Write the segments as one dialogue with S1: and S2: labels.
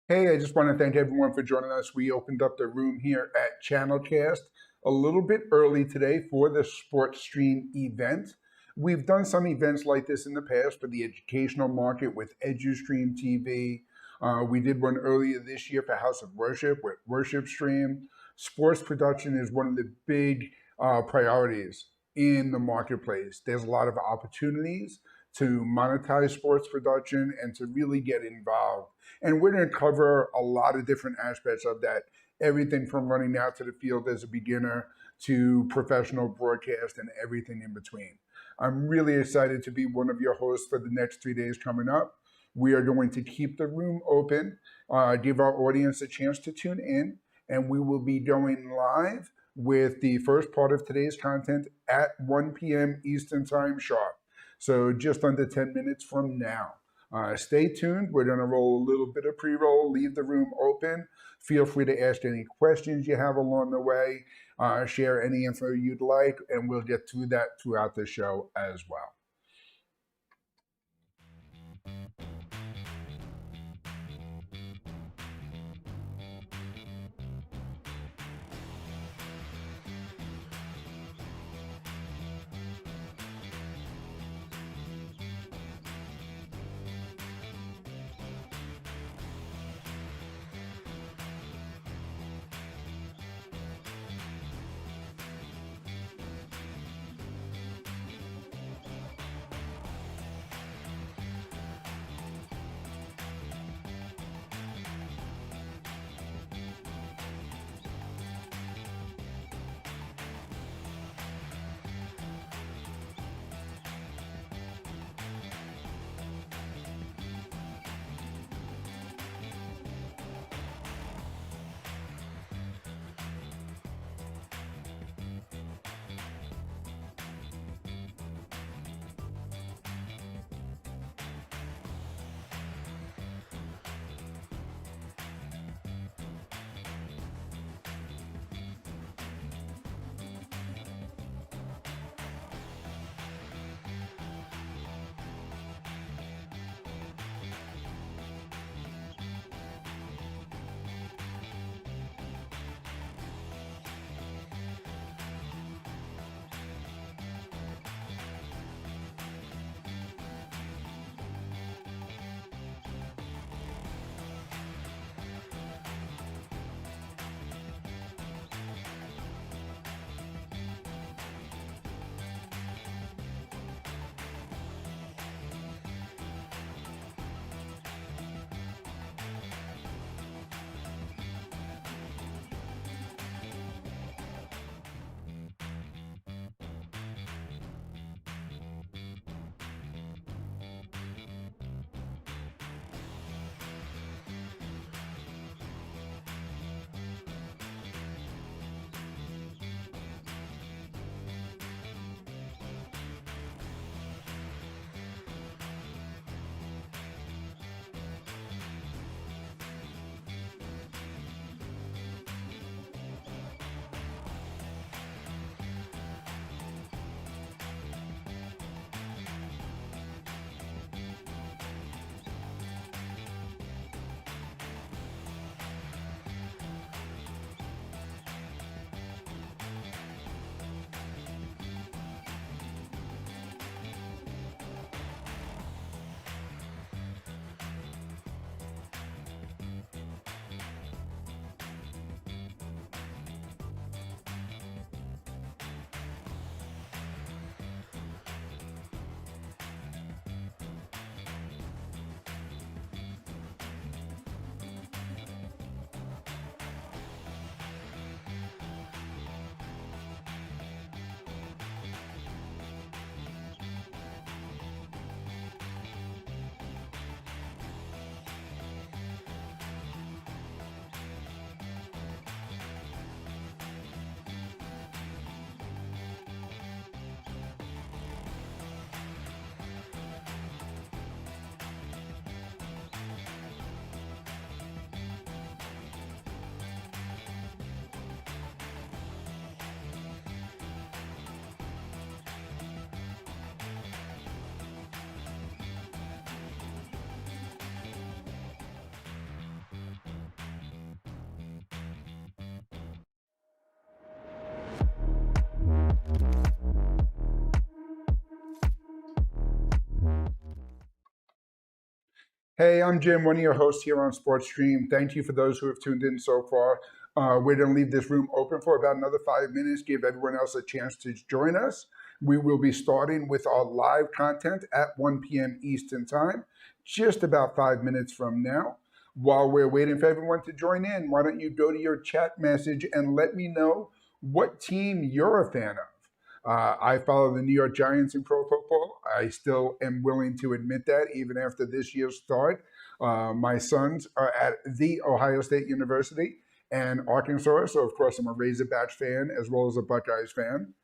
S1: Hey, I just want to thank everyone for joining us. We opened up the room here at Channelcast a little bit early today for the SportStream event. We've done some events like this in the past for the educational market with EduStream TV. We did one earlier this year for House of Worship with Worship Stream. Sports production is one of the big priorities in the marketplace. There's a lot of opportunities to monetize sports production and to really get involved. And we're going to cover a lot of different aspects of that, everything from running out to the field as a beginner to professional broadcast and everything in between. I'm really excited to be one of your hosts for the next 3 days coming up. We are going to keep the room open, give our audience a chance to tune in, and we will be going live with the first part of today's content at 1 p.m. Eastern Time sharp. So just under 10 minutes from now. Stay tuned. We're going to roll a little bit of pre-roll, leave the room open. Feel free to ask any questions you have along the way, share any info you'd like, and we'll get to that throughout the show as well. Hey, I'm Jim, one of your hosts here on SportStream. Thank you for those who have tuned in so far. We're going to leave this room open for about another 5 minutes, give everyone else a chance to join us. We will be starting with our live content at 1 p.m. Eastern Time, just about 5 minutes from now. While we're waiting for everyone to join in, why don't you go to your chat message and let me know what team you're a fan of? I follow the New York Giants in pro football. I still am willing to admit that even after this year's start. My sons are at the Ohio State University and Arkansas, so of course I'm a Razorbacks fan as well as a Buckeyes fan.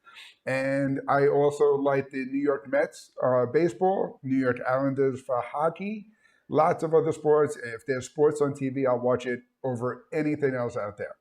S1: And I also like the New York Mets baseball, New York Islanders for hockey, lots of other sports. If there's sports on TV, I'll watch it over anything else out there.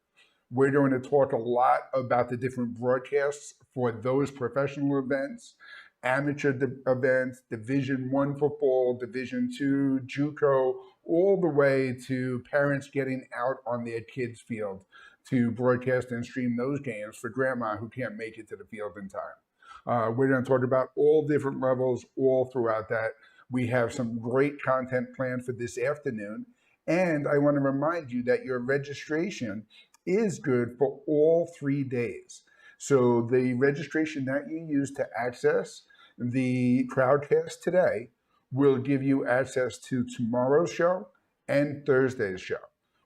S1: We're going to talk a lot about the different broadcasts for those professional events, amateur events, Division One football, Division Two, JUCO, all the way to parents getting out on their kids' field to broadcast and stream those games for grandma who can't make it to the field in time. We're going to talk about all different levels all throughout that. We have some great content planned for this afternoon. And I want to remind you that your registration is good for all 3 days. So the registration that you use to access the Crowdcast today will give you access to tomorrow's show and Thursday's show.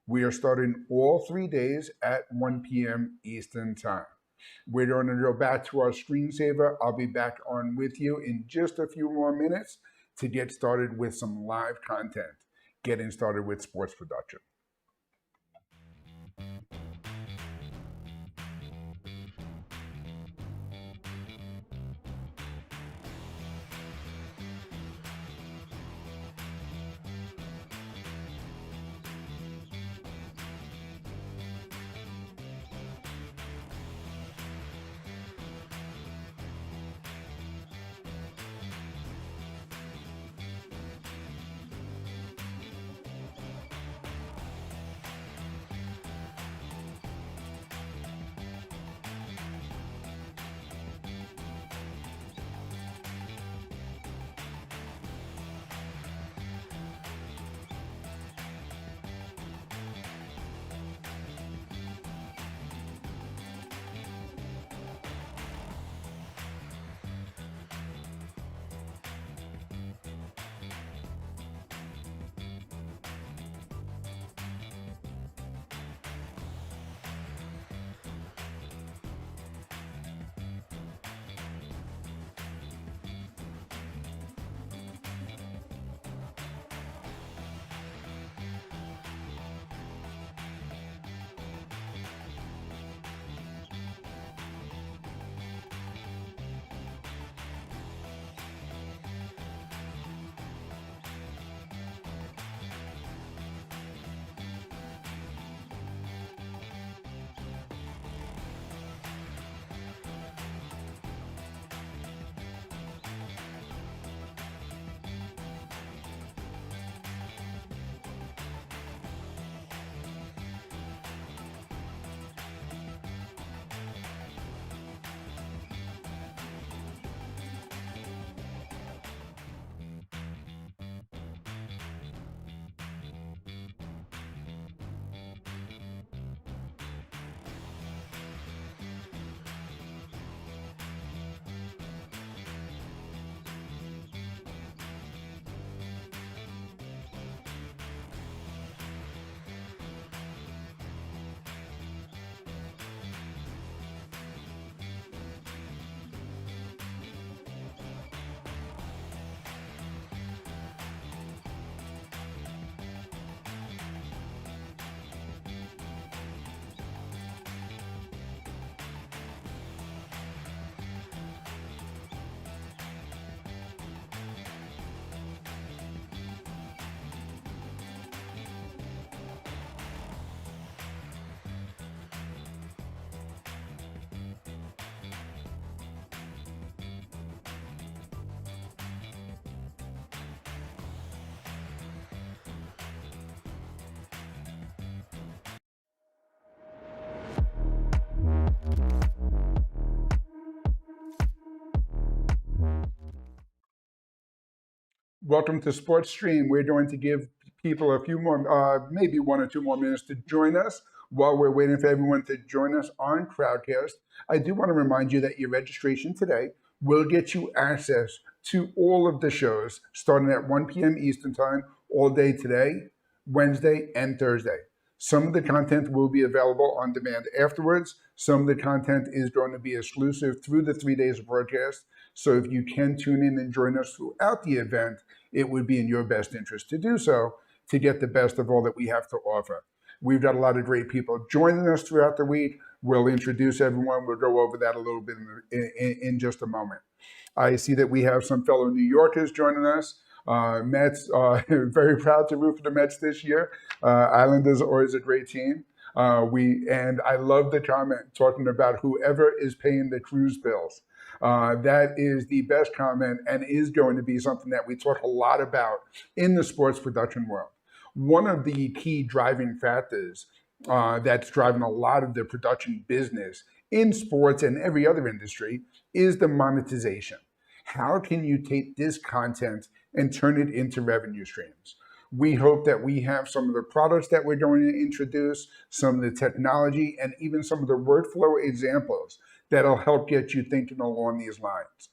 S1: We are starting all 3 days at 1 p.m. Eastern Time. We're going to go back to our screensaver. I'll be back on with you in just a few more minutes to get started with some live content, getting started with sports production. Welcome to SportStream. We're going to give people a few more, maybe 1 or 2 more minutes to join us while we're waiting for everyone to join us on Crowdcast. I do want to remind you that your registration today will get you access to all of the shows starting at 1 p.m. Eastern Time all day today, Wednesday, and Thursday. Some of the content will be available on demand afterwards. Some of the content is going to be exclusive through the 3 days of broadcast. So if you can tune in and join us throughout the event, it would be in your best interest to do so to get the best of all that we have to offer. We've got a lot of great people joining us throughout the week. We'll introduce everyone. We'll go over that a little bit in just a moment. I see that we have some fellow New Yorkers joining us. Mets, very proud to root for the Mets this year. Islanders are always a great team. And I love the comment talking about whoever is paying the cruise bills. That is the best comment and is going to be something that we talk a lot about in the sports production world. One of the key driving factors that's driving a lot of the production business in sports and every other industry is the monetization. How can you take this content and turn it into revenue streams? We hope that we have some of the products that we're going to introduce, some of the technology, and even some of the workflow examples that'll help get you thinking along these lines.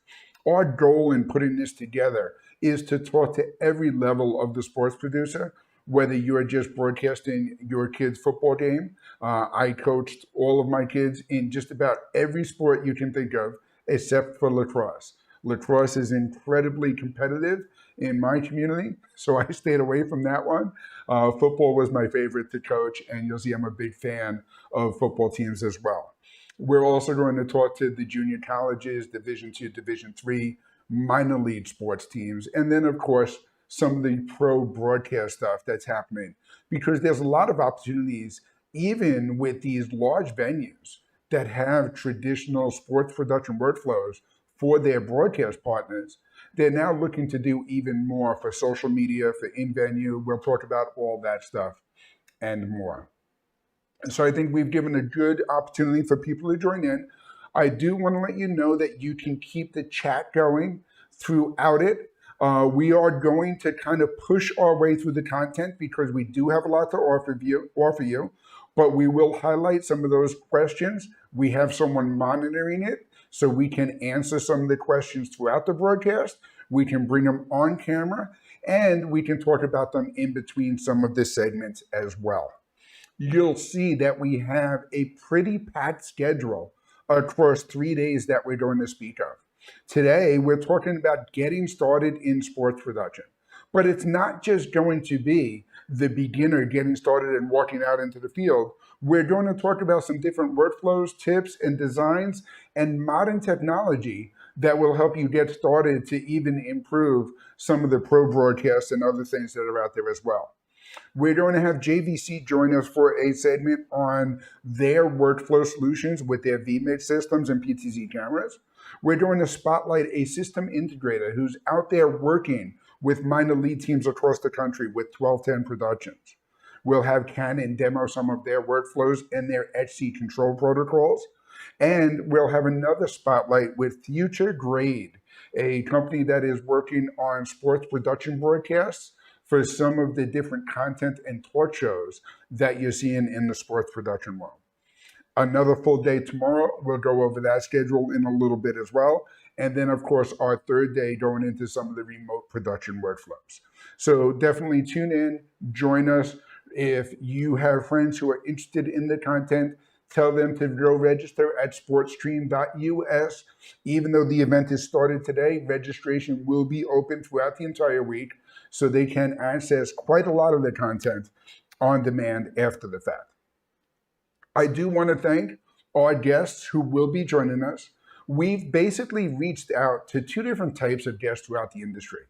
S1: Our goal in putting this together is to talk to every level of the sports producer, whether you're just broadcasting your kid's football game. I coached all of my kids in just about every sport you can think of, except for lacrosse. Lacrosse is incredibly competitive in my community, so I stayed away from that one. Football was my favorite to coach, and you'll see I'm a big fan of football teams as well. We're also going to talk to the junior colleges, Division II, Division III, minor league sports teams, and then, of course, some of the pro broadcast stuff that's happening, because there's a lot of opportunities, even with these large venues that have traditional sports production workflows for their broadcast partners. They're now looking to do even more for social media, for in-venue. We'll talk about all that stuff and more. So I think we've given a good opportunity for people to join in. I do want to let you know that you can keep the chat going throughout it. We are going to kind of push our way through the content because we do have a lot to offer you, but we will highlight some of those questions. We have someone monitoring it, so we can answer some of the questions throughout the broadcast. We can bring them on camera, and we can talk about them in between some of the segments as well. You'll see that we have a pretty packed schedule across 3 days that we're going to speak of. Today, we're talking about getting started in sports production. But it's not just going to be the beginner getting started and walking out into the field. We're going to talk about some different workflows, tips, and designs, and modern technology that will help you get started to even improve some of the pro broadcasts and other things that are out there as well. We're going to have JVC join us for a segment on their workflow solutions with their vMix systems and PTZ cameras. We're going to spotlight a system integrator who's out there working with minor league teams across the country with 1210 Productions. We'll have Canon demo some of their workflows and their HC control protocols. And we'll have another spotlight with Future Grade, a company that is working on sports production broadcasts for some of the different content and talk shows that you're seeing in the sports production world. Another full day tomorrow. We'll go over that schedule in a little bit as well. And then, of course, our third day going into some of the remote production workflows. So definitely tune in, join us. If you have friends who are interested in the content, tell them to go register at sportstream.us. Even though the event is started today, registration will be open throughout the entire week, so they can access quite a lot of the content on demand after the fact. I do want to thank our guests who will be joining us. We've basically reached out to 2 different types of guests throughout the industry.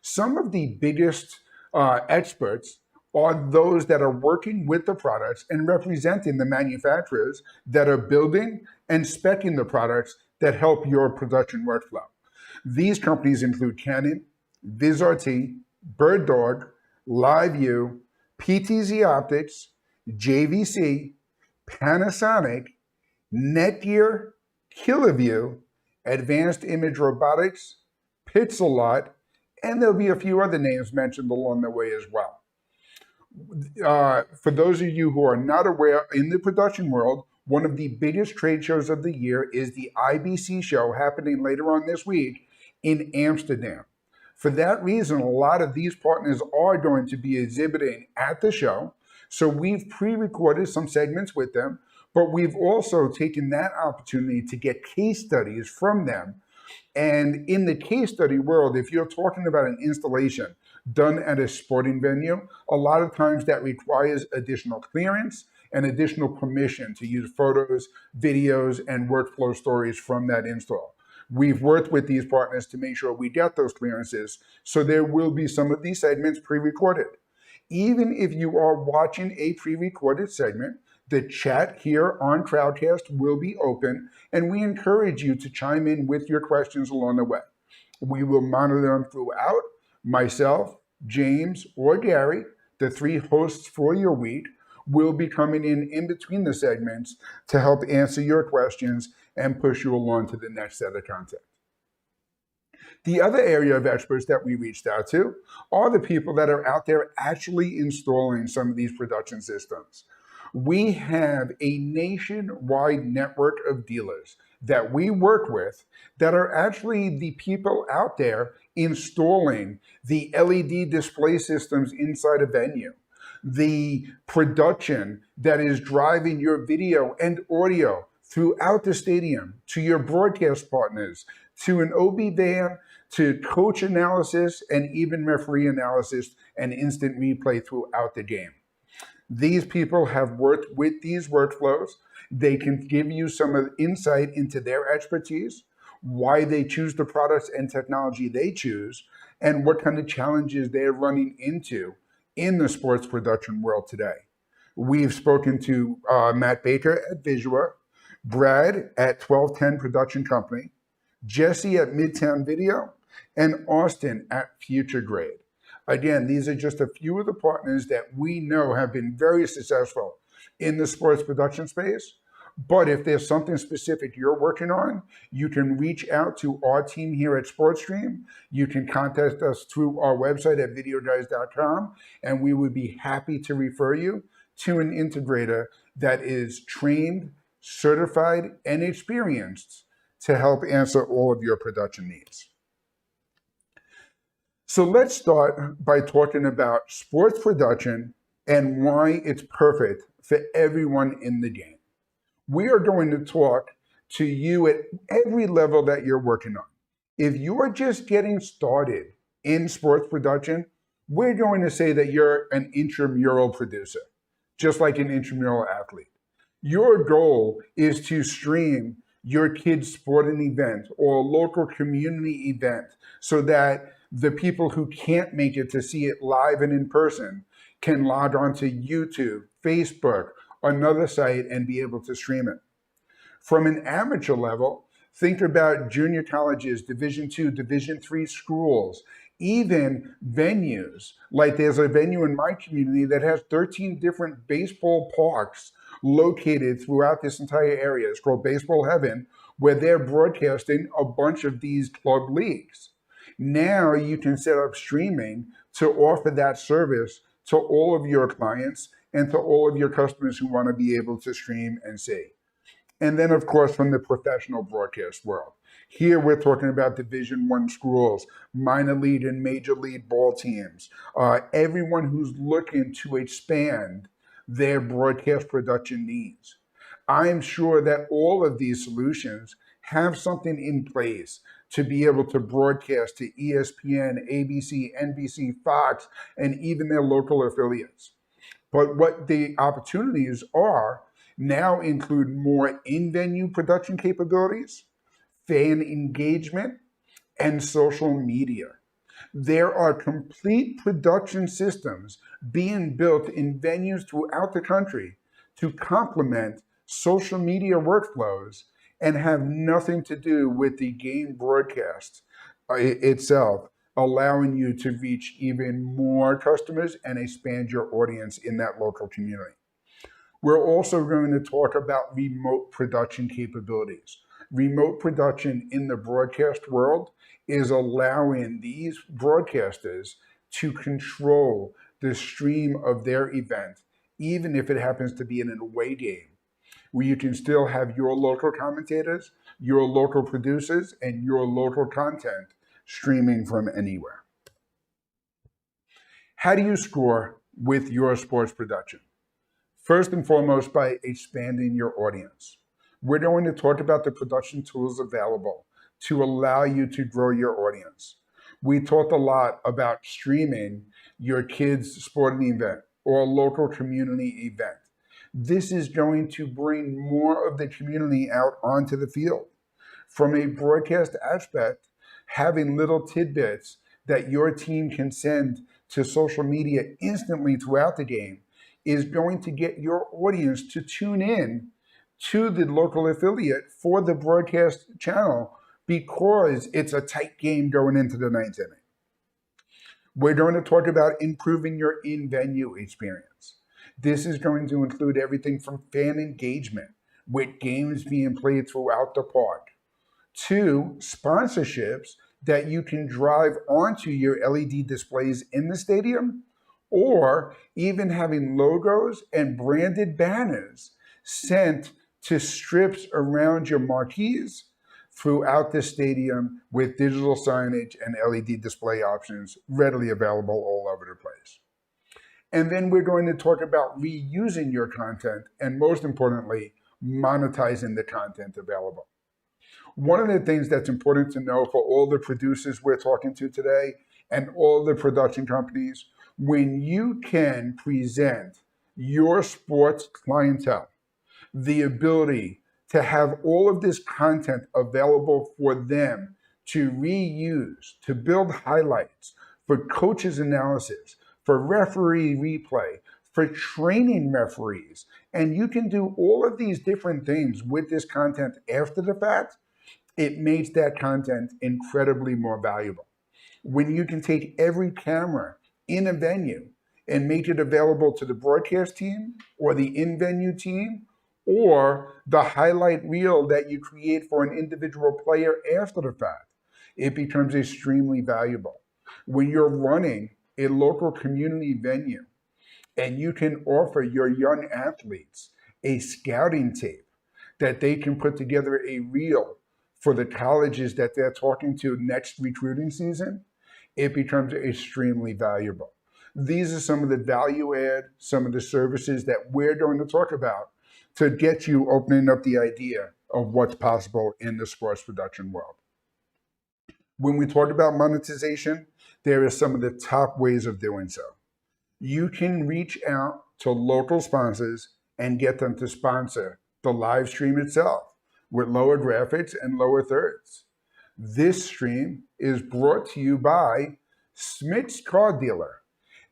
S1: Some of the biggest experts are those that are working with the products and representing the manufacturers that are building and speccing the products that help your production workflow. These companies include Canon, VizRT, BirdDog, LiveU, PTZ Optics, JVC, Panasonic, Netgear, Killaview, Advanced Image Robotics, Pixelot, And there'll be a few other names mentioned along the way as well. For those of you who are not aware, in the production world, one of the biggest trade shows of the year is the IBC show happening later on this week in Amsterdam. For that reason, a lot of these partners are going to be exhibiting at the show. So we've pre-recorded some segments with them, but we've also taken that opportunity to get case studies from them. And in the case study world, if you're talking about an installation done at a sporting venue, a lot of times that requires additional clearance and additional permission to use photos, videos, and workflow stories from that install. We've worked with these partners to make sure we get those clearances, so there will be some of these segments pre-recorded. Even if you are watching a pre-recorded segment, the chat here on Crowdcast will be open, and we encourage you to chime in with your questions along the way. We will monitor them throughout. Myself, James, or Gary, the three hosts for your week, will be coming in between the segments to help answer your questions and push you along to the next set of content. The other area of experts that we reached out to are the people that are out there actually installing some of these production systems. We have a nationwide network of dealers that we work with that are actually the people out there installing the LED display systems inside a venue, the production that is driving your video and audio throughout the stadium, to your broadcast partners, to an OB van, to coach analysis, and even referee analysis and instant replay throughout the game. These people have worked with these workflows. They can give you some insight into their expertise, why they choose the products and technology they choose, and what kind of challenges they're running into in the sports production world today. We've spoken to Matt Baker at Visua, Brad at 1210 Production Company, Jesse at Midtown Video, and Austin at Future Grade. Again, these are just a few of the partners that we know have been very successful in the sports production space. But if there's something specific you're working on, you can reach out to our team here at SportStream. You can contact us through our website at videoguys.com, and we would be happy to refer you to an integrator that is trained, certified, and experienced to help answer all of your production needs. So let's start by talking about sports production and why it's perfect for everyone in the game. We are going to talk to you at every level that you're working on. If you are just getting started in sports production, we're going to say that you're an intramural producer, just like an intramural athlete. Your goal is to stream your kid's sporting event or local community event so that the people who can't make it to see it live and in person can log on to YouTube, Facebook, another site, and be able to stream it. From an amateur level, think about junior colleges, Division II, Division III schools, even venues. Like there's a venue in my community that has 13 different baseball parks located throughout this entire area. It's called Baseball Heaven, where they're broadcasting a bunch of these club leagues. Now you can set up streaming to offer that service to all of your clients and to all of your customers who want to be able to stream and see. And then, of course, from the professional broadcast world. Here we're talking about Division I schools, minor league and major league ball teams, everyone who's looking to expand their broadcast production needs. I'm sure that all of these solutions have something in place to be able to broadcast to ESPN, ABC, NBC, Fox, and even their local affiliates. But what the opportunities are now include more in-venue production capabilities, fan engagement, and social media. There are complete production systems being built in venues throughout the country to complement social media workflows and have nothing to do with the game broadcast itself, allowing you to reach even more customers and expand your audience in that local community. We're also going to talk about remote production capabilities. Remote production in the broadcast world is allowing these broadcasters to control the stream of their event, even if it happens to be in an away game, where you can still have your local commentators, your local producers, and your local content streaming from anywhere. How do you score with your sports production? First and foremost, by expanding your audience. We're going to talk about the production tools available to allow you to grow your audience. We talked a lot about streaming your kids' sporting event or a local community event. This is going to bring more of the community out onto the field. From a broadcast aspect, having little tidbits that your team can send to social media instantly throughout the game is going to get your audience to tune in to the local affiliate for the broadcast channel because it's a tight game going into the ninth inning. We're going to talk about improving your in-venue experience. This is going to include everything from fan engagement with games being played throughout the park to sponsorships that you can drive onto your LED displays in the stadium, or even having logos and branded banners sent to strips around your marquees throughout the stadium with digital signage and LED display options readily available all over the place. And then we're going to talk about reusing your content and, most importantly, monetizing the content available. One of the things that's important to know for all the producers we're talking to today and all the production companies, when you can present your sports clientele the ability to have all of this content available for them to reuse, to build highlights, for coaches analysis, for referee replay, for training referees, and you can do all of these different things with this content after the fact, it makes that content incredibly more valuable. When you can take every camera in a venue and make it available to the broadcast team or the in-venue team or the highlight reel that you create for an individual player after the fact, it becomes extremely valuable. When you're running a local community venue and you can offer your young athletes a scouting tape that they can put together a reel for the colleges that they're talking to next recruiting season, it becomes extremely valuable. These are some of the value add, some of the services that we're going to talk about to get you opening up the idea of what's possible in the sports production world. When we talk about monetization, there are some of the top ways of doing so. You can reach out to local sponsors and get them to sponsor the live stream itself with lower graphics and lower thirds. This stream is brought to you by Smith's Car Dealer.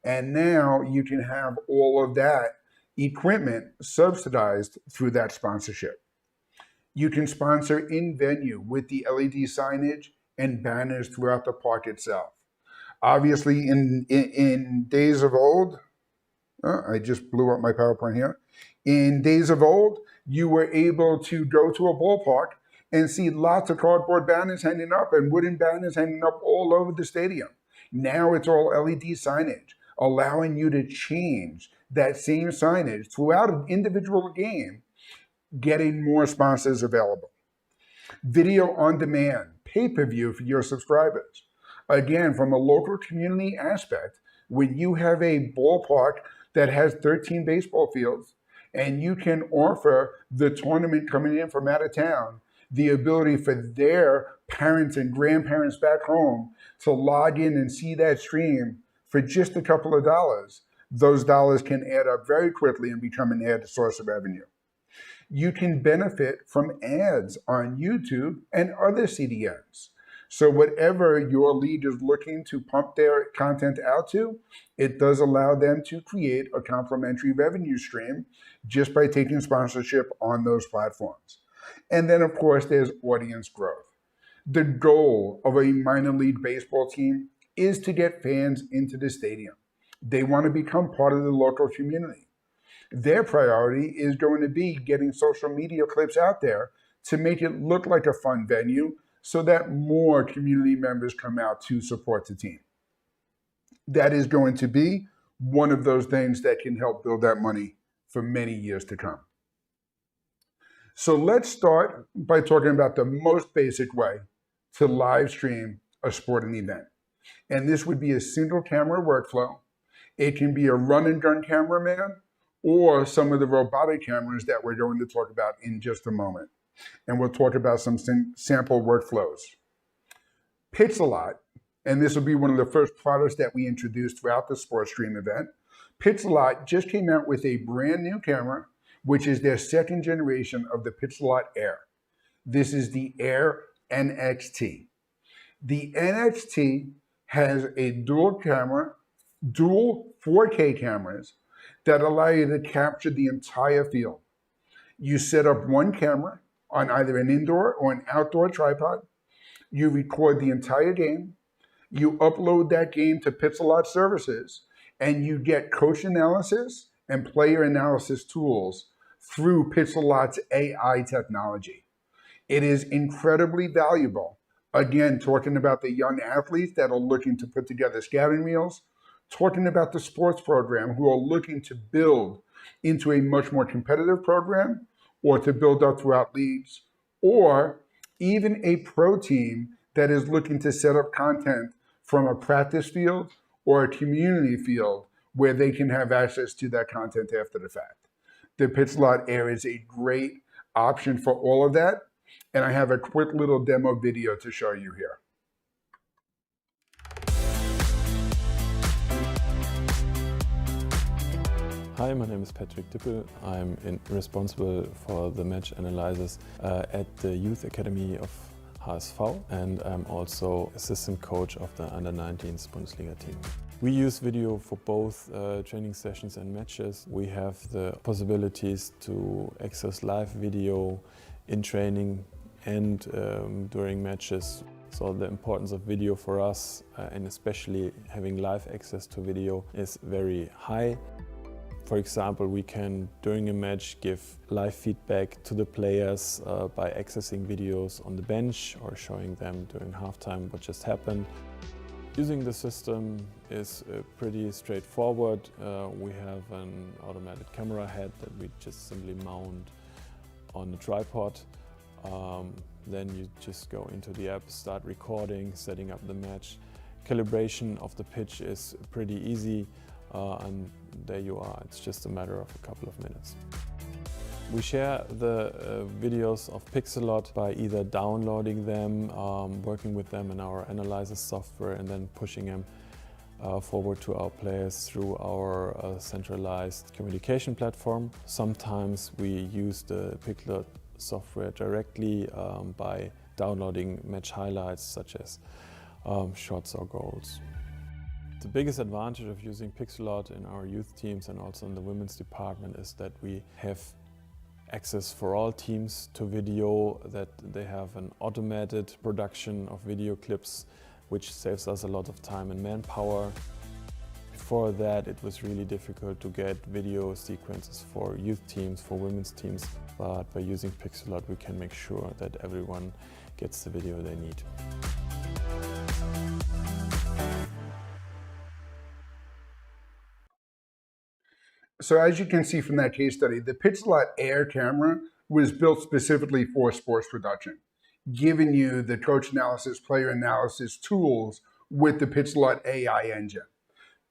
S1: And now you can have all of that equipment subsidized through that sponsorship. You can sponsor in-venue with the LED signage and banners throughout the park itself. Obviously, in days of old, I just blew up my PowerPoint here. In days of old, you were able to go to a ballpark and see lots of cardboard banners hanging up and wooden banners hanging up all over the stadium. Now it's all LED signage, allowing you to change that same signage throughout an individual game, getting more sponsors available. Video on demand, pay-per-view for your subscribers. Again, from a local community aspect, when you have a ballpark that has 13 baseball fields and you can offer the tournament coming in from out of town the ability for their parents and grandparents back home to log in and see that stream for just a couple of dollars, those dollars can add up very quickly and become an added source of revenue. You can benefit from ads on YouTube and other CDNs. So whatever your league is looking to pump their content out to, it does allow them to create a complementary revenue stream just by taking sponsorship on those platforms. And then, of course, there's audience growth. The goal of a minor league baseball team is to get fans into the stadium. They want to become part of the local community. Their priority is going to be getting social media clips out there to make it look like a fun venue so that more community members come out to support the team. That is going to be one of those things that can help build that money for many years to come. So let's start by talking about the most basic way to live stream a sporting event. And this would be a single camera workflow. It can be a run and gun cameraman or some of the robotic cameras that we're going to talk about in just a moment. And we'll talk about some sample workflows. Pixelot, and this will be one of the first products that we introduced throughout the SportStream event. Pixelot just came out with a brand new camera, which is their second generation of the Pixelot Air. This is the Air NXT. The NXT has a dual 4K cameras that allow you to capture the entire field. You set up one camera on either an indoor or an outdoor tripod. You record the entire game. You upload that game to Pixelot services, and you get coach analysis and player analysis tools through Pixelot's AI technology. It is incredibly valuable. Again, talking about the young athletes that are looking to put together scouting reels, talking about the sports program who are looking to build into a much more competitive program or to build up throughout leagues, or even a pro team that is looking to set up content from a practice field or a community field where they can have access to that content after the fact. The Pixelot Air is a great option for all of that, and I have a quick little demo video to show you here.
S2: Hi, my name is Patrick Dippel. I'm responsible for the match analysis at the Youth Academy of HSV, and I'm also assistant coach of the Under-19s Bundesliga team. We use video for both training sessions and matches. We have the possibilities to access live video in training and during matches. So the importance of video for us, and especially having live access to video, is very high. For example, we can, during a match, give live feedback to the players by accessing videos on the bench or showing them during halftime what just happened. Using the system is pretty straightforward. We have an automatic camera head that we just simply mount on the tripod. Then you just go into the app, start recording, setting up the match. Calibration of the pitch is pretty easy. And there you are, it's just a matter of a couple of minutes. We share the videos of Pixelot by either downloading them, working with them in our analysis software, and then pushing them forward to our players through our centralized communication platform. Sometimes we use the Pixelot software directly by downloading match highlights such as shots or goals. The biggest advantage of using Pixelot in our youth teams and also in the women's department is that we have access for all teams to video, that they have an automated production of video clips, which saves us a lot of time and manpower. Before that, it was really difficult to get video sequences for youth teams, for women's teams, but by using Pixelot we can make sure that everyone gets the video they need.
S1: So as you can see from that case study, the Pixelot Air camera was built specifically for sports production, giving you the coach analysis, player analysis tools with the Pixelot AI engine.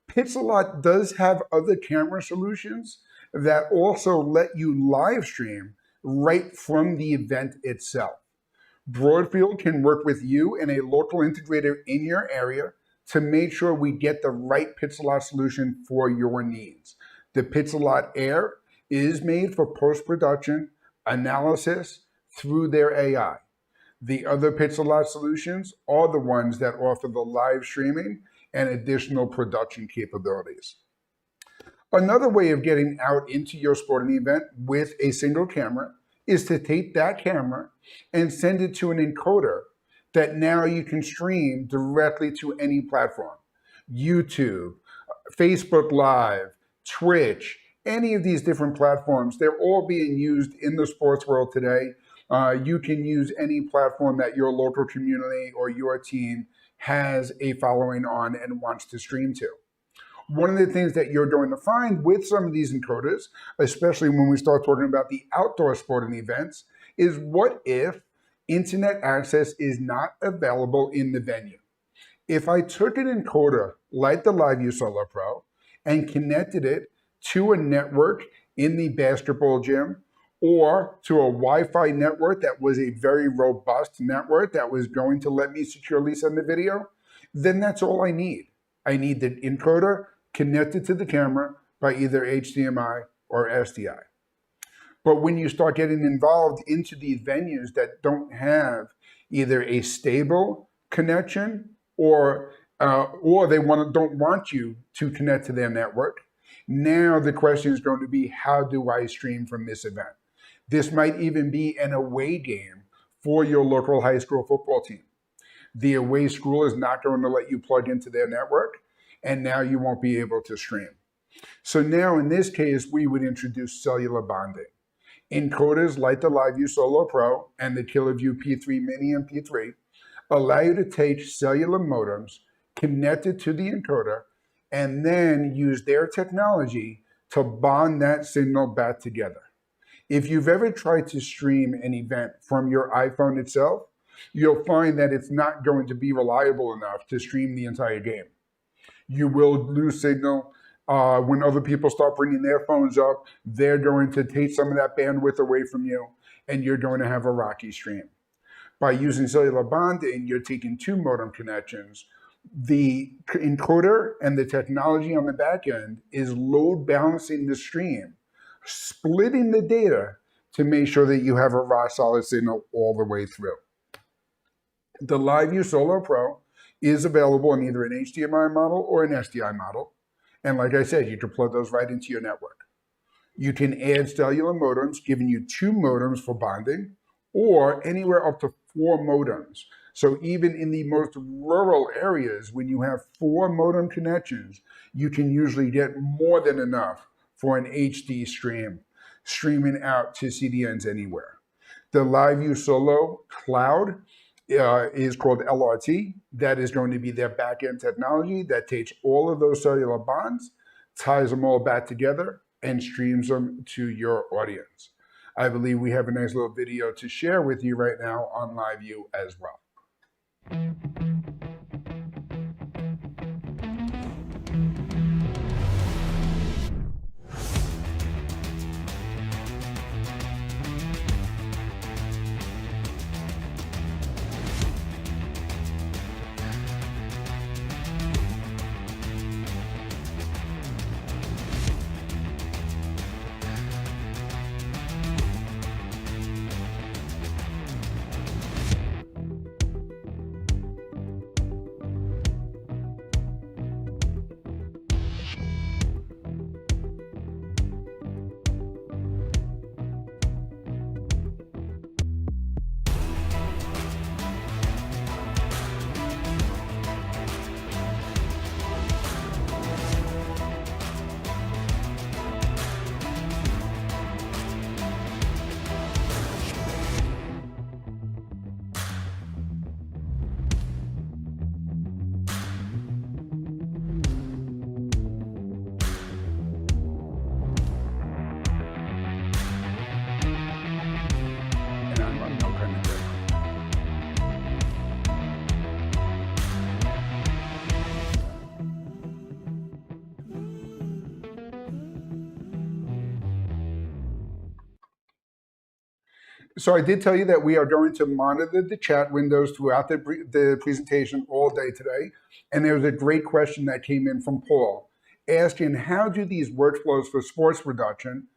S1: Pixelot does have other camera solutions that also let you live stream right from the event itself. Broadfield can work with you and a local integrator in your area to make sure we get the right Pixelot solution for your needs. The Pixelot Air is made for post-production analysis through their AI. The other Pixelot solutions are the ones that offer the live streaming and additional production capabilities. Another way of getting out into your sporting event with a single camera is to take that camera and send it to an encoder that now you can stream directly to any platform. YouTube, Facebook Live, Twitch, any of these different platforms, they're all being used in the sports world today You can use any platform that your local community or your team has a following on and wants to stream to. One of the things that you're going to find with some of these encoders, especially when we start talking about the outdoor sporting events, is what if internet access is not available in the venue? If I took an encoder like the LiveView Solo Pro and connected it to a network in the basketball gym or to a Wi-Fi network that was a very robust network that was going to let me securely send the video, then that's all I need. I need the encoder connected to the camera by either HDMI or SDI. But when you start getting involved into these venues that don't have either a stable connection or they don't want you to connect to their network, now the question is going to be, how do I stream from this event? This might even be an away game for your local high school football team. The away school is not going to let you plug into their network, and now you won't be able to stream. So now in this case, we would introduce cellular bonding. Encoders like the LiveView Solo Pro and the KillerView P3 Mini and P3 allow you to take cellular modems connected to the encoder and then use their technology to bond that signal back together. If you've ever tried to stream an event from your iPhone itself, you'll find that it's not going to be reliable enough to stream the entire game. You will lose signal. When other people start bringing their phones up, they're going to take some of that bandwidth away from you, and you're going to have a rocky stream. By using cellular bonding, you're taking two modem connections. The encoder and the technology on the back end is load balancing the stream, splitting the data to make sure that you have a rock solid signal all the way through. The LiveView Solo Pro is available in either an HDMI model or an SDI model. And like I said, you can plug those right into your network. You can add cellular modems, giving you 2 modems for bonding, or anywhere up to 4 modems. So even in the most rural areas, when you have 4 modem connections, you can usually get more than enough for an HD stream, streaming out to CDNs anywhere. The LiveView Solo Cloud is called LRT. That is going to be their back-end technology that takes all of those cellular bonds, ties them all back together, and streams them to your audience. I believe we have a nice little video to share with you right now on LiveView as well. So I did tell you that we are going to monitor the chat windows throughout the presentation all day today. And there was a great question that came in from Paul asking, how do these workflows for sports production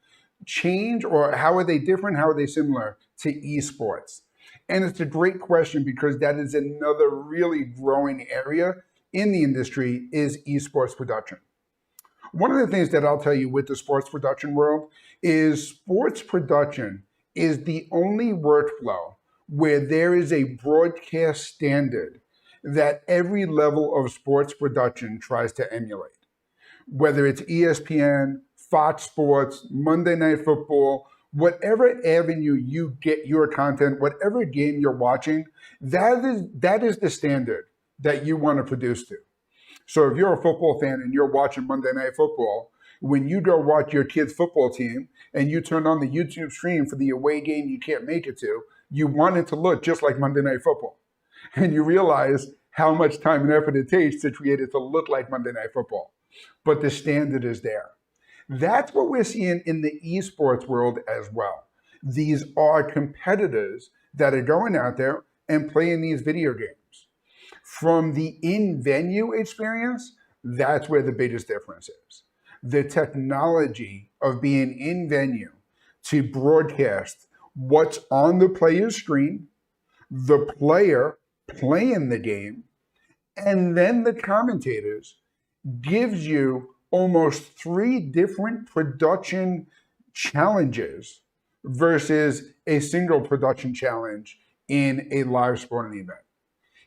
S1: change, or how are they different? How are they similar to esports? And it's a great question because that is another really growing area in the industry is esports production. One of the things that I'll tell you with the sports production world is sports production is the only workflow where there is a broadcast standard that every level of sports production tries to emulate. Whether it's ESPN, Fox Sports, Monday Night Football, whatever avenue you get your content, whatever game you're watching, that is the standard that you want to produce to. So if you're a football fan and you're watching Monday Night Football, when you go watch your kid's football team and you turn on the YouTube stream for the away game you can't make it to, you want it to look just like Monday Night Football. And you realize how much time and effort it takes to create it to look like Monday Night Football. But the standard is there. That's what we're seeing in the esports world as well. These are competitors that are going out there and playing these video games. From the in-venue experience, that's where the biggest difference is. The technology of being in-venue to broadcast what's on the player's screen, the player playing the game, and then the commentators gives you almost 3 different production challenges versus a single production challenge in a live sporting event.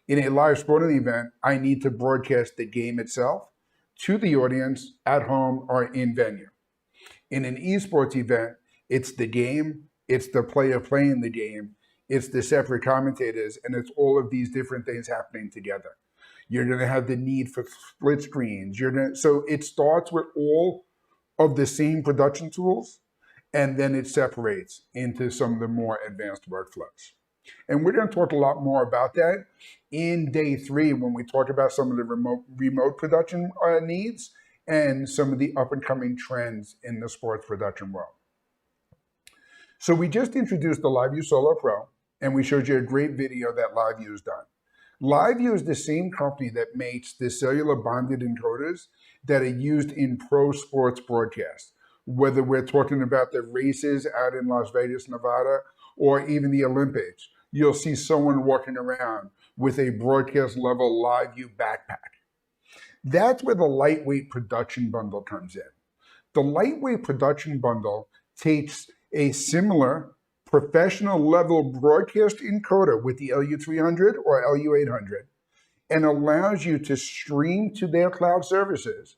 S1: In a live sporting event, I need to broadcast the game itself to the audience at home or in venue. In an esports event, it's the game, it's the player playing the game, it's the separate commentators, and it's all of these different things happening together. You're going to have the need for split screens. So it starts with all of the same production tools, and then it separates into some of the more advanced workflows. And we're going to talk a lot more about that in day 3 when we talk about some of the remote production needs and some of the up-and-coming trends in the sports production world. So we just introduced the LiveView Solo Pro, and we showed you a great video that LiveView's done. LiveView is the same company that makes the cellular bonded encoders that are used in pro sports broadcasts, whether we're talking about the races out in Las Vegas, Nevada, or even the Olympics. You'll see someone walking around with a broadcast level LiveView backpack. That's where the lightweight production bundle comes in. The lightweight production bundle takes a similar professional level broadcast encoder with the LU300 or LU800 and allows you to stream to their cloud services,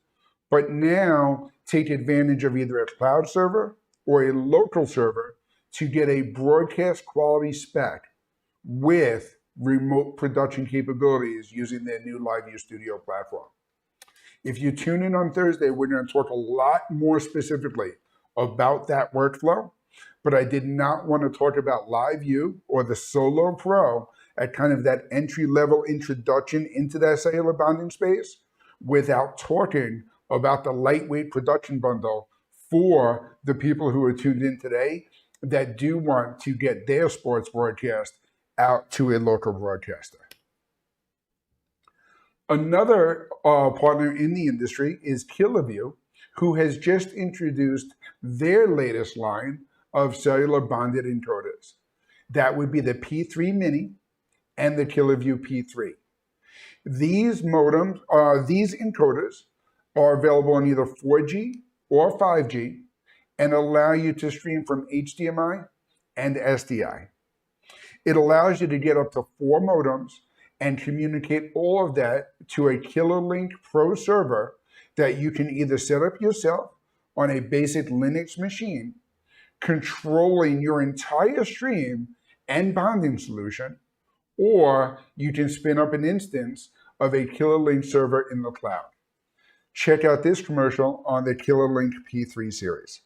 S1: but now take advantage of either a cloud server or a local server to get a broadcast quality spec with remote production capabilities using their new LiveView Studio platform. If you tune in on Thursday, we're going to talk a lot more specifically about that workflow, but I did not want to talk about LiveView or the Solo Pro at kind of that entry-level introduction into that cellular bonding space without talking about the lightweight production bundle for the people who are tuned in today that do want to get their sports broadcast out to a local broadcaster. Another partner in the industry is KillerView, who has just introduced their latest line of cellular bonded encoders. That would be the P3 Mini and the KillerView P3. These modems, these encoders are available on either 4G or 5G and allow you to stream from HDMI and SDI. It allows you to get up to 4 modems and communicate all of that to a KillerLink Pro server that you can either set up yourself on a basic Linux machine, controlling your entire stream and bonding solution, or you can spin up an instance of a KillerLink server in the cloud. Check out this commercial on the KillerLink P3 series.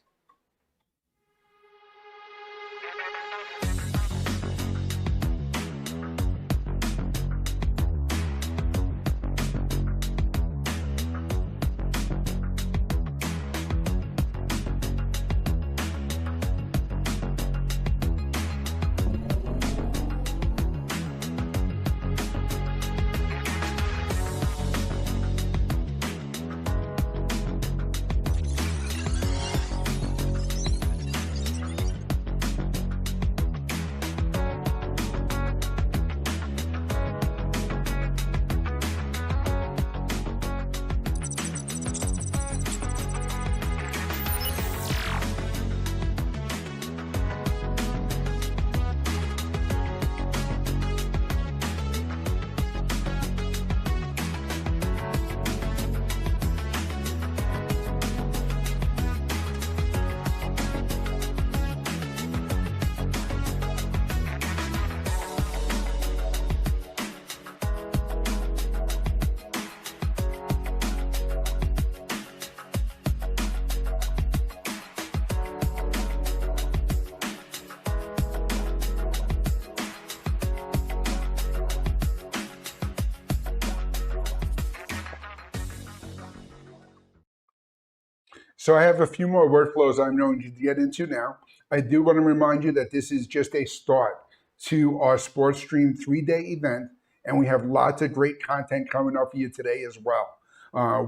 S1: So I have a few more workflows I'm going to get into now. I do want to remind you that this is just a start to our SportStream 3-day event, and we have lots of great content coming up for you today as well.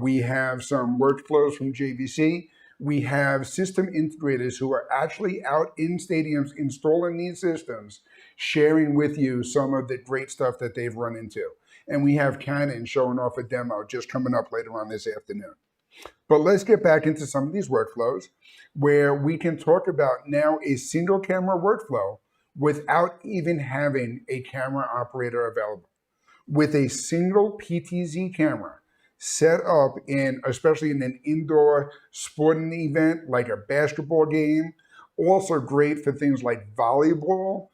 S1: We have some workflows from JVC. We have system integrators who are actually out in stadiums installing these systems, sharing with you some of the great stuff that they've run into. And we have Canon showing off a demo just coming up later on this afternoon. But let's get back into some of these workflows where we can talk about now a single camera workflow without even having a camera operator available. With a single PTZ camera set up in, especially in an indoor sporting event like a basketball game, also great for things like volleyball,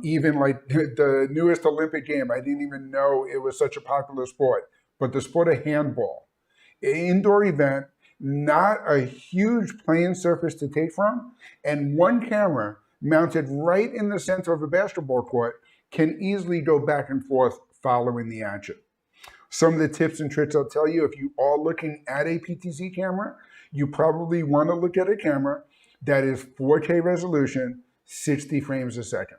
S1: even like the newest Olympic game. I didn't even know it was such a popular sport, but the sport of handball. Indoor event, not a huge playing surface to take from, and one camera mounted right in the center of a basketball court can easily go back and forth following the action. Some of the tips and tricks I'll tell you, if you are looking at a PTZ camera, you probably want to look at a camera that is 4K resolution, 60 frames a second.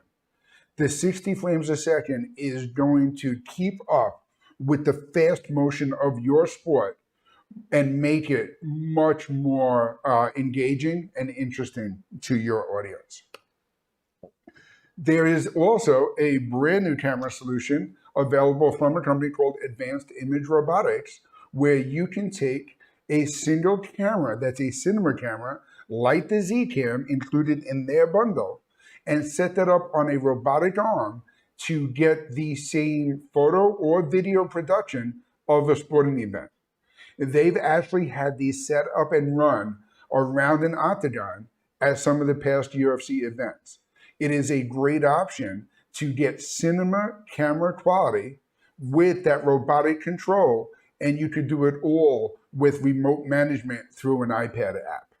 S1: The 60 frames a second is going to keep up with the fast motion of your sport and make it much more engaging and interesting to your audience. There is also a brand new camera solution available from a company called Advanced Image Robotics, where you can take a single camera that's a cinema camera, like the Z-Cam included in their bundle, and set that up on a robotic arm to get the same photo or video production of a sporting event. They've actually had these set up and run around an octagon at some of the past UFC events. It is a great option to get cinema camera quality with that robotic control, and you could do it all with remote management through an iPad app.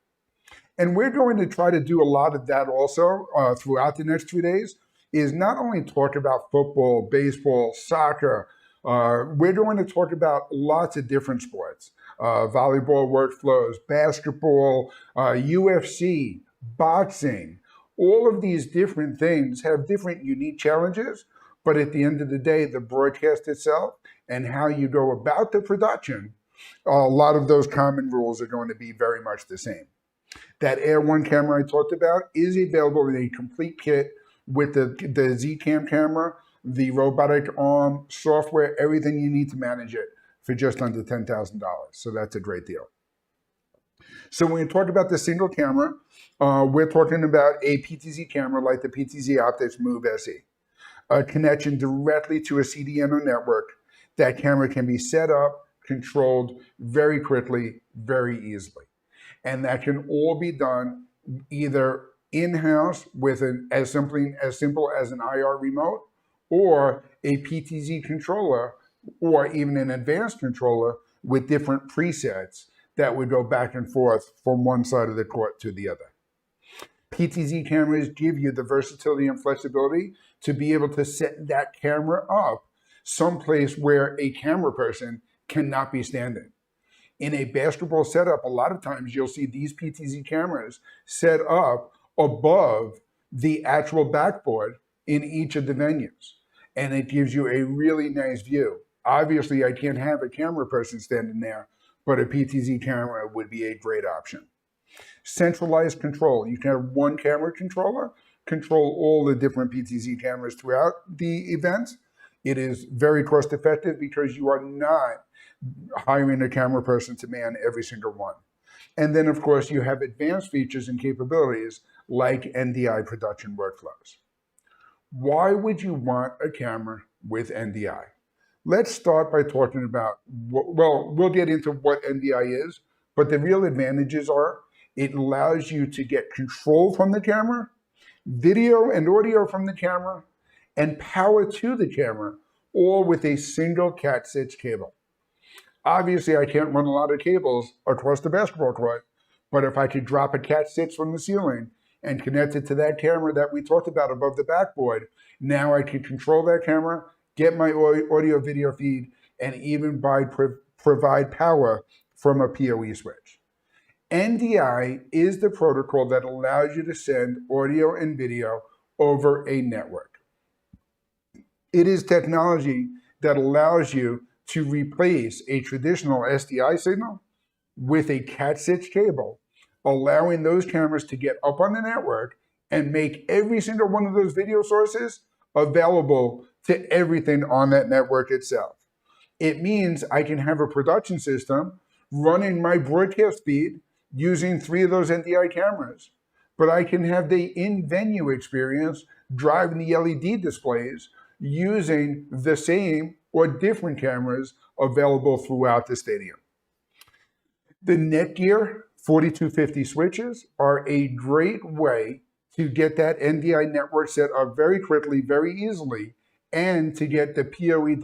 S1: And we're going to try to do a lot of that also throughout the next 2 days, is not only talk about football, baseball, soccer. We're going to talk about lots of different sports, volleyball workflows, basketball, UFC, boxing. All of these different things have different unique challenges, but at the end of the day, the broadcast itself and how you go about the production, a lot of those common rules are going to be very much the same. That Air 1 camera I talked about is available in a complete kit with the Z-Cam camera, the robotic arm, software, everything you need to manage it for just under $10,000. So that's a great deal. So when we talk about the single camera, we're talking about a PTZ camera like the PTZ Optics Move SE. A connection directly to a CDNO network. That camera can be set up, controlled very quickly, very easily. And that can all be done either in-house with as simple as an IR remote, or a PTZ controller, or even an advanced controller with different presets that would go back and forth from one side of the court to the other. PTZ cameras give you the versatility and flexibility to be able to set that camera up someplace where a camera person cannot be standing. In a basketball setup, a lot of times you'll see these PTZ cameras set up above the actual backboard in each of the venues. And it gives you a really nice view. Obviously, I can't have a camera person standing there, but a PTZ camera would be a great option. Centralized control. You can have one camera controller, control all the different PTZ cameras throughout the event. It is very cost effective because you are not hiring a camera person to man every single one. And then, of course, you have advanced features and capabilities like NDI production workflows. Why would you want a camera with NDI? Let's start by talking about, well, we'll get into what NDI is, but the real advantages are it allows you to get control from the camera, video and audio from the camera, and power to the camera, all with a single Cat6 cable. Obviously, I can't run a lot of cables across the basketball court, but if I could drop a Cat6 from the ceiling and connect it to that camera that we talked about above the backboard, now I can control that camera, get my audio video feed, and even provide power from a PoE switch. NDI is the protocol that allows you to send audio and video over a network. It is technology that allows you to replace a traditional SDI signal with a Cat6 cable, allowing those cameras to get up on the network and make every single one of those video sources available to everything on that network itself. It means I can have a production system running my broadcast feed using 3 of those NDI cameras, but I can have the in-venue experience driving the LED displays using the same or different cameras available throughout the stadium. The Netgear 4250 switches are a great way to get that NDI network set up very quickly, very easily, and to get the PoE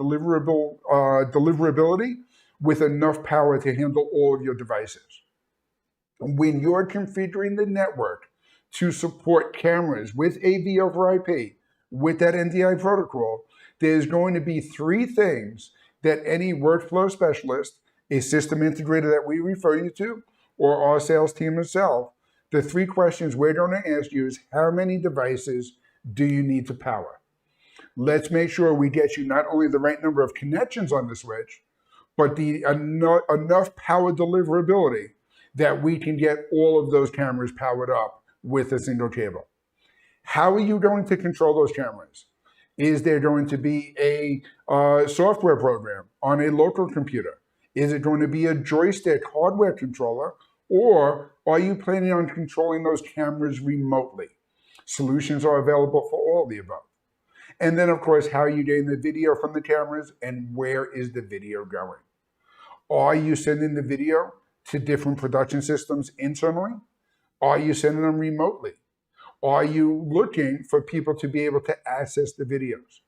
S1: deliverability with enough power to handle all of your devices. When you're configuring the network to support cameras with AV over IP, with that NDI protocol, there's going to be 3 things that any workflow specialist, a system integrator that we refer you to, or our sales team itself, the 3 questions we're going to ask you is, how many devices do you need to power? Let's make sure we get you not only the right number of connections on the switch, but the enough power deliverability that we can get all of those cameras powered up with a single cable. How are you going to control those cameras? Is there going to be a software program on a local computer? Is it going to be a joystick hardware controller? Or are you planning on controlling those cameras remotely? Solutions are available for all of the above. And then, of course, how are you getting the video from the cameras, and where is the video going? Are you sending the video to different production systems internally? Are you sending them remotely? Are you looking for people to be able to access the videos?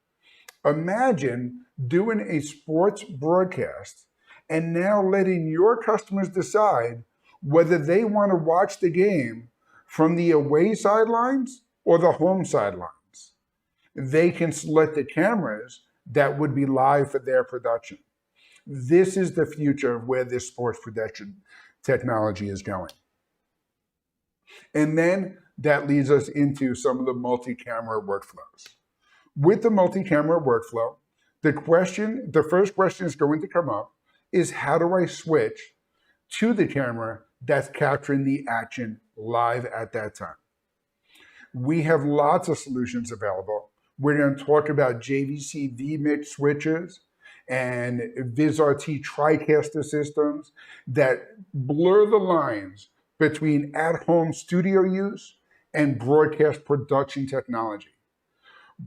S1: Imagine doing a sports broadcast and now letting your customers decide whether they want to watch the game from the away sidelines or the home sidelines. They can select the cameras that would be live for their production. This is the future of where this sports production technology is going. And then that leads us into some of the multi-camera workflows. With the multi-camera workflow, the first question is going to come up is, how do I switch to the camera that's capturing the action live at that time? We have lots of solutions available. We're going to talk about JVC vMix switches and VizRT TriCaster systems that blur the lines between at-home studio use and broadcast production technology.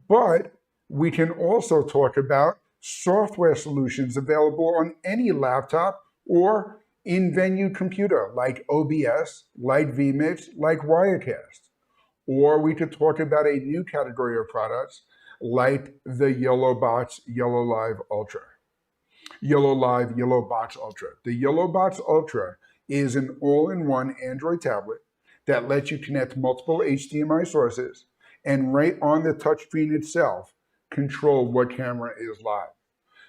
S1: But we can also talk about software solutions available on any laptop or in-venue computer, like OBS, like vMix, like Wirecast. Or we could talk about a new category of products like the YellowBox YellowLive Ultra. YellowLive YellowBox Ultra. The YellowBox Ultra is an all-in-one Android tablet that lets you connect multiple HDMI sources and right on the touchscreen itself, control what camera is live.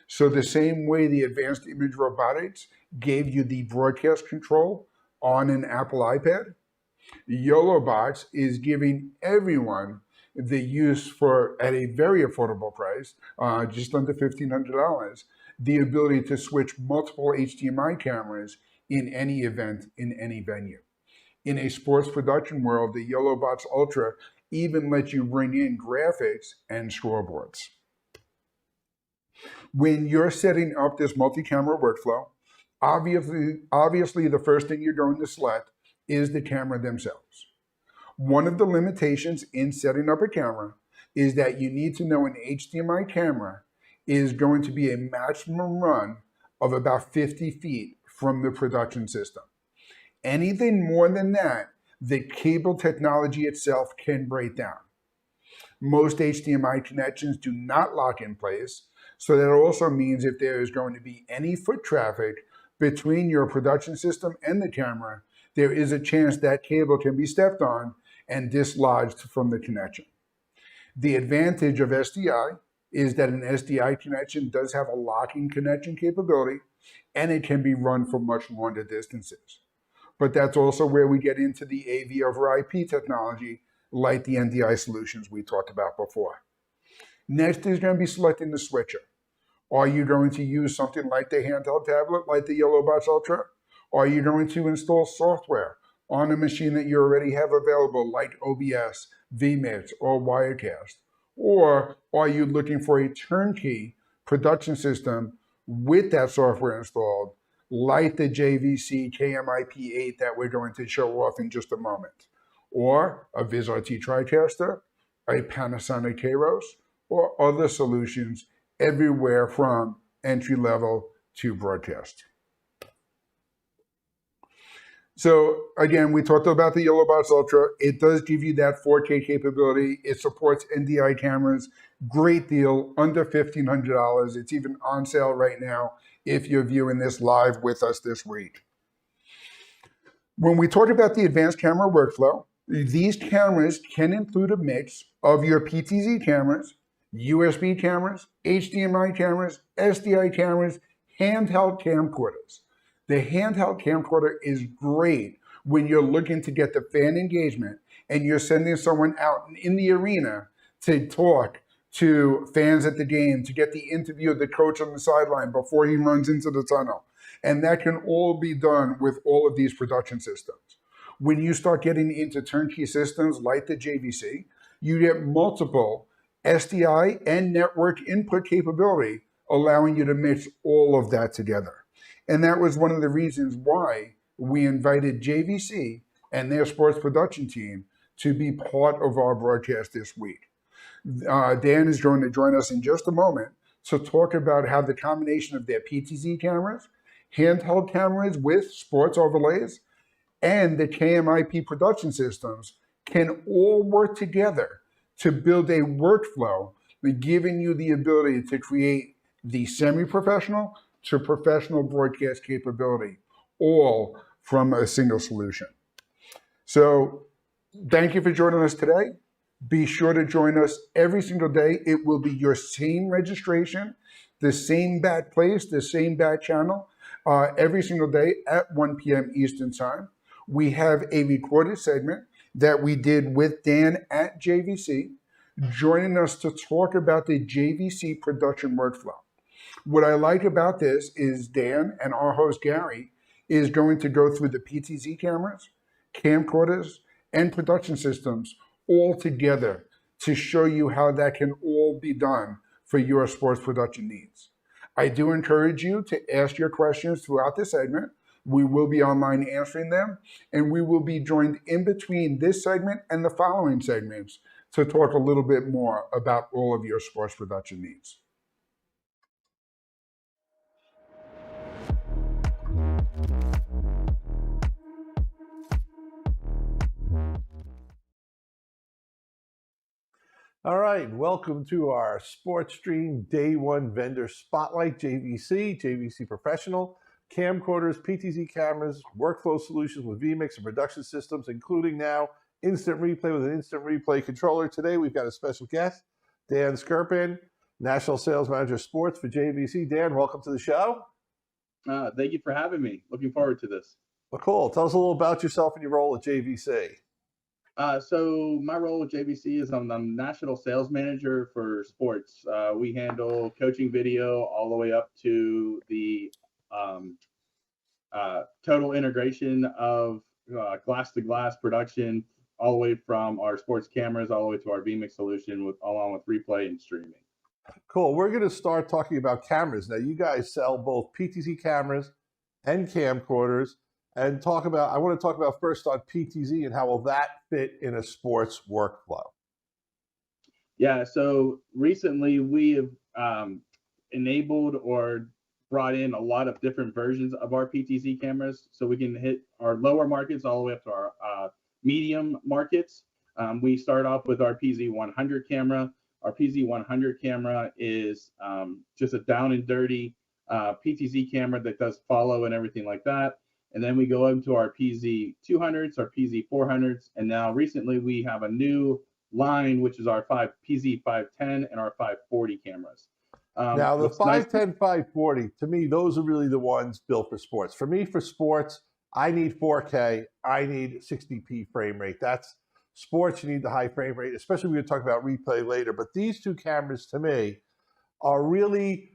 S1: So the same way the Advanced Image Robotics gave you the broadcast control on an Apple iPad, YellowBox is giving everyone the use for, at a very affordable price, just under $1,500, the ability to switch multiple HDMI cameras in any event, in any venue. In a sports production world, the YellowBox Ultra even lets you bring in graphics and scoreboards. When you're setting up this multi-camera workflow, obviously the first thing you're going to select is the camera themselves. One of the limitations in setting up a camera is that you need to know an HDMI camera is going to be a maximum run of about 50 feet from the production system. Anything more than that, the cable technology itself can break down. Most HDMI connections do not lock in place, so that also means if there is going to be any foot traffic between your production system and the camera, there is a chance that cable can be stepped on and dislodged from the connection. The advantage of SDI is that an SDI connection does have a locking connection capability, and it can be run for much longer distances. but that's also where we get into the AV over IP technology, like the NDI solutions we talked about before. Next is going to be selecting the switcher. Are you going to use something like the handheld tablet, like the YellowBox Ultra? Are you going to install software on a machine that you already have available, like OBS, vMix, or Wirecast? Or are you looking for a turnkey production system with that software installed, like the JVC KMIP8 that we're going to show off in just a moment? Or a VizRT TriCaster, a Panasonic Kairos, or other solutions everywhere from entry level to broadcast. So again, we talked about the YellowBox Ultra. It does give you that 4K capability. It supports NDI cameras. Great deal, under $1,500. It's even on sale right now if you're viewing this live with us this week. When we talk about the advanced camera workflow, these cameras can include a mix of your PTZ cameras, USB cameras, HDMI cameras, SDI cameras, handheld camcorders. The handheld camcorder is great when you're looking to get the fan engagement and you're sending someone out in the arena to talk to fans at the game, to get the interview of the coach on the sideline before he runs into the tunnel. And that can all be done with all of these production systems. When you start getting into turnkey systems like the JVC, you get multiple SDI and network input capability, allowing you to mix all of that together. And that was one of the reasons why we invited JVC and their sports production team to be part of our broadcast this week. Dan is going to join us in just a moment to talk about how the combination of their PTZ cameras, handheld cameras with sports overlays, and the KMIP production systems can all work together to build a workflow, giving you the ability to create the semi-professional to professional broadcast capability, all from a single solution. So thank you for joining us today. Be sure to join us every single day. It will be your same registration, the same bat place, the same bat channel, every single day at 1 p.m. Eastern Time. We have a recorded segment that we did with Dan at JVC, joining us to talk about the JVC production workflow. What I like about this is Dan and our host Gary is going to go through the PTZ cameras, camcorders, and production systems all together to show you how that can all be done for your sports production needs. I do encourage you to ask your questions throughout the segment. We will be online answering them, and we will be joined in between this segment and the following segments to talk a little bit more about all of your sports production needs.
S3: All right, welcome to our SportStream Day 1 Vendor Spotlight, JVC Professional, camcorders, PTZ cameras, workflow solutions with vMix and production systems, including now instant replay with an instant replay controller. Today we've got a special guest, Dan Skirpin, National Sales Manager Sports for JVC. Dan, welcome to the show.
S4: Thank you for having me. Looking forward to this.
S3: Well, cool. Tell us a little about yourself and your role at JVC.
S4: So my role with JVC is I'm the National Sales Manager for sports. We handle coaching video all the way up to the total integration of glass-to-glass production, all the way from our sports cameras all the way to our vMix solution, along with replay and streaming.
S3: Cool. We're going to start talking about cameras. Now, you guys sell both PTZ cameras and camcorders. And I want to talk about first on PTZ and how will that fit in a sports workflow?
S4: Yeah, so recently we have enabled or brought in a lot of different versions of our PTZ cameras, so we can hit our lower markets all the way up to our medium markets. We start off with our PZ100 camera. Our PZ100 camera is just a down and dirty PTZ camera that does follow and everything like that. And then we go into our PZ200s, our PZ400s, and now recently we have a new line, which is our PZ510 and our 540 cameras.
S3: Now the 510, 540, to me, those are really the ones built for sports. For me, for sports, I need 4K, I need 60p frame rate. That's sports, you need the high frame rate, especially we're going to talk about replay later. But these two cameras to me are really,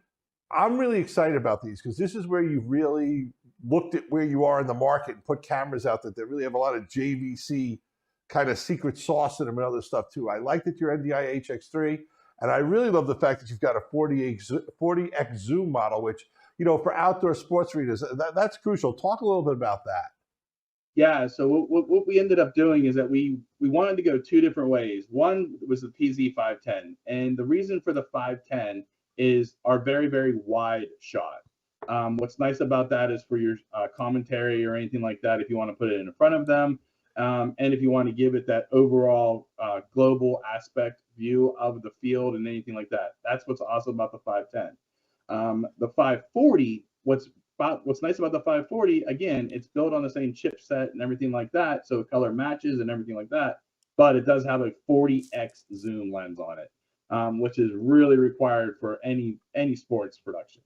S3: I'm really excited about these because this is where you've really looked at where you are in the market and put cameras out that really have a lot of JVC kind of secret sauce in them and other stuff too. I like that you're NDI HX3, and I really love the fact that you've got a 40x zoom model, which, you know, for outdoor sports readers, that's crucial. Talk a little bit about that.
S4: Yeah, so what we ended up doing is that we wanted to go two different ways. One was the PZ510, and the reason for the 510 is our very, very wide shot. What's nice about that is for your commentary or anything like that, if you want to put it in front of them, and if you want to give it that overall global aspect view of the field and anything like that. That's what's awesome about the 510. The 540, what's nice about the 540, again, it's built on the same chipset and everything like that, so color matches and everything like that, but it does have a 40x zoom lens on it, which is really required for any sports production.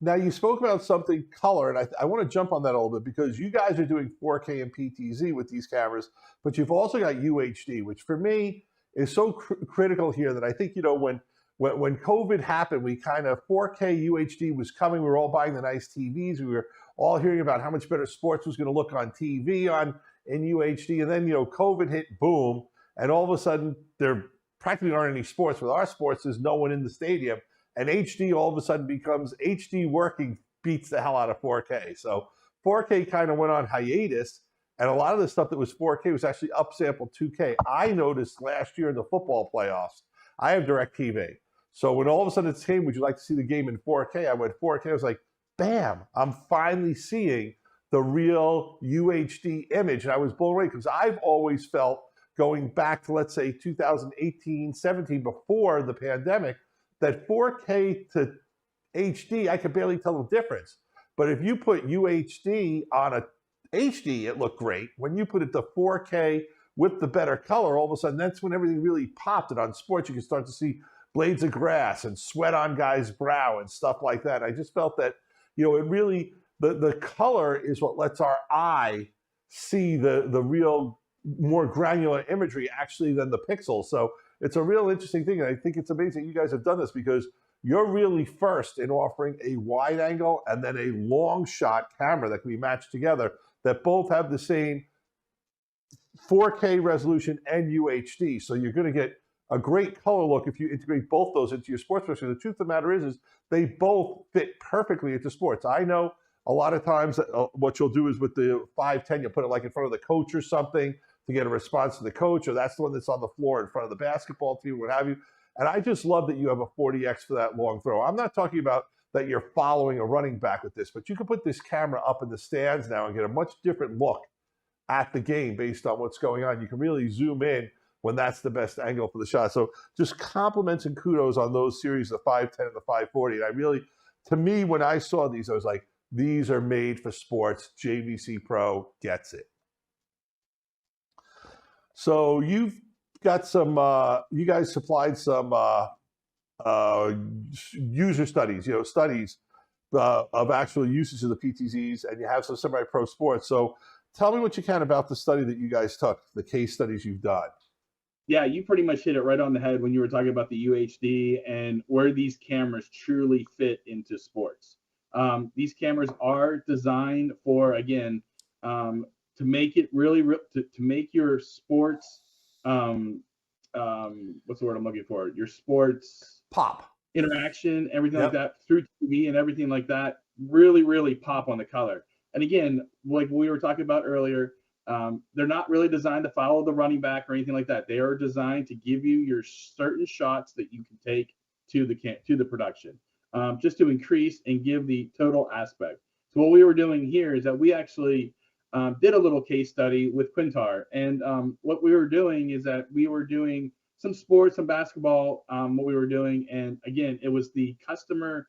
S3: Now, you spoke about something color, and I want to jump on that a little bit because you guys are doing 4K and PTZ with these cameras, but you've also got UHD, which for me is so critical here that I think, you know, when COVID happened, we kind of 4K UHD was coming. We were all buying the nice TVs. We were all hearing about how much better sports was going to look on TV in UHD. And then, you know, COVID hit, boom, and all of a sudden there practically aren't any sports. With our sports, there's no one in the stadium. And HD all of a sudden becomes HD working beats the hell out of 4K. So 4K kind of went on hiatus. And a lot of the stuff that was 4K was actually upsampled 2K. I noticed last year in the football playoffs, I have DirecTV. So when all of a sudden it came, would you like to see the game in 4K? I went 4K. I was like, bam, I'm finally seeing the real UHD image. And I was blown away because I've always felt, going back to, let's say, 2018, 17, before the pandemic, that 4K to HD, I could barely tell the difference. But if you put UHD on a HD, it looked great. When you put it to 4K with the better color, all of a sudden, that's when everything really popped. And on sports, you can start to see blades of grass and sweat on guys' brow and stuff like that. I just felt that, you know, it really, the color is what lets our eye see the real more granular imagery actually than the pixels. So it's a real interesting thing. And I think it's amazing you guys have done this because you're really first in offering a wide angle and then a long shot camera that can be matched together that both have the same 4K resolution and UHD. So you're going to get a great color look if you integrate both those into your sports production. The truth of the matter is they both fit perfectly into sports. I know a lot of times what you'll do is with the 510, you'll put it like in front of the coach or something to get a response to the coach, or that's the one that's on the floor in front of the basketball team, what have you. And I just love that you have a 40X for that long throw. I'm not talking about that you're following a running back with this, but you can put this camera up in the stands now and get a much different look at the game based on what's going on. You can really zoom in when that's the best angle for the shot. So just compliments and kudos on those series, the 510 and the 540. And I really, to me, when I saw these, I was like, these are made for sports. JVC Pro gets it. So you've got some, you guys supplied some user studies, studies of actual usage of the PTZs, and you have some semi-pro sports. So tell me what you can about the study that you guys took, the case studies you've done.
S4: Yeah, you pretty much hit it right on the head when you were talking about the UHD and where these cameras truly fit into sports. These cameras are designed for, again, to make it really, to make your sports, what's the word I'm looking for? Your sports
S3: pop
S4: interaction, everything like that through TV and everything like that, really, really pop on the color. And again, like we were talking about earlier, they're not really designed to follow the running back or anything like that. They are designed to give you your certain shots that you can take to the production, just to increase and give the total aspect. So what we were doing here is that we actually did a little case study with Quintar, and what we were doing is that we were doing some sports, some basketball, what we were doing, and again, it was the customer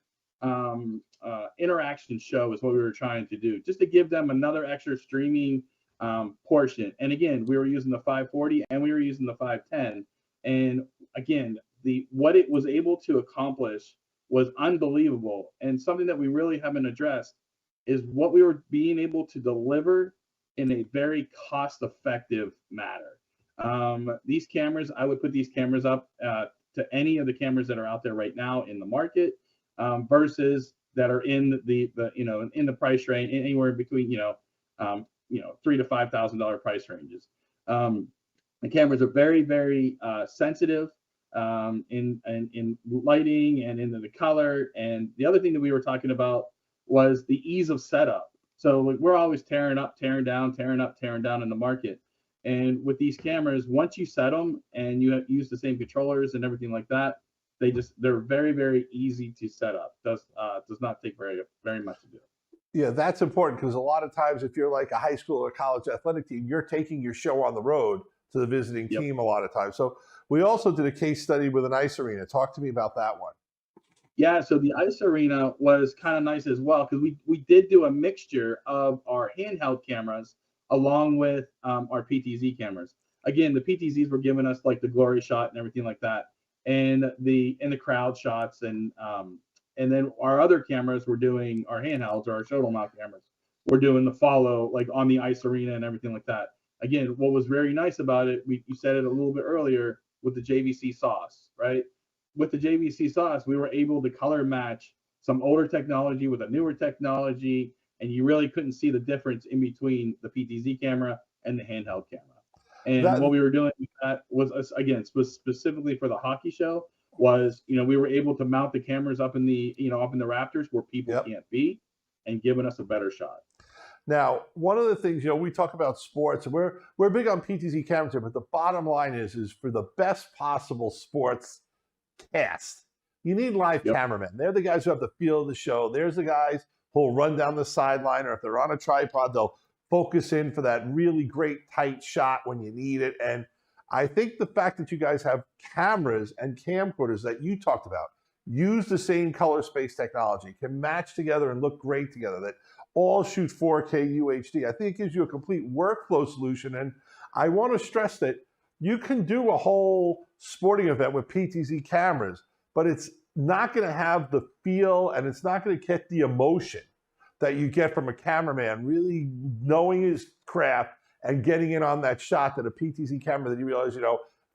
S4: interaction show is what we were trying to do, just to give them another extra streaming portion. And again, we were using the 540 and we were using the 510, and again, what it was able to accomplish was unbelievable, and something that we really haven't addressed is what we were being able to deliver in a very cost-effective manner. These cameras, I would put these cameras up to any of the cameras that are out there right now in the market, versus that are in the in the price range, anywhere between $3,000 to $5,000 price ranges. The cameras are very, very sensitive in lighting and in the color. And the other thing that we were talking about was the ease of setup. So we're always tearing up, tearing down, tearing up, tearing down in the market. And with these cameras, once you set them and you use the same controllers and everything like that, they're very, very easy to set up. Does not take very much to do.
S3: Yeah, that's important, because a lot of times if you're like a high school or college athletic team, you're taking your show on the road to the visiting team a lot of times. So we also did a case study with an ice arena. Talk to me about that one.
S4: Yeah, so the ice arena was kind of nice as well, because we did do a mixture of our handheld cameras along with our PTZ cameras. Again, the PTZs were giving us like the glory shot and everything like that, and the crowd shots, and then our other cameras were doing our handhelds or our shuttle mount cameras. We're doing the follow like on the ice arena and everything like that. Again, what was very nice about it, you said it a little bit earlier with the JVC sauce, right? With the JVC sauce, we were able to color match some older technology with a newer technology, and you really couldn't see the difference in between the PTZ camera and the handheld camera. And what we were doing with that was, again, specifically for the hockey show, was we were able to mount the cameras up in the up in the rafters where people can't be, and giving us a better shot.
S3: Now, one of the things, we talk about sports, and we're big on PTZ cameras here, but the bottom line is for the best possible sports cast, you need live cameramen. They're the guys who have the feel of the show. There's the guys who'll run down the sideline, or if they're on a tripod, they'll focus in for that really great tight shot when you need it. And I think the fact that you guys have cameras and camcorders that you talked about use the same color space technology, can match together and look great together, that all shoot 4K UHD, I think it gives you a complete workflow solution. And I want to stress that you can do a whole sporting event with PTZ cameras, but it's not going to have the feel, and it's not going to get the emotion that you get from a cameraman really knowing his craft and getting in on that shot, that a PTZ camera that you realize, if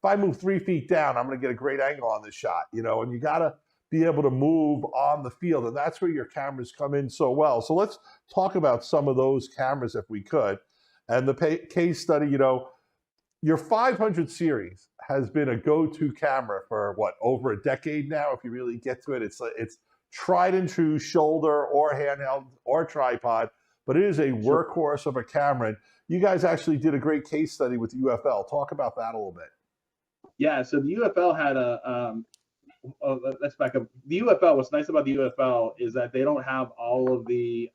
S3: I move 3 feet down, I'm going to get a great angle on this shot, and you got to be able to move on the field. And that's where your cameras come in so well. So let's talk about some of those cameras if we could. And the case study, your 500 series has been a go-to camera for over a decade now. If you really get to it, it's tried and true, shoulder or handheld or tripod, but it is a workhorse of a camera. And you guys actually did a great case study with the UFL. Talk about that a little bit.
S4: Yeah, so the UFL had let's back up. The UFL, what's nice about the UFL is that they don't have all of the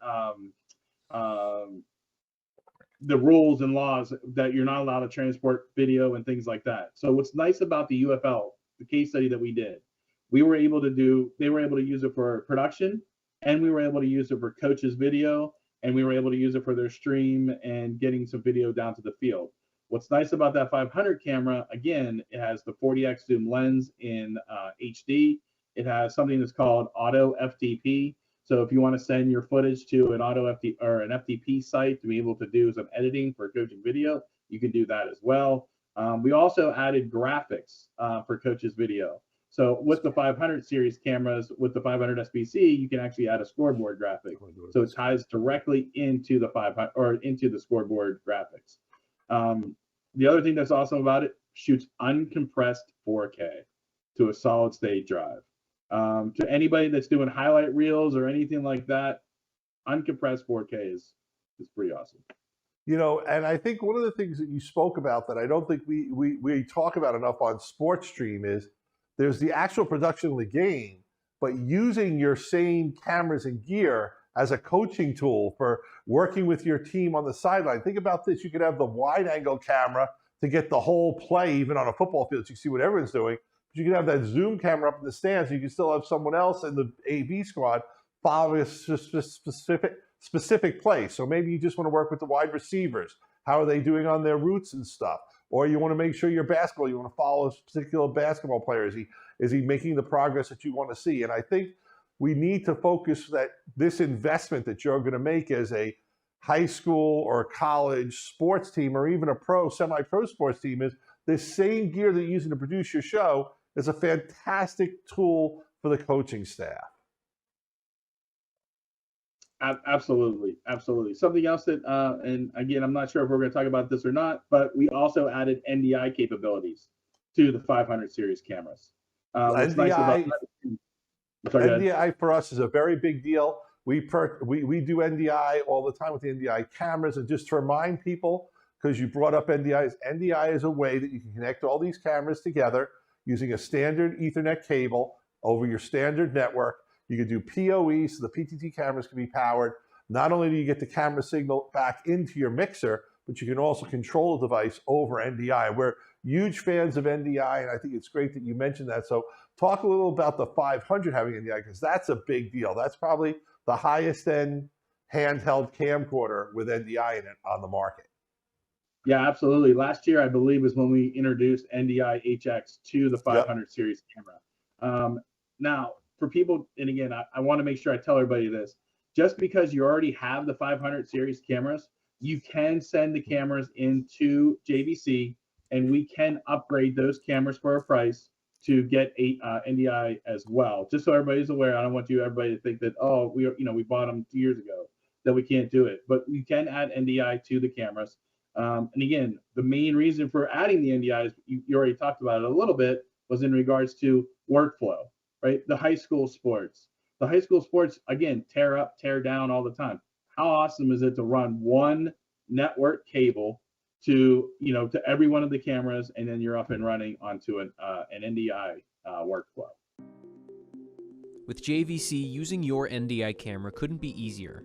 S4: rules and laws that you're not allowed to transport video and things like that. So what's nice about the UFL, the case study that we did, they were able to use it for production, and we were able to use it for coaches' video, and we were able to use it for their stream and getting some video down to the field. What's nice about that 500 camera, again, it has the 40x zoom lens in HD. It has something that's called auto FTP. So if you want to send your footage to an auto FTP or an FTP site to be able to do some editing for coaching video, you can do that as well. We also added graphics for coaches' video. So with the 500 series cameras, with the 500 SBC, you can actually add a scoreboard graphic. So it ties directly into the 500 or into the scoreboard graphics. The other thing that's awesome about it, shoots uncompressed 4K to a solid state drive. To anybody that's doing highlight reels or anything like that, uncompressed 4K is pretty awesome.
S3: And I think one of the things that you spoke about that I don't think we talk about enough on SportStream is there's the actual production of the game, but using your same cameras and gear as a coaching tool for working with your team on the sideline. Think about this. You could have the wide angle camera to get the whole play, even on a football field, so you see what everyone's doing. But you can have that zoom camera up in the stands. You can still have someone else in the AV squad following a specific play. So maybe you just want to work with the wide receivers. How are they doing on their routes and stuff? Or you want to make sure your basketball, you want to follow a particular basketball player. Is he making the progress that you want to see? And I think we need to focus that this investment that you're going to make as a high school or college sports team, or even a semi-pro sports team, is this same gear that you're using to produce your show is a fantastic tool for the coaching staff.
S4: Absolutely, absolutely. Something else that, and again, I'm not sure if we're going to talk about this or not, but we also added NDI capabilities to the 500 series cameras. What's nice about
S3: NDI for us is a very big deal. We do NDI all the time with the NDI cameras. And just to remind people, because you brought up NDIs, NDI is a way that you can connect all these cameras together using a standard Ethernet cable over your standard network. You can do PoE, so the PTZ cameras can be powered. Not only do you get the camera signal back into your mixer, but you can also control the device over NDI. We're huge fans of NDI, and I think it's great that you mentioned that. So talk a little about the 500 having NDI, because that's a big deal. That's probably the highest end handheld camcorder with NDI in it on the market.
S4: Yeah, absolutely. Last year, I believe, was when we introduced NDI HX to the 500 series camera. Now, for people, and again, I want to make sure I tell everybody this, just because you already have the 500 series cameras, you can send the cameras into JVC, and we can upgrade those cameras for a price to get NDI as well. Just so everybody's aware, I don't want everybody to think that, oh, we bought them 2 years ago, that we can't do it. But we can add NDI to the cameras. And again, the main reason for adding the NDI is, you already talked about it a little bit, was in regards to workflow, right? The high school sports. The high school sports, again, tear up, tear down all the time. How awesome is it to run one network cable to every one of the cameras, and then you're up and running onto an NDI workflow.
S5: With JVC, using your NDI camera couldn't be easier.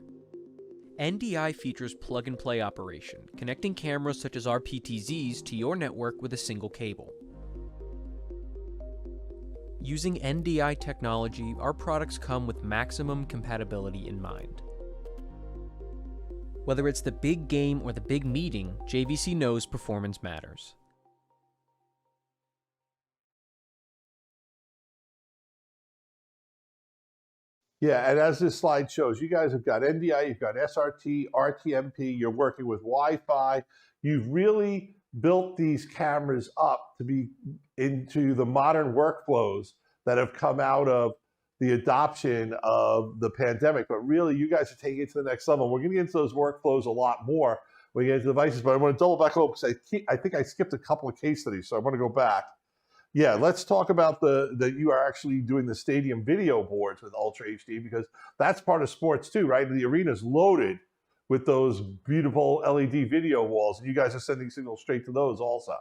S5: NDI features plug-and-play operation, connecting cameras such as our PTZs to your network with a single cable. Using NDI technology, our products come with maximum compatibility in mind. Whether it's the big game or the big meeting, JVC knows performance matters.
S3: Yeah, and as this slide shows, you guys have got NDI, you've got SRT, RTMP, you're working with Wi-Fi. You've really built these cameras up to be into the modern workflows that have come out of the adoption of the pandemic. But really, you guys are taking it to the next level. We're going to get into those workflows a lot more when we get into devices, but I want to double back over because I think I skipped a couple of case studies, so I want to go back. Yeah, let's talk about that you are actually doing the stadium video boards with Ultra HD, because that's part of sports too, right? The arena's loaded with those beautiful LED video walls, and you guys are sending signals straight to those also.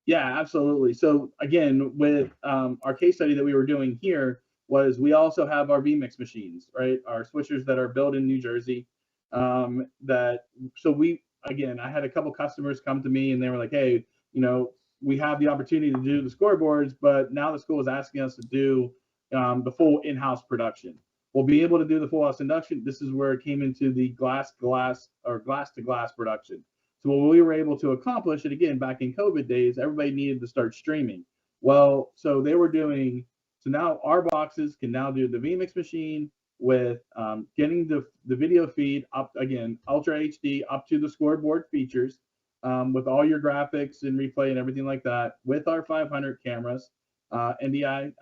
S4: Yeah, absolutely. So again, with our case study that we were doing here, was we also have our vMix machines, right? Our switchers that are built in New Jersey. I had a couple customers come to me and they were like, hey, we have the opportunity to do the scoreboards, but now the school is asking us to do the full in-house production. We'll be able to do the full house induction. This is where it came into the glass to glass production. So what we were able to accomplish, and again, back in COVID days, everybody needed to start streaming. Well, so they were doing, so now our boxes can now do the vMix machine with getting the video feed up, again, Ultra HD up to the scoreboard features, with all your graphics and replay and everything like that, with our 500 cameras, NDI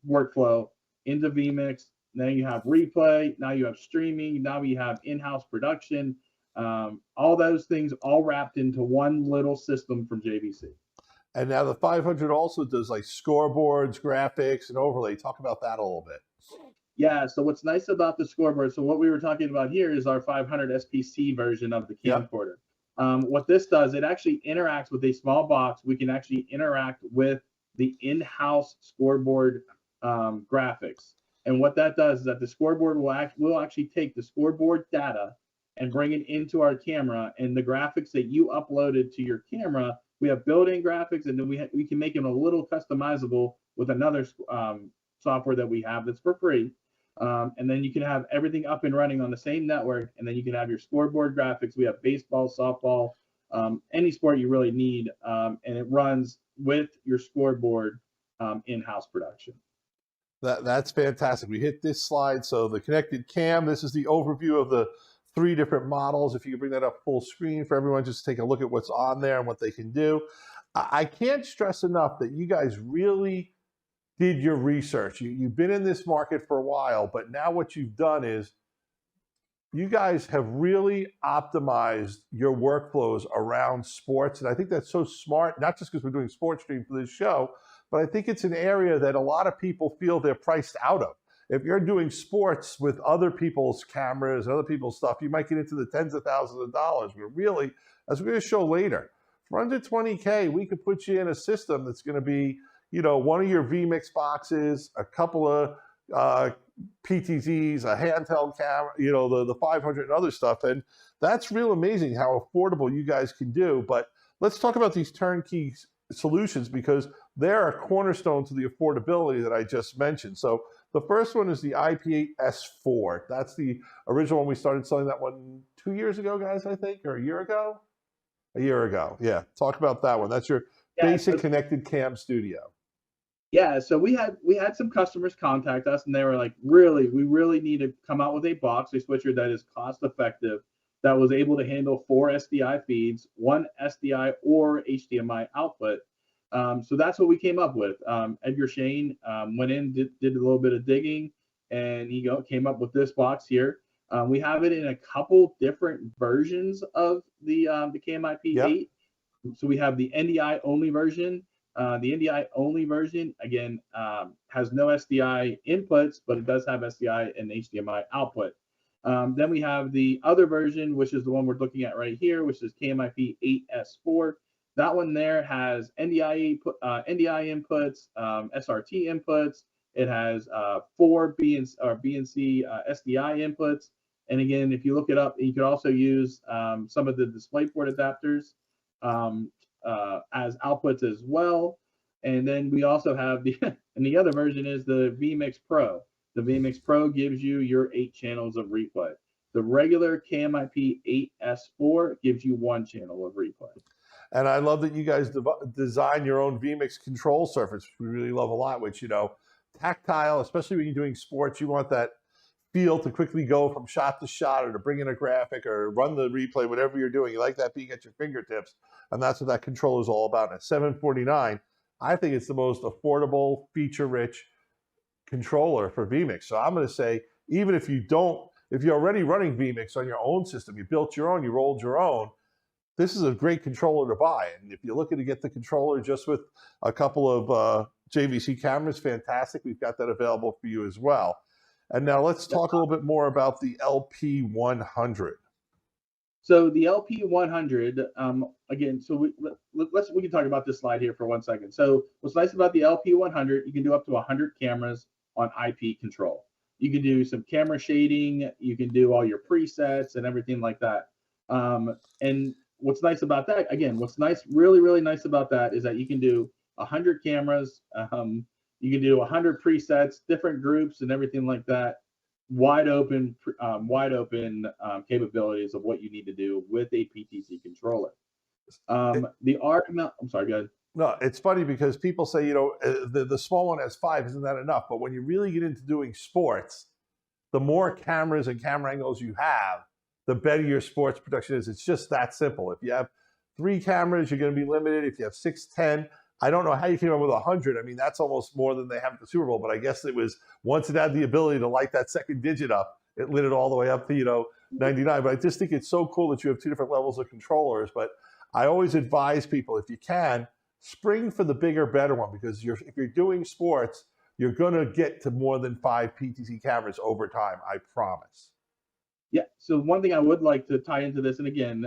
S4: workflow into vMix. Then you have replay, now you have streaming, now you have in-house production, all those things all wrapped into one little system from JVC.
S3: And now the 500 also does like scoreboards, graphics, and overlay. Talk about that a little bit.
S4: Yeah, so what's nice about the scoreboard, so what we were talking about here is our 500 SPC version of the camcorder. Yep. What this does, it actually interacts with a small box. We can actually interact with the in-house scoreboard graphics. And what that does is that the scoreboard will actually take the scoreboard data and bring it into our camera, and the graphics that you uploaded to your camera, we have built-in graphics, and then we can make them a little customizable with another software that we have that's for free. And then you can have everything up and running on the same network, and then you can have your scoreboard graphics. We have baseball, softball, any sport you really need, and it runs with your scoreboard in-house production.
S3: That's fantastic. We hit this slide. So the connected cam, this is the overview of the 3 different models. If you could bring that up full screen for everyone, just take a look at what's on there and what they can do. I can't stress enough that you guys really did your research. You've been in this market for a while, but now what you've done is you guys have really optimized your workflows around sports. And I think that's so smart, not just because we're doing SportStream for this show, but I think it's an area that a lot of people feel they're priced out of. If you're doing sports with other people's cameras, other people's stuff, you might get into the tens of thousands of dollars. But really, as we're going to show later, for under 20K, we could put you in a system that's going to be, you know, one of your vMix boxes, a couple of PTZs, a handheld camera, you know, the 500 and other stuff. And that's real amazing how affordable you guys can do. But let's talk about these turnkey solutions because they're a cornerstone to the affordability that I just mentioned. So the first one is the IP8S4. That's the original one. We started selling that one 2 years ago, guys, I think, or a year ago? A year ago, yeah. Talk about that one. That's your basic connected cam studio.
S4: Yeah, so we had some customers contact us, and they were like, "We really need to come out with a box, a switcher that is cost effective, that was able to handle 4 SDI feeds, 1 SDI or HDMI output." So that's what we came up with. Edgar Shane went in, did a little bit of digging, and he came up with this box here. We have it in a couple different versions of the KMIP8. Yep. So we have the NDI only version. The NDI only version, again, has no SDI inputs, but it does have SDI and HDMI output. Then we have the other version, which is the one we're looking at right here, which is KMIP8S4. That one there has NDI inputs, SRT inputs. It has 4 B and C SDI inputs. And again, if you look it up, you could also use some of the DisplayPort adapters as outputs as well. And then we also have and the other version is the vMix Pro. The vMix Pro gives you your 8 channels of replay. The regular KMIP8S4 gives you 1 channel of replay.
S3: And I love that you guys design your own vMix control surface, which we really love a lot, which, you know, tactile, especially when you're doing sports, you want that feel to quickly go from shot to shot or to bring in a graphic or run the replay, whatever you're doing. You like that being at your fingertips. And that's what that controller is all about. And at $749, I think it's the most affordable, feature-rich controller for vMix. So I'm going to say, even if you're already running vMix on your own system, you built your own, you rolled your own, this is a great controller to buy. And if you're looking to get the controller just with a couple of JVC cameras, fantastic. We've got that available for you as well. And now let's talk a little bit more about the LP100.
S4: So the LP100, again, so we can talk about this slide here for 1 second. So what's nice about the LP100, you can do up to 100 cameras on IP control. You can do some camera shading, you can do all your presets and everything like that. And what's nice about that, again, really nice about that is that you can do 100 cameras, you can do 100 presets, different groups and everything like that. Wide open capabilities of what you need to do with a PTZ controller. The RML, I'm sorry, go ahead.
S3: No, it's funny because people say, you know, the small one has 5, isn't that enough? But when you really get into doing sports, the more cameras and camera angles you have, the better your sports production is. It's just that simple. If you have 3 cameras, you're going to be limited. If you have 6, 10, I don't know how you came up with 100. I mean, that's almost more than they have at the Super Bowl, but I guess it was, once it had the ability to light that second digit up, it lit it all the way up to, you know, 99. But I just think it's so cool that you have 2 different levels of controllers. But I always advise people, if you can, spring for the bigger, better one, because if you're doing sports, you're going to get to more than 5 PTZ cameras over time, I promise.
S4: Yeah, so one thing I would like to tie into this, and again,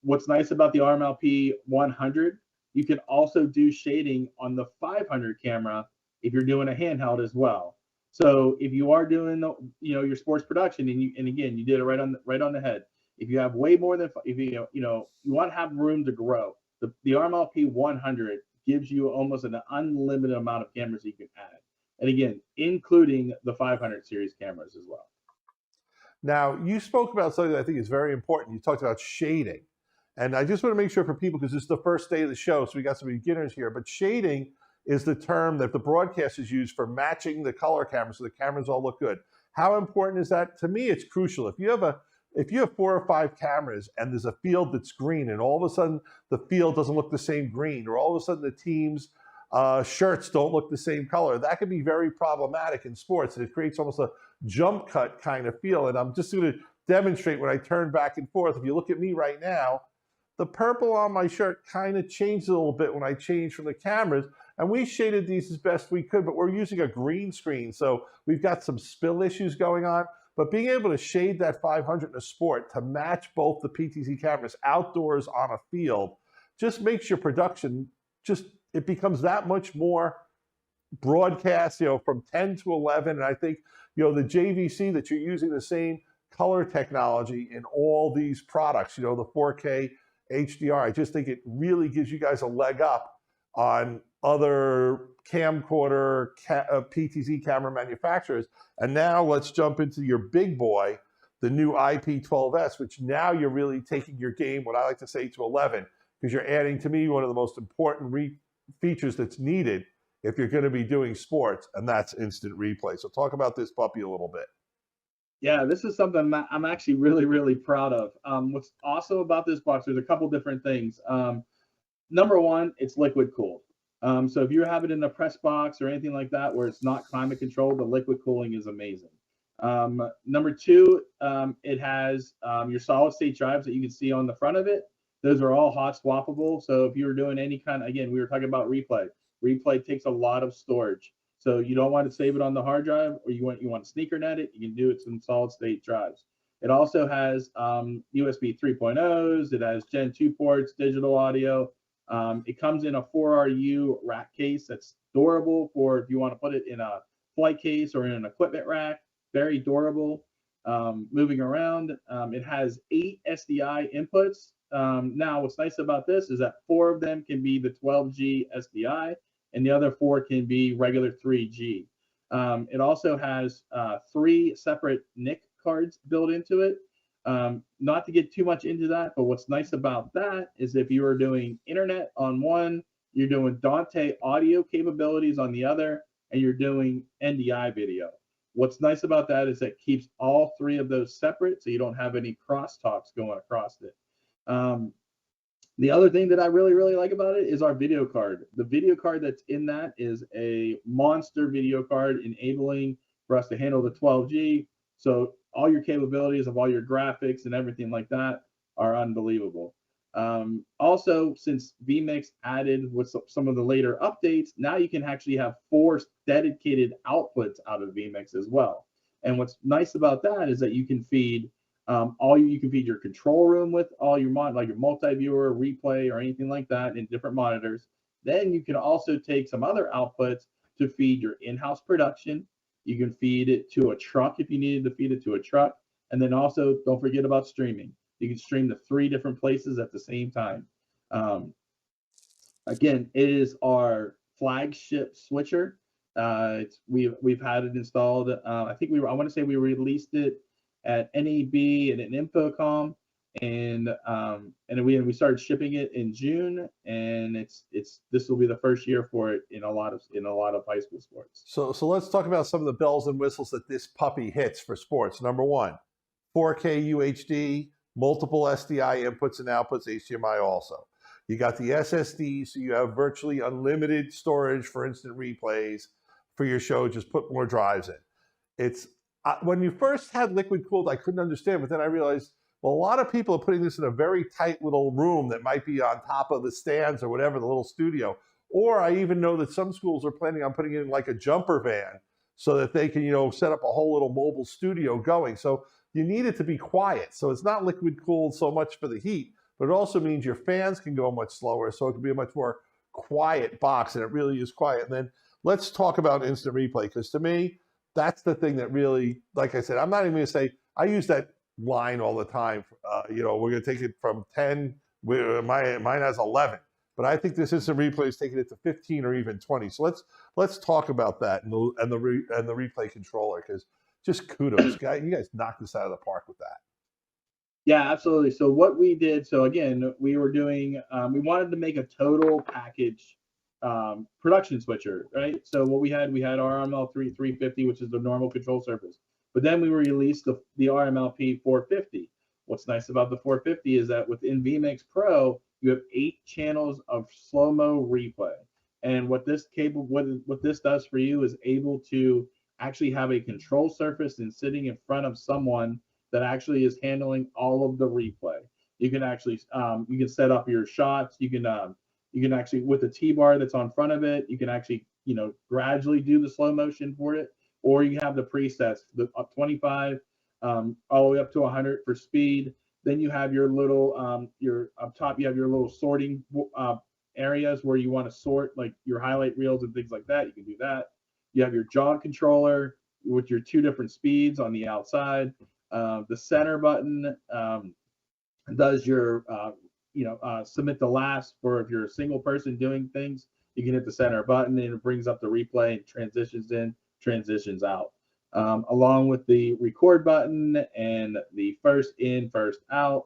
S4: what's nice about the RMLP 100, you can also do shading on the 500 camera if you're doing a handheld as well. So if you are doing your sports production, and again, you did it right on the head. If you have way more than, if you want to have room to grow, the RMLP 100 gives you almost an unlimited amount of cameras you can add, and again, including the 500 series cameras as well.
S3: Now, you spoke about something that I think is very important. You talked about shading. And I just want to make sure for people, because this is the first day of the show, so we got some beginners here, but shading is the term that the broadcasters use for matching the color camera so the cameras all look good. How important is that? To me, it's crucial. If you have 4 or 5 cameras and there's a field that's green and all of a sudden the field doesn't look the same green, or all of a sudden the team's shirts don't look the same color, that can be very problematic in sports. And it creates almost a jump cut kind of feel. And I'm just going to demonstrate when I turn back and forth. If you look at me right now, the purple on my shirt kind of changed a little bit when I changed from the cameras. And we shaded these as best we could, but we're using a green screen. So we've got some spill issues going on. But being able to shade that 500 in a sport to match both the PTZ cameras outdoors on a field just makes your production it becomes that much more broadcast, from 10 to 11. And I think, the JVC, that you're using the same color technology in all these products, the 4K HDR, I just think it really gives you guys a leg up on other camcorder PTZ camera manufacturers. And now let's jump into your big boy, the new IP12S, which now you're really taking your game, what I like to say, to 11, because you're adding, to me, one of the most important features that's needed if you're going to be doing sports, and that's instant replay. So talk about this puppy a little bit.
S4: Yeah, this is something I'm actually really, really proud of. What's awesome about this box, there's a couple different things. Number one, it's liquid cooled. So if you have it in a press box or anything like that where it's not climate controlled, the liquid cooling is amazing. Number two, it has your solid state drives that you can see on the front of it. Those are all hot swappable. So if you were doing any kind of, again, we were talking about replay. Replay takes a lot of storage. So you don't want to save it on the hard drive, or you want to sneaker net it, you can do it in solid state drives. It also has USB 3.0s. It has Gen 2 ports, digital audio. It comes in a 4RU rack case that's durable for if you want to put it in a flight case or in an equipment rack. Very durable, moving around. It has 8 SDI inputs. Now, what's nice about this is that 4 of them can be the 12G SDI, and the other 4 can be regular 3G. It also has 3 separate NIC cards built into it. Not to get too much into that, but what's nice about that is if you are doing internet on one, you're doing Dante audio capabilities on the other, and you're doing NDI video. What's nice about that is it keeps all 3 of those separate, so you don't have any crosstalks going across it. The other thing that I really, really like about it is our video card. The video card that's in that is a monster video card, enabling for us to handle the 12G. So all your capabilities of all your graphics and everything like that are unbelievable. Also, since vMix added with some of the later updates, now you can actually have 4 dedicated outputs out of vMix as well. And what's nice about that is that you can feed you can feed your control room with all your like your multi-viewer, replay, or anything like that in different monitors. Then you can also take some other outputs to feed your in-house production. You can feed it to a truck if you needed to feed it to a truck. And then also, don't forget about streaming. You can stream to 3 different places at the same time. Again, it is our flagship switcher. We've had it installed. I want to say we released it at NAB and at Infocom, and we started shipping it in June, and this will be the first year for it in a lot of high school sports.
S3: So let's talk about some of the bells and whistles that this puppy hits for sports. Number 1, 4K UHD, multiple SDI inputs and outputs, HDMI also. You got the SSD, so you have virtually unlimited storage for instant replays for your show. Just put more drives in. When you first had liquid cooled, I couldn't understand, but then I realized, well, a lot of people are putting this in a very tight little room that might be on top of the stands or whatever, the little studio. Or I even know that some schools are planning on putting it in like a jumper van so that they can, set up a whole little mobile studio going. So you need it to be quiet. So it's not liquid cooled so much for the heat, but it also means your fans can go much slower. So it can be a much more quiet box, and it really is quiet. And then let's talk about instant replay, because to me, that's the thing that really, like I said, I'm not even going to say, I use that line all the time. We're going to take it from 10, mine has 11, but I think this instant replay is taking it to 15 or even 20. So let's talk about that and the replay controller, because just kudos, guys. You guys knocked this out of the park with that.
S4: Yeah, absolutely. So what we did, again, we were doing, we wanted to make a total package production switcher, right? So what we had our RML 350, which is the normal control surface. But then we released the RMLP 450. What's nice about the 450 is that within vMix Pro, you have 8 channels of slow-mo replay. And what this does for you is able to actually have a control surface and sitting in front of someone that actually is handling all of the replay. You can actually you can set up your shots. You can actually, with the T-bar that's on front of it, you can actually gradually do the slow motion for it, or you have the presets, the 25 all the way up to 100 for speed. Then you have your little your up top, you have your little sorting areas where you want to sort like your highlight reels and things like that. You can do that. You have your jog controller with your 2 different speeds on the outside. The center button does your submit the last for if you're a single person doing things. You can hit the center button and it brings up the replay and transitions in, transitions out. Along with the record button and the first in, first out.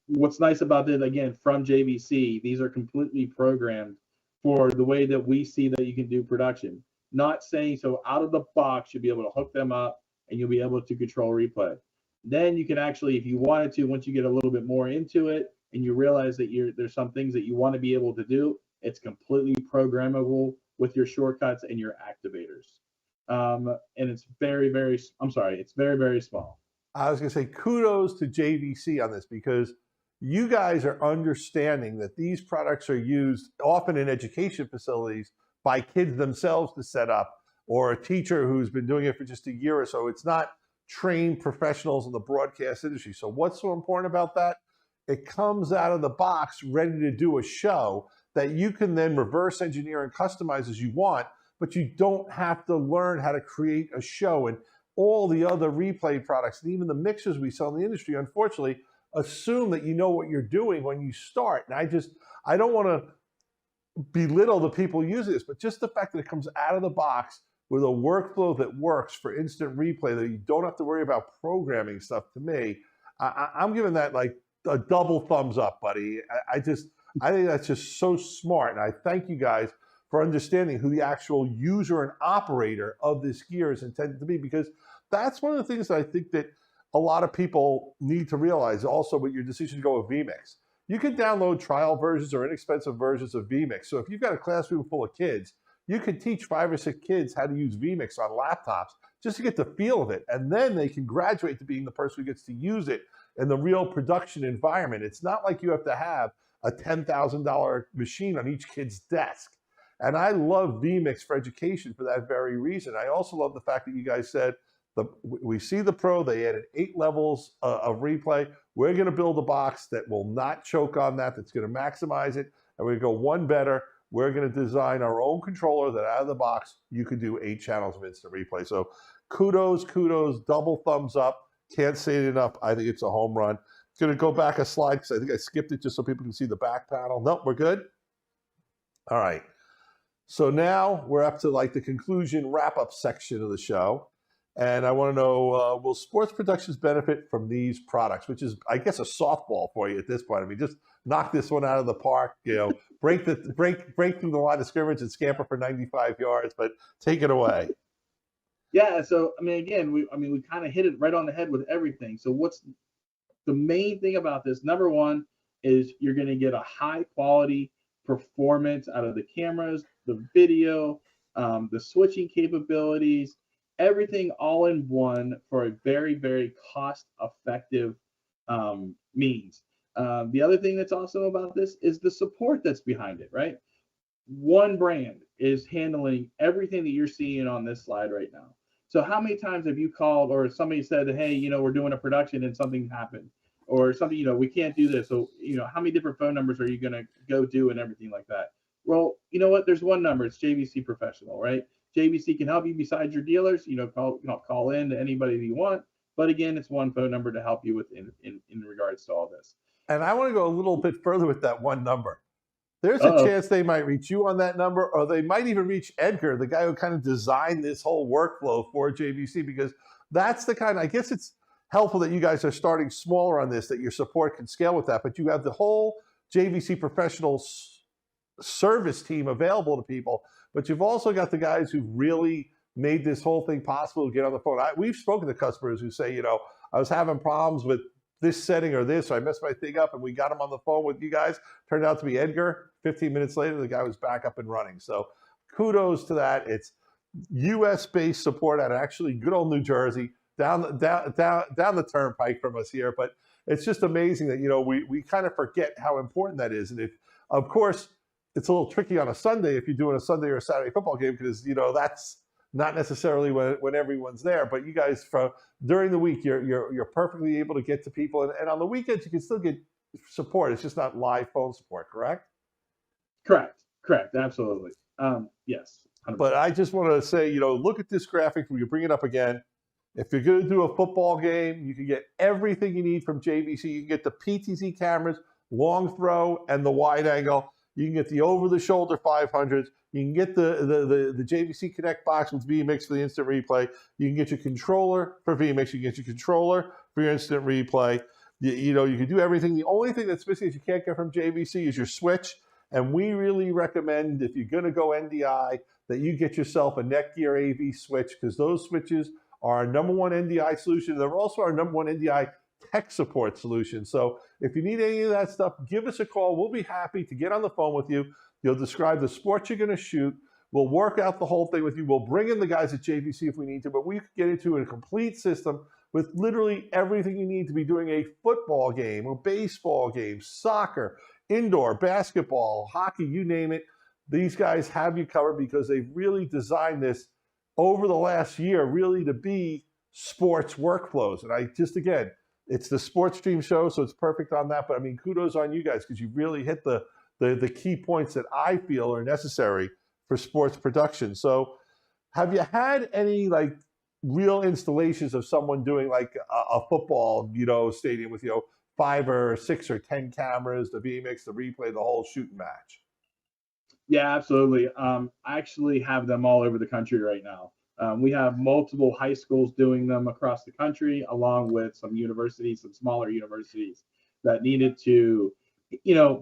S4: What's nice about this, again, from JVC, these are completely programmed for the way that we see that you can do production. Not saying so out of the box, you'll be able to hook them up and you'll be able to control replay. Then you can actually, if you wanted to, once you get a little bit more into it and you realize that there's some things that you want to be able to do, it's completely programmable with your shortcuts and your activators. And it's very, very small.
S3: I was going to say kudos to JVC on this, because you guys are understanding that these products are used often in education facilities by kids themselves to set up, or a teacher who's been doing it for just a year or so. It's not trained professionals in the broadcast industry. So what's so important about that? It comes out of the box ready to do a show that you can then reverse engineer and customize as you want, but you don't have to learn how to create a show. And all the other replay products and even the mixers we sell in the industry, unfortunately, assume that you know what you're doing when you start. And I don't want to belittle the people using this, but just the fact that it comes out of the box with a workflow that works for instant replay, that you don't have to worry about programming stuff, to me, I'm giving that like a double thumbs up, buddy. I think that's just so smart. And I thank you guys for understanding who the actual user and operator of this gear is intended to be, because that's one of the things that I think that a lot of people need to realize also with your decision to go with vMix. You can download trial versions or inexpensive versions of vMix. So if you've got a classroom full of kids, you can teach 5 or 6 kids how to use vMix on laptops just to get the feel of it. And then they can graduate to being the person who gets to use it in the real production environment. It's not like you have to have a $10,000 machine on each kid's desk. And I love vMix for education for that very reason. I also love the fact that you guys said, we see the Pro, they added 8 levels of replay. We're going to build a box that will not choke on that, that's going to maximize it. And we're going to go one better. We're going to design our own controller that out of the box, you could do 8 channels of instant replay. So kudos, double thumbs up. Can't say it enough. I think it's a home run. Going to go back a slide because I think I skipped it just so people can see the back panel. Nope, we're good. All right. So now we're up to like the conclusion wrap-up section of the show. And I want to know, will sports productions benefit from these products? Which is, I guess, a softball for you at this point. I mean, just knock this one out of the park, break through the line of scrimmage and scamper for 95 yards, but take it away.
S4: Yeah, so, I mean, again, we kind of hit it right on the head with everything. So what's the main thing about this? Number one is you're going to get a high quality performance out of the cameras, the video, the switching capabilities, everything all in one for a very, very cost-effective means. The other thing that's awesome about this is the support that's behind it, right? One brand is handling everything that you're seeing on this slide right now. So how many times have you called or somebody said, hey, we're doing a production and something happened, or something, we can't do this. So, how many different phone numbers are you going to go do and everything like that? Well, you know what? There's one number. It's JVC Professional, right? JVC can help you besides your dealers. Call in to anybody that you want. But again, it's one phone number to help you with in regards to all this.
S3: And I want to go a little bit further with that one number. There's a chance they might reach you on that number, or they might even reach Edgar, the guy who kind of designed this whole workflow for JVC, because that's the kind, I guess it's helpful that you guys are starting smaller on this, that your support can scale with that. But you have the whole JVC Professionals service team available to people, but you've also got the guys who really made this whole thing possible to get on the phone. We've spoken to customers who say, I was having problems with this setting or this, so I messed my thing up, and we got them on the phone with you guys. Turned out to be Edgar. 15 minutes later, the guy was back up and running. So kudos to that. It's U.S.-based support out of actually good old New Jersey, down the turnpike from us here. But it's just amazing that, we kind of forget how important that is. And of course, it's a little tricky on a Sunday if you're doing a Sunday or a Saturday football game, because, that's not necessarily when everyone's there. But you guys, during the week, you're perfectly able to get to people. And on the weekends, you can still get support. It's just not live phone support, correct?
S4: Correct. Absolutely. Yes. 100%.
S3: But I just want to say, look at this graphic. We can bring it up again. If you're going to do a football game, you can get everything you need from JVC. You can get the PTZ cameras, long throw, and the wide angle. You can get the over-the-shoulder 500s. You can get the JVC Connect box with vMix for the instant replay. You can get your controller for vMix. You can get your controller for your instant replay. You can do everything. The only thing that's missing is you can't get from JVC is your switch. And we really recommend, if you're going to go NDI, that you get yourself a Netgear AV switch, because those switches are our #1 NDI solution. They're also our #1 NDI tech support solution. So if you need any of that stuff, give us a call. We'll be happy to get on the phone with you. You'll describe the sport you're going to shoot. We'll work out the whole thing with you. We'll bring in the guys at JVC if we need to, but we could get into a complete system with literally everything you need to be doing a football game, a baseball game, soccer, indoor, basketball, hockey, you name it. These guys have you covered, because they've really designed this over the last year really to be sports workflows. And again, it's the SportStream show, so it's perfect on that. But kudos on you guys, because you really hit the key points that I feel are necessary for sports production. So have you had any real installations of someone doing a football, stadium with, 5 or 6 or 10 cameras, the vMix, the replay, the whole shooting match?
S4: Yeah, absolutely. I actually have them all over the country right now. We have multiple high schools doing them across the country, along with some universities, some smaller universities that needed to,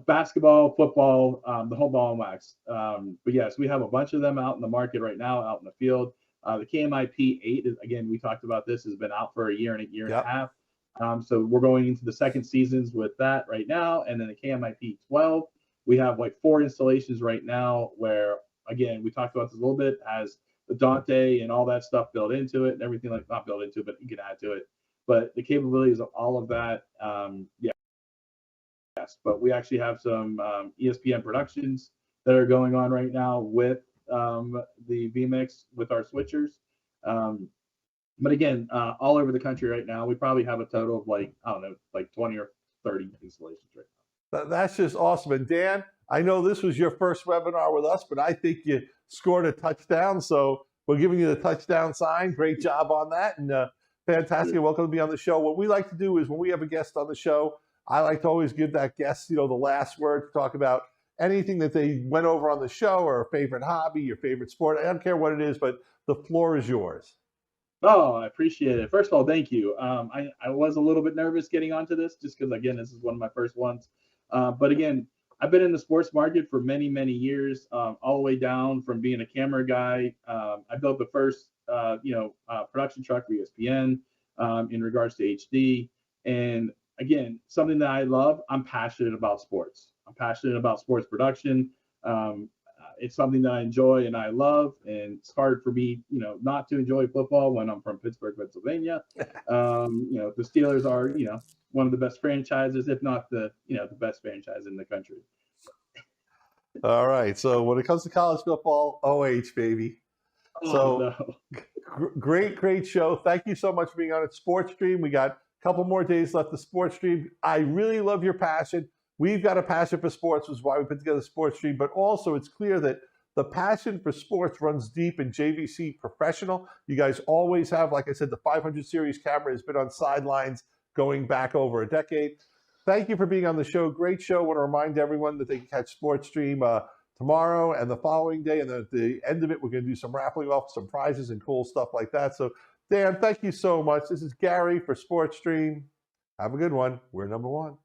S4: basketball, football, the whole ball and wax. But yes, we have a bunch of them out in the market right now, out in the field. The KMIP 8, again, we talked about this, has been out for a year and a half. So we're going into the second seasons with that right now. And then the KMIP 12, we have 4 installations right now where, again, we talked about this a little bit, has the Dante and all that stuff built into it and everything, not built into it, but you can add to it. But the capabilities of all of that, yes. But we actually have some ESPN productions that are going on right now with the vMix with our switchers. But again, all over the country right now, we probably have a total of 20 or 30 installations right now.
S3: That's just awesome. And Dan, I know this was your first webinar with us, but I think you scored a touchdown. So we're giving you the touchdown sign. Great job on that. And fantastic. Welcome to be on the show. What we like to do is when we have a guest on the show, I like to always give that guest, the last word to talk about anything that they went over on the show, or a favorite hobby, your favorite sport. I don't care what it is, but the floor is yours.
S4: Oh, I appreciate it. First of all, thank you. I was a little bit nervous getting onto this, just because, again, this is one of my first ones. But again, I've been in the sports market for many, many years, all the way down from being a camera guy. I built the first, production truck for ESPN in regards to HD. And again, something that I love, I'm passionate about sports. I'm passionate about sports production. It's something that I enjoy and I love, and it's hard for me, not to enjoy football when I'm from Pittsburgh, Pennsylvania. The Steelers are, one of the best franchises, if not the best franchise in the country.
S3: All right. So when it comes to college football, OH, baby. Great show. Thank you so much for being on at SportStream. We got a couple more days left of SportStream. I really love your passion. We've got a passion for sports, which is why we put together SportStream, but also it's clear that the passion for sports runs deep in JVC Professional. You guys always have, like I said, the 500 series camera has been on sidelines going back over a decade. Thank you for being on the show. Great show. I want to remind everyone that they can catch SportStream tomorrow and the following day. And at the end of it, we're going to do some raffling off some prizes and cool stuff like that. So, Dan, thank you so much. This is Gary for SportStream. Have a good one. We're #1.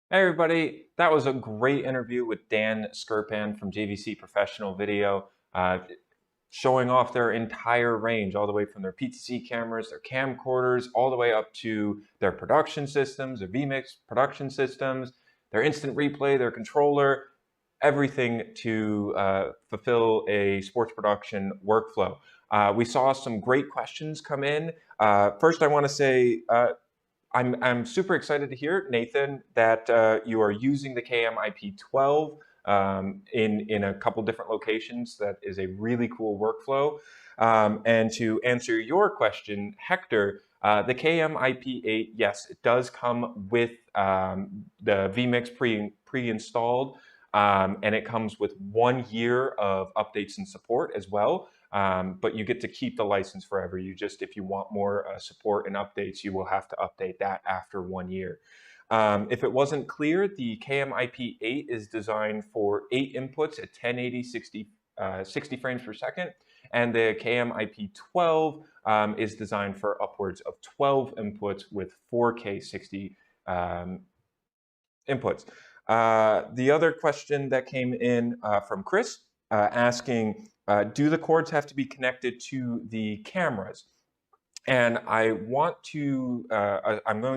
S6: Hey everybody, that was a great interview with Dan Skirpan from JVC Professional Video, showing off their entire range, all the way from their PTZ cameras, their camcorders, all the way up to their production systems, their vMix production systems, their instant replay, their controller, everything to fulfill a sports production workflow. We saw some great questions come in. First, I want to say I'm super excited to hear, Nathan, that you are using the KM-IP12 in a couple different locations. That is a really cool workflow. And to answer your question, Hector, the KM-IP8, yes, it does come with the vMix pre-installed, and it comes with 1 year of updates and support as well. But you get to keep the license forever. If you want more support and updates, you will have to update that after 1 year. If it wasn't clear, the KM-IP8 is designed for 8 inputs at 1080 60 frames per second, and the KM-IP12 is designed for upwards of 12 inputs with 4K 60 inputs. The other question that came in from Chris asking, do the cords have to be connected to the cameras? And I'm going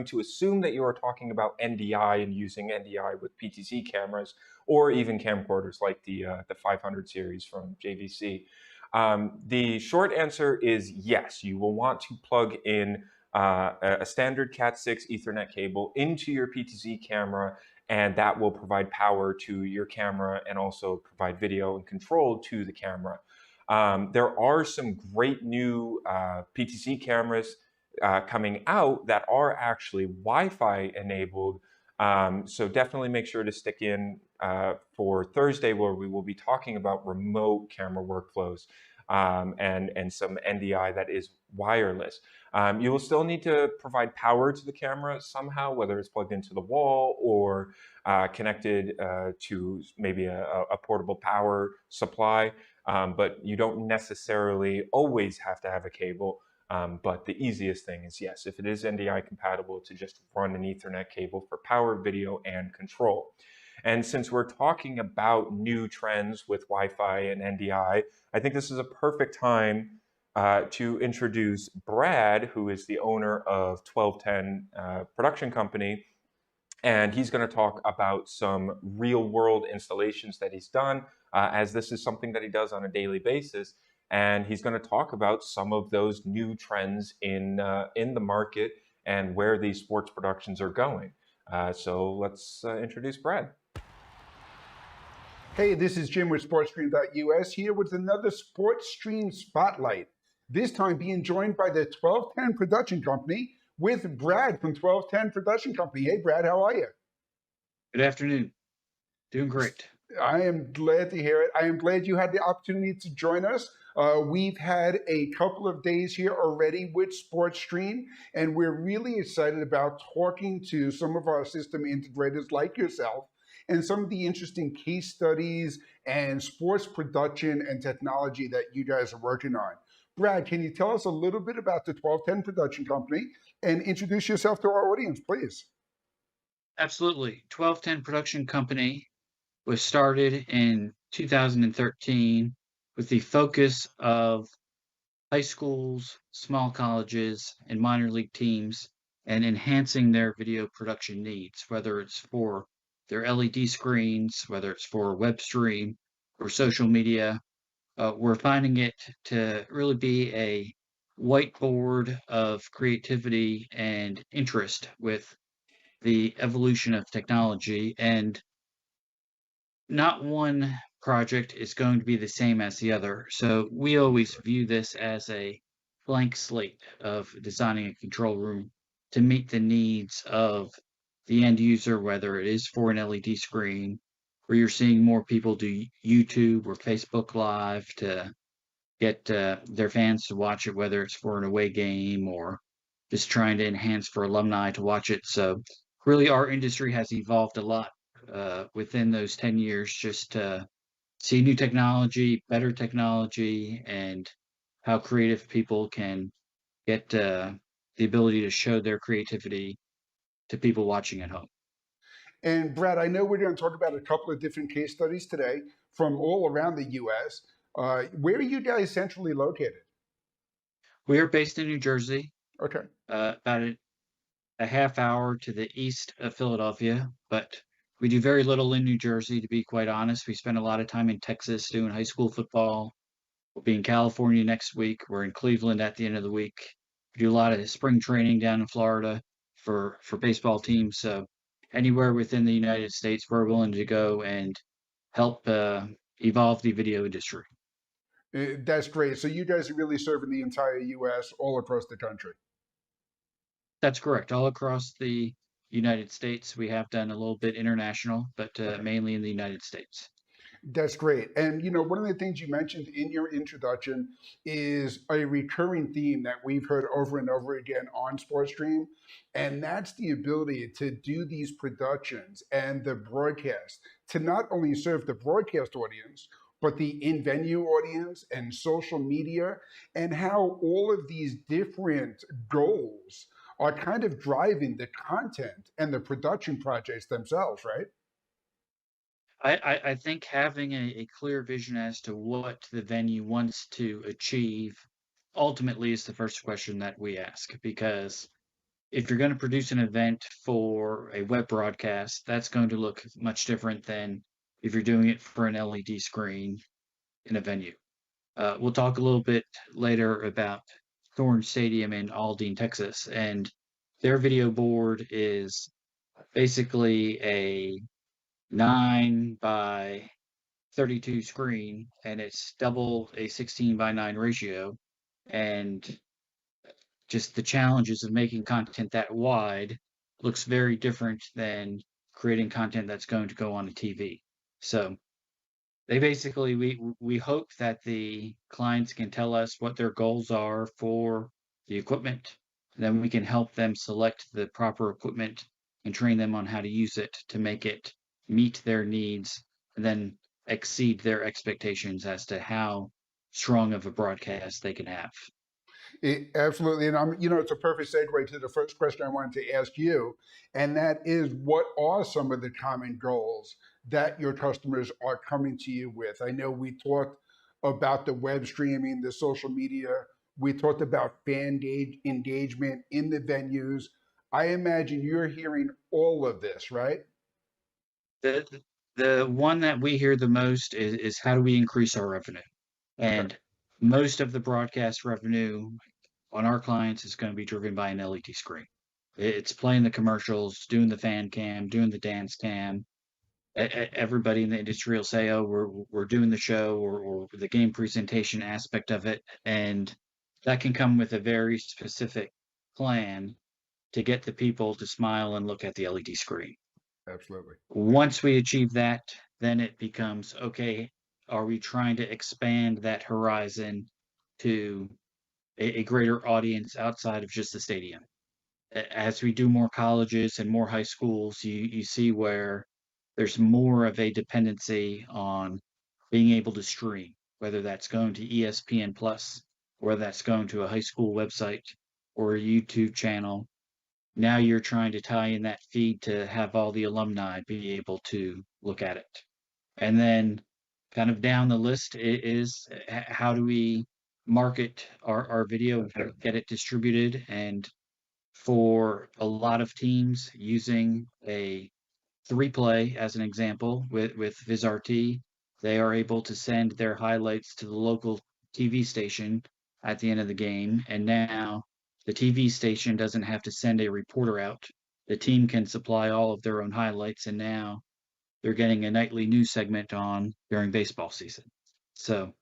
S6: to assume that you are talking about NDI and using NDI with PTZ cameras or even camcorders like the 500 series from JVC. The short answer is yes. You will want to plug in a standard Cat6 Ethernet cable into your PTZ camera, and that will provide power to your camera and also provide video and control to the camera. There are some great new PTZ cameras coming out that are actually Wi-Fi enabled. So definitely make sure to stick in for Thursday, where we will be talking about remote camera workflows and some NDI that is wireless. You will still need to provide power to the camera somehow, whether it's plugged into the wall or connected to maybe a portable power supply. But you don't necessarily always have to have a cable. But the easiest thing is, yes, if it is NDI compatible, to just run an Ethernet cable for power, video, and control. And since we're talking about new trends with Wi-Fi and NDI, I think this is a perfect time to introduce Brad, who is the owner of 1210 Production Company. And he's going to talk about some real world installations that he's done, as this is something that he does on a daily basis. And he's going to talk about some of those new trends in the market and where these sports productions are going. So let's introduce Brad.
S1: Hey, this is Jim with SportStream.us here with another SportStream Spotlight. This time being joined by the 1210 Production Company with Brad from 1210 Production Company. Hey, Brad, how are you?
S7: Good afternoon. Doing great.
S1: I am glad to hear it. I am glad you had the opportunity to join us. We've had a couple of days here already with SportStream, and we're really excited about talking to some of our system integrators like yourself and some of the interesting case studies and sports production and technology that you guys are working on. Brad, can you tell us a little bit about the 1210 Production Company and introduce yourself to our audience, please?
S7: Absolutely. 1210 Production Company was started in 2013 with the focus of high schools, small colleges, and minor league teams, and enhancing their video production needs, whether it's for their LED screens, whether it's for web stream or social media. We're finding it to really be a whiteboard of creativity and interest with the evolution of technology, and not one project is going to be the same as the other. So we always view this as a blank slate of designing a control room to meet the needs of the end user, whether it is for an LED screen, where you're seeing more people do YouTube or Facebook Live to get their fans to watch it, whether it's for an away game or just trying to enhance for alumni to watch it. So really our industry has evolved a lot within those 10 years, just to see new technology, better technology, and how creative people can get the ability to show their creativity to people watching at home.
S1: And Brad, I know we're going to talk about a couple of different case studies today from all around the U.S. Where are you guys centrally located?
S7: We are based in New Jersey,
S1: Okay.
S7: about a half hour to the east of Philadelphia, but we do very little in New Jersey, to be quite honest. We spend a lot of time in Texas doing high school football. We'll be in California next week. We're in Cleveland at the end of the week. We do a lot of spring training down in Florida for baseball teams. So anywhere within the United States, we're willing to go and help evolve the video industry.
S1: That's great. So you guys are really serving the entire U.S. all across the country.
S7: That's correct. All across the United States, we have done a little bit international, but mainly in the United States.
S1: That's great. And you know, one of the things you mentioned in your introduction is a recurring theme that we've heard over and over again on SportStream, and that's the ability to do these productions and the broadcast to not only serve the broadcast audience, but the in-venue audience and social media, and how all of these different goals are kind of driving the content and the production projects themselves, right?
S7: I think having a clear vision as to what the venue wants to achieve ultimately is the first question that we ask. Because if you're going to produce an event for a web broadcast, that's going to look much different than if you're doing it for an LED screen in a venue. We'll talk a little bit later about Thorn Stadium in Aldine, Texas, and their video board is basically a 9 by 32 screen, and it's double a 16 by 9 ratio. And just the challenges of making content that wide looks very different than creating content that's going to go on a TV. So they basically, we hope that the clients can tell us what their goals are for the equipment, and then we can help them select the proper equipment and train them on how to use it to make it meet their needs and then exceed their expectations as to how strong of a broadcast they can have.
S1: Absolutely, and you know, it's a perfect segue to the first question I wanted to ask you, and that is, what are some of the common goals that your customers are coming to you with? I know we talked about the web streaming, the social media. We talked about fan engagement in the venues. I imagine you're hearing all of this, right?
S7: The the one that we hear the most is how do we increase our revenue? And most of the broadcast revenue on our clients is going to be driven by an LED screen. It's playing the commercials, doing the fan cam, doing the dance cam. Everybody in the industry will say, "Oh, we're doing the show or the game presentation aspect of it," and that can come with a very specific plan to get the people to smile and look at the LED screen.
S1: Absolutely.
S7: Once we achieve that, then it becomes okay. Are we trying to expand that horizon to a greater audience outside of just the stadium? As we do more colleges and more high schools, you see where there's more of a dependency on being able to stream, whether that's going to ESPN Plus, or that's going to a high school website or a YouTube channel. Now you're trying to tie in that feed to have all the alumni be able to look at it. And then kind of down the list is how do we market our video and get it distributed? And for a lot of teams using a 3Play as an example with VizRT, they are able to send their highlights to the local TV station at the end of the game. And now the TV station doesn't have to send a reporter out. The team can supply all of their own highlights, and now they're getting a nightly news segment on during baseball season. So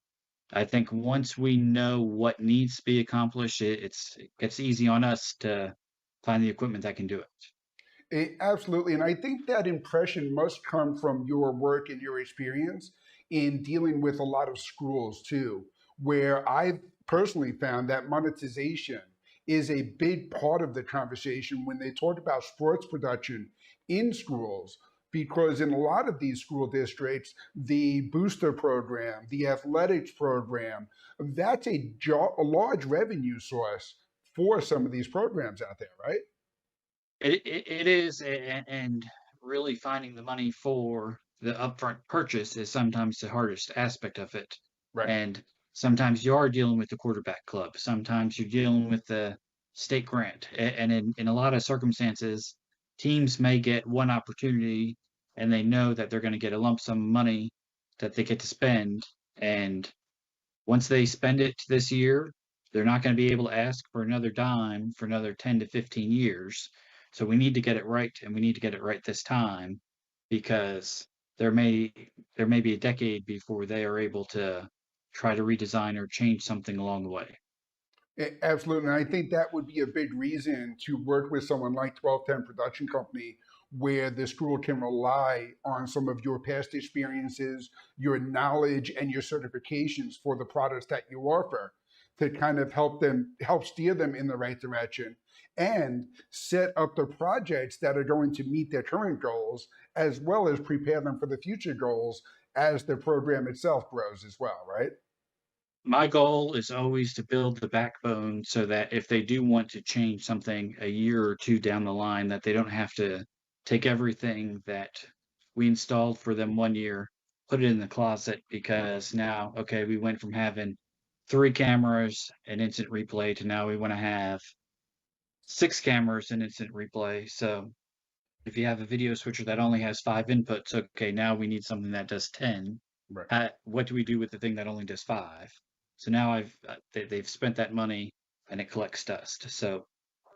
S7: I think once we know what needs to be accomplished, it gets easy on us to find the equipment that can do it.
S1: Absolutely. And I think that impression must come from your work and your experience in dealing with a lot of schools too, where I've personally found that monetization is a big part of the conversation when they talk about sports production in schools. Because in a lot of these school districts, the booster program, the athletics program, that's a large revenue source for some of these programs out there, right?
S7: It is, and really finding the money for the upfront purchase is sometimes the hardest aspect of it.
S1: Right.
S7: And sometimes you are dealing with the quarterback club. Sometimes you're dealing with the state grant. And in a lot of circumstances, teams may get one opportunity and they know that they're going to get a lump sum of money that they get to spend. And once they spend it this year, they're not going to be able to ask for another dime for another 10 to 15 years. So we need to get it right, and we need to get it right this time, because there may be a decade before they are able to try to redesign or change something along the way.
S1: Absolutely. And I think that would be a big reason to work with someone like 1210 Production Company, where the school can rely on some of your past experiences, your knowledge, and your certifications for the products that you offer to kind of help steer them in the right direction and set up the projects that are going to meet their current goals, as well as prepare them for the future goals as the program itself grows as well, right?
S7: My goal is always to build the backbone so that if they do want to change something a year or two down the line, that they don't have to take everything that we installed for them one year, put it in the closet, because now, okay, we went from having 3 cameras and instant replay to now we want to have 6 cameras and instant replay. So if you have a video switcher that only has 5 inputs, okay, now we need something that does 10.
S1: Right.
S7: What do we do with the thing that only does 5? So now they've spent that money and it collects dust. So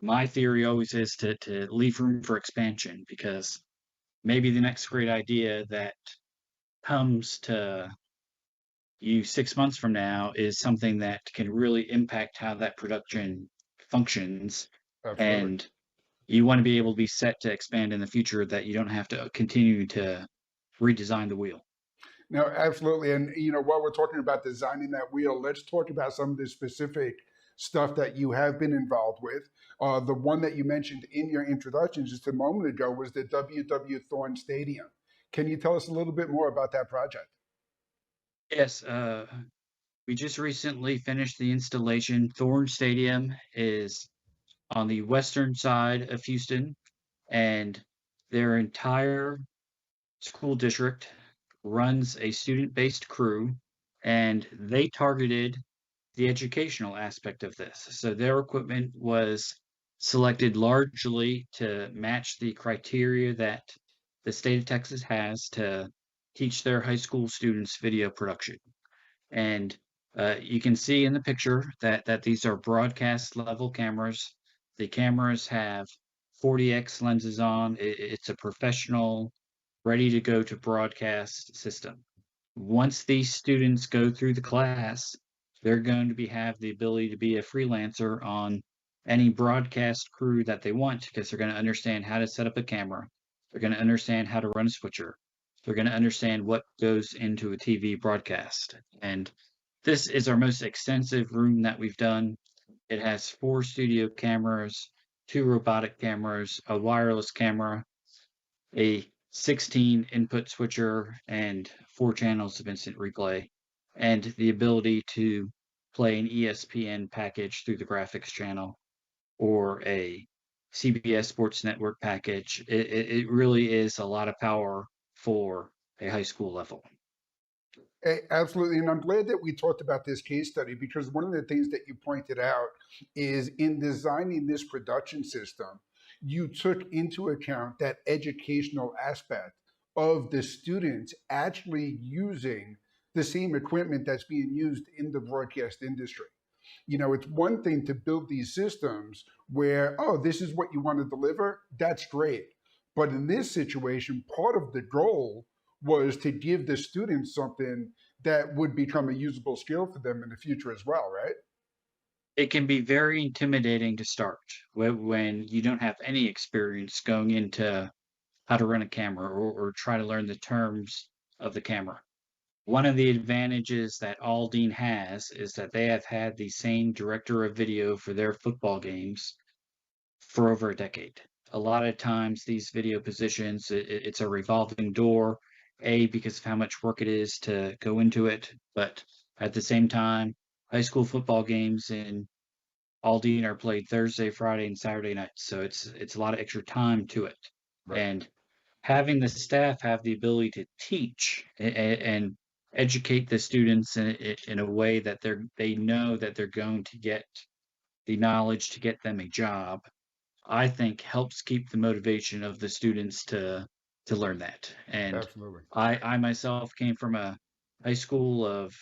S7: my theory always is to leave room for expansion, because maybe the next great idea that comes to you 6 months from now is something that can really impact how that production functions.
S1: Absolutely.
S7: And you want to be able to be set to expand in the future, that you don't have to continue to redesign the wheel.
S1: No, absolutely. And while we're talking about designing that wheel, let's talk about some of the specific stuff that you have been involved with. The one that you mentioned in your introduction just a moment ago was the WW Thorn Stadium. Can you tell us a little bit more about that project?
S7: Yes, we just recently finished the installation. Thorn Stadium is on the western side of Houston, and their entire school district runs a student-based crew, and they targeted the educational aspect of this. So their equipment was selected largely to match the criteria that the state of Texas has to teach their high school students video production. And you can see in the picture that these are broadcast level cameras. The cameras have 40x lenses on. It's a professional, ready to go to broadcast system. Once these students go through the class, they're going to have the ability to be a freelancer on any broadcast crew that they want, because they're going to understand how to set up a camera. They're going to understand how to run a switcher. They're going to understand what goes into a TV broadcast. And this is our most extensive room that we've done. It has 4 studio cameras, 2 robotic cameras, a wireless camera, a 16 input switcher, and 4 channels of instant replay, and the ability to play an ESPN package through the graphics channel or a CBS Sports Network package. It really is a lot of power for a high school level.
S1: Absolutely. And I'm glad that we talked about this case study, because one of the things that you pointed out is in designing this production system, you took into account that educational aspect of the students actually using the same equipment that's being used in the broadcast industry. It's one thing to build these systems where, oh, this is what you want to deliver. That's great. But in this situation, part of the goal was to give the students something that would become a usable skill for them in the future as well, right?
S7: It can be very intimidating to start when you don't have any experience going into how to run a camera, or try to learn the terms of the camera. One of the advantages that Aldine has is that they have had the same director of video for their football games for over a decade. A lot of times these video positions, it's a revolving door, because of how much work it is to go into it, but at the same time, high school football games in Aldine are played Thursday, Friday, and Saturday nights, so it's a lot of extra time to it.
S1: Right.
S7: And having the staff have the ability to teach and educate the students in a way that they know that they're going to get the knowledge to get them a job, I think helps keep the motivation of the students to learn that. And
S1: Absolutely.
S7: I myself came from a high school of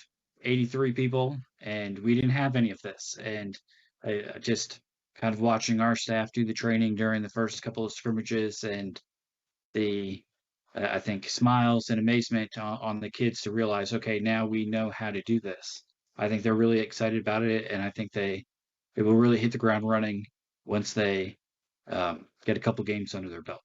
S7: 83 people, and we didn't have any of this. And I just kind of watching our staff do the training during the first couple of scrimmages, and the I think smiles and amazement on the kids to realize, okay, now we know how to do this. I think they're really excited about it, and I think they will really hit the ground running once they get a couple games under their belt.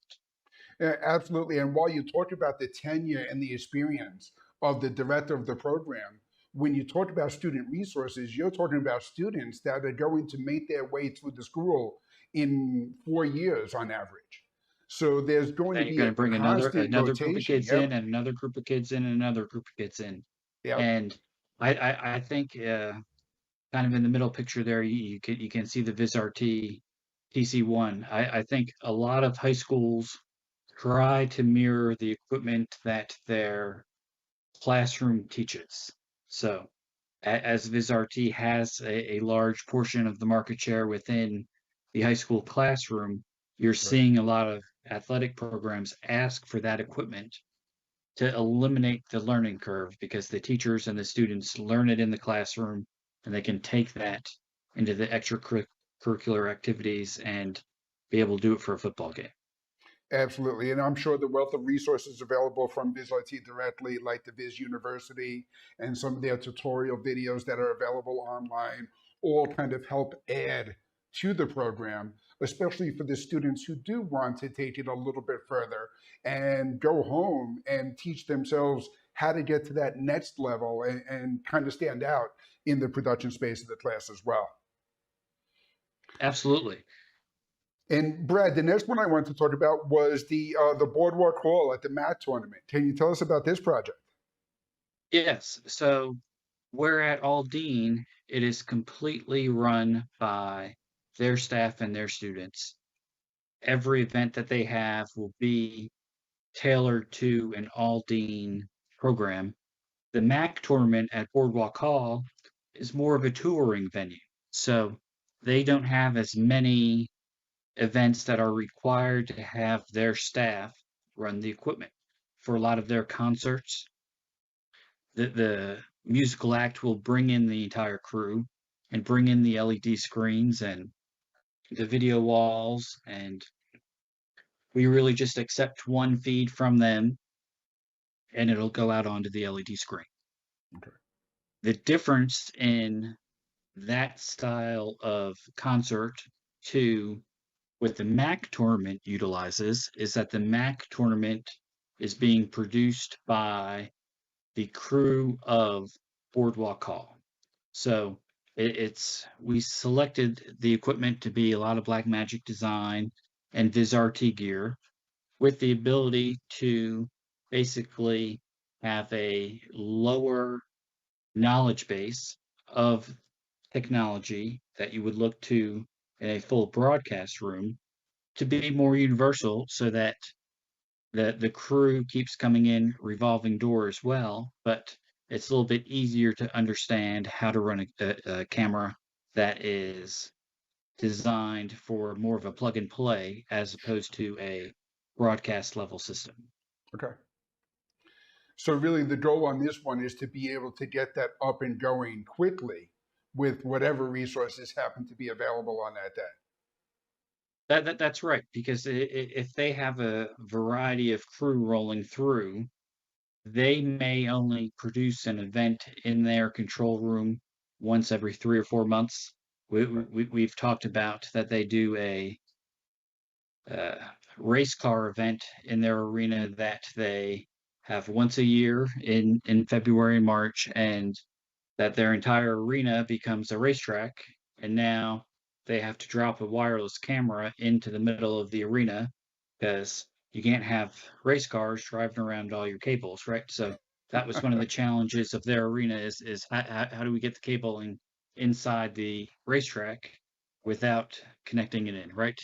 S1: Yeah, absolutely. And while you talk about the tenure and the experience of the director of the program, when you talk about student resources, you're talking about students that are going to make their way through the school in 4 years on average. So there's going to
S7: Then you're
S1: be
S7: going
S1: a
S7: to bring
S1: constant
S7: another group of
S1: rotation.
S7: kids in,
S1: Yep.
S7: and another group of kids in, and another group of kids in.
S1: Yep.
S7: And I think kind of in the middle picture there, you can see the VisRT TC1. I think a lot of high schools try to mirror the equipment that their classroom teaches. So as VisRT has a large portion of the market share within the high school classroom, you're
S1: Right.
S7: seeing a lot of athletic programs ask for that equipment to eliminate the learning curve, because the teachers and the students learn it in the classroom, and they can take that into the extracurricular activities and be able to do it for a football game.
S1: Absolutely. And I'm sure the wealth of resources available from VisIT directly, like the Viz University and some of their tutorial videos that are available online, all kind of help add to the program, especially for the students who do want to take it a little bit further and go home and teach themselves how to get to that next level and kind of stand out in the production space of the class as well.
S7: Absolutely.
S1: And Brad, the next one I wanted to talk about was the Boardwalk Hall at the MAC tournament. Can you tell us about this project?
S7: Yes. So we're at Aldine, it is completely run by their staff and their students. Every event that they have will be tailored to an Aldine program. The MAC tournament at Boardwalk Hall is more of a touring venue. So they don't have as many events that are required to have their staff run the equipment. For a lot of their concerts, the musical act will bring in the entire crew and bring in the LED screens and the video walls, and we really just accept one feed from them, and it'll go out onto the LED screen.
S1: Okay.
S7: The difference in that style of concert to what the MAC tournament utilizes is that the MAC tournament is being produced by the crew of Boardwalk Hall. So we selected the equipment to be a lot of Blackmagic design and VisRT gear, with the ability to basically have a lower knowledge base of technology that you would look to in a full broadcast room to be more universal, so that the crew keeps coming in revolving door as well, but it's a little bit easier to understand how to run a camera that is designed for more of a plug and play as opposed to a broadcast level system.
S1: Okay. So really the goal on this one is to be able to get that up and going quickly with whatever resources happen to be available on that day.
S7: That's right, because if they have a variety of crew rolling through, they may only produce an event in their control room once every 3 or 4 months. We've talked about that they do a race car event in their arena that they have once a year in February and March, and that their entire arena becomes a racetrack. And now they have to drop a wireless camera into the middle of the arena, because you can't have race cars driving around all your cables, right? So that was one of the challenges of their arena is how do we get the cabling inside the racetrack without connecting it in, right?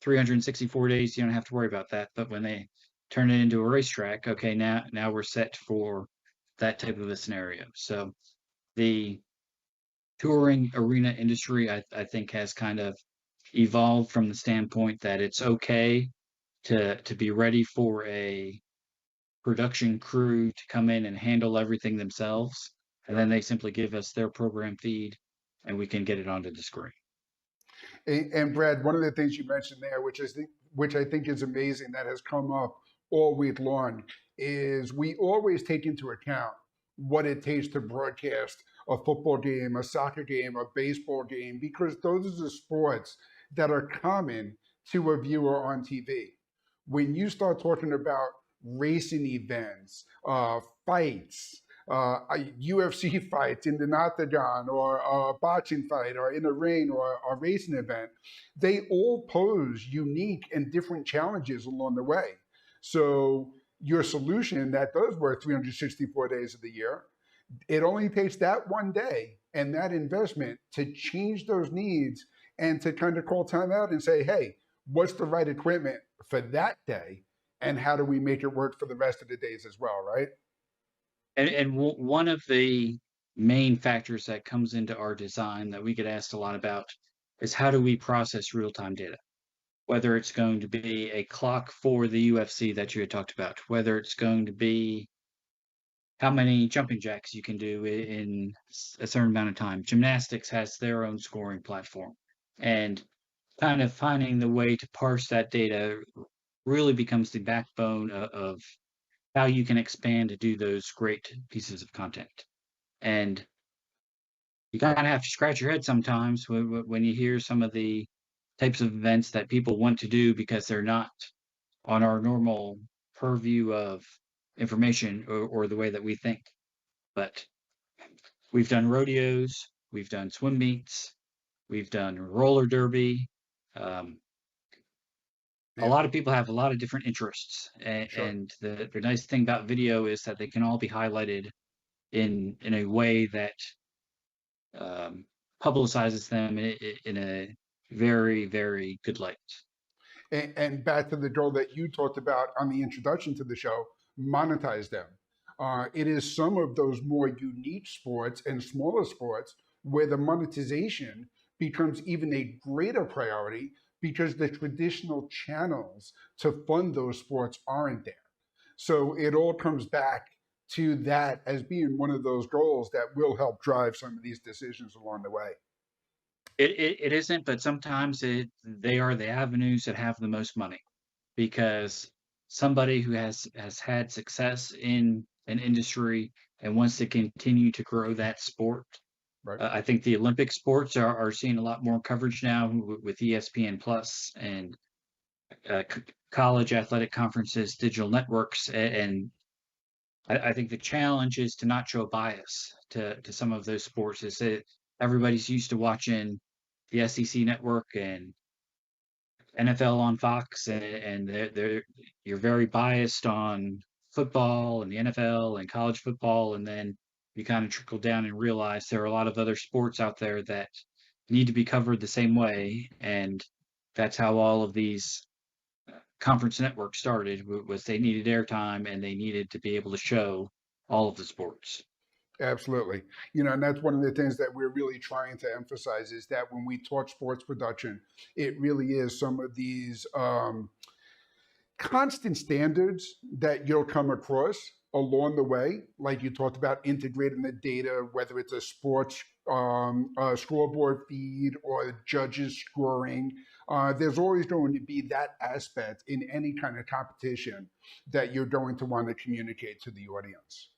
S7: 364 days, you don't have to worry about that. But when they turn it into a racetrack. Okay, now we're set for that type of a scenario. So the touring arena industry, I think, has kind of evolved from the standpoint that it's okay to be ready for a production crew to come in and handle everything themselves, and then they simply give us their program feed, and we can get it onto the screen.
S1: And Brad, one of the things you mentioned there, which I think is amazing, that has come up all week long, is we always take into account what it takes to broadcast a football game, a soccer game, a baseball game, because those are the sports that are common to a viewer on TV. When you start talking about racing events, fights, UFC fights in the octagon, or a boxing fight, or in a ring, or a racing event, they all pose unique and different challenges along the way. So your solution that does work 364 days of the year, it only takes that one day and that investment to change those needs and to kind of call time out and say, hey, what's the right equipment for that day? And how do we make it work for the rest of the days as well, right?
S7: And one of the main factors that comes into our design that we get asked a lot about is how do we process real-time data? Whether it's going to be a clock for the UFC that you had talked about, whether it's going to be how many jumping jacks you can do in a certain amount of time. Gymnastics has their own scoring platform. And kind of finding the way to parse that data really becomes the backbone of how you can expand to do those great pieces of content. And you kind of have to scratch your head sometimes when you hear some of the types of events that people want to do because they're not on our normal purview of information or the way that we think. But we've done rodeos, we've done swim meets, we've done roller derby. A lot of people have a lot of different interests, and the nice thing about video is that they can all be highlighted in a way that publicizes them in a very, very good light.
S1: And back to the goal that you talked about on the introduction to the show, monetize them. It is some of those more unique sports and smaller sports where the monetization becomes even a greater priority because the traditional channels to fund those sports aren't there. So it all comes back to that as being one of those goals that will help drive some of these decisions along the way.
S7: It isn't, but sometimes they are the avenues that have the most money, because somebody who has had success in an industry and wants to continue to grow that sport.
S1: Right.
S7: I think the Olympic sports are seeing a lot more coverage now with ESPN Plus and college athletic conferences, digital networks, and I think the challenge is to not show bias to some of those sports. Is that everybody's used to watching the SEC network and NFL on Fox, and you're very biased on football and the NFL and college football, and then you kind of trickle down and realize there are a lot of other sports out there that need to be covered the same way, and that's how all of these conference networks started. Was they needed airtime and they needed to be able to show all of the sports.
S1: Absolutely. You know, and that's one of the things that we're really trying to emphasize is that when we talk sports production, it really is some of these constant standards that you'll come across along the way, like you talked about integrating the data, whether it's a sports scoreboard feed or judges scoring. There's always going to be that aspect in any kind of competition that you're going to want to communicate to the audience.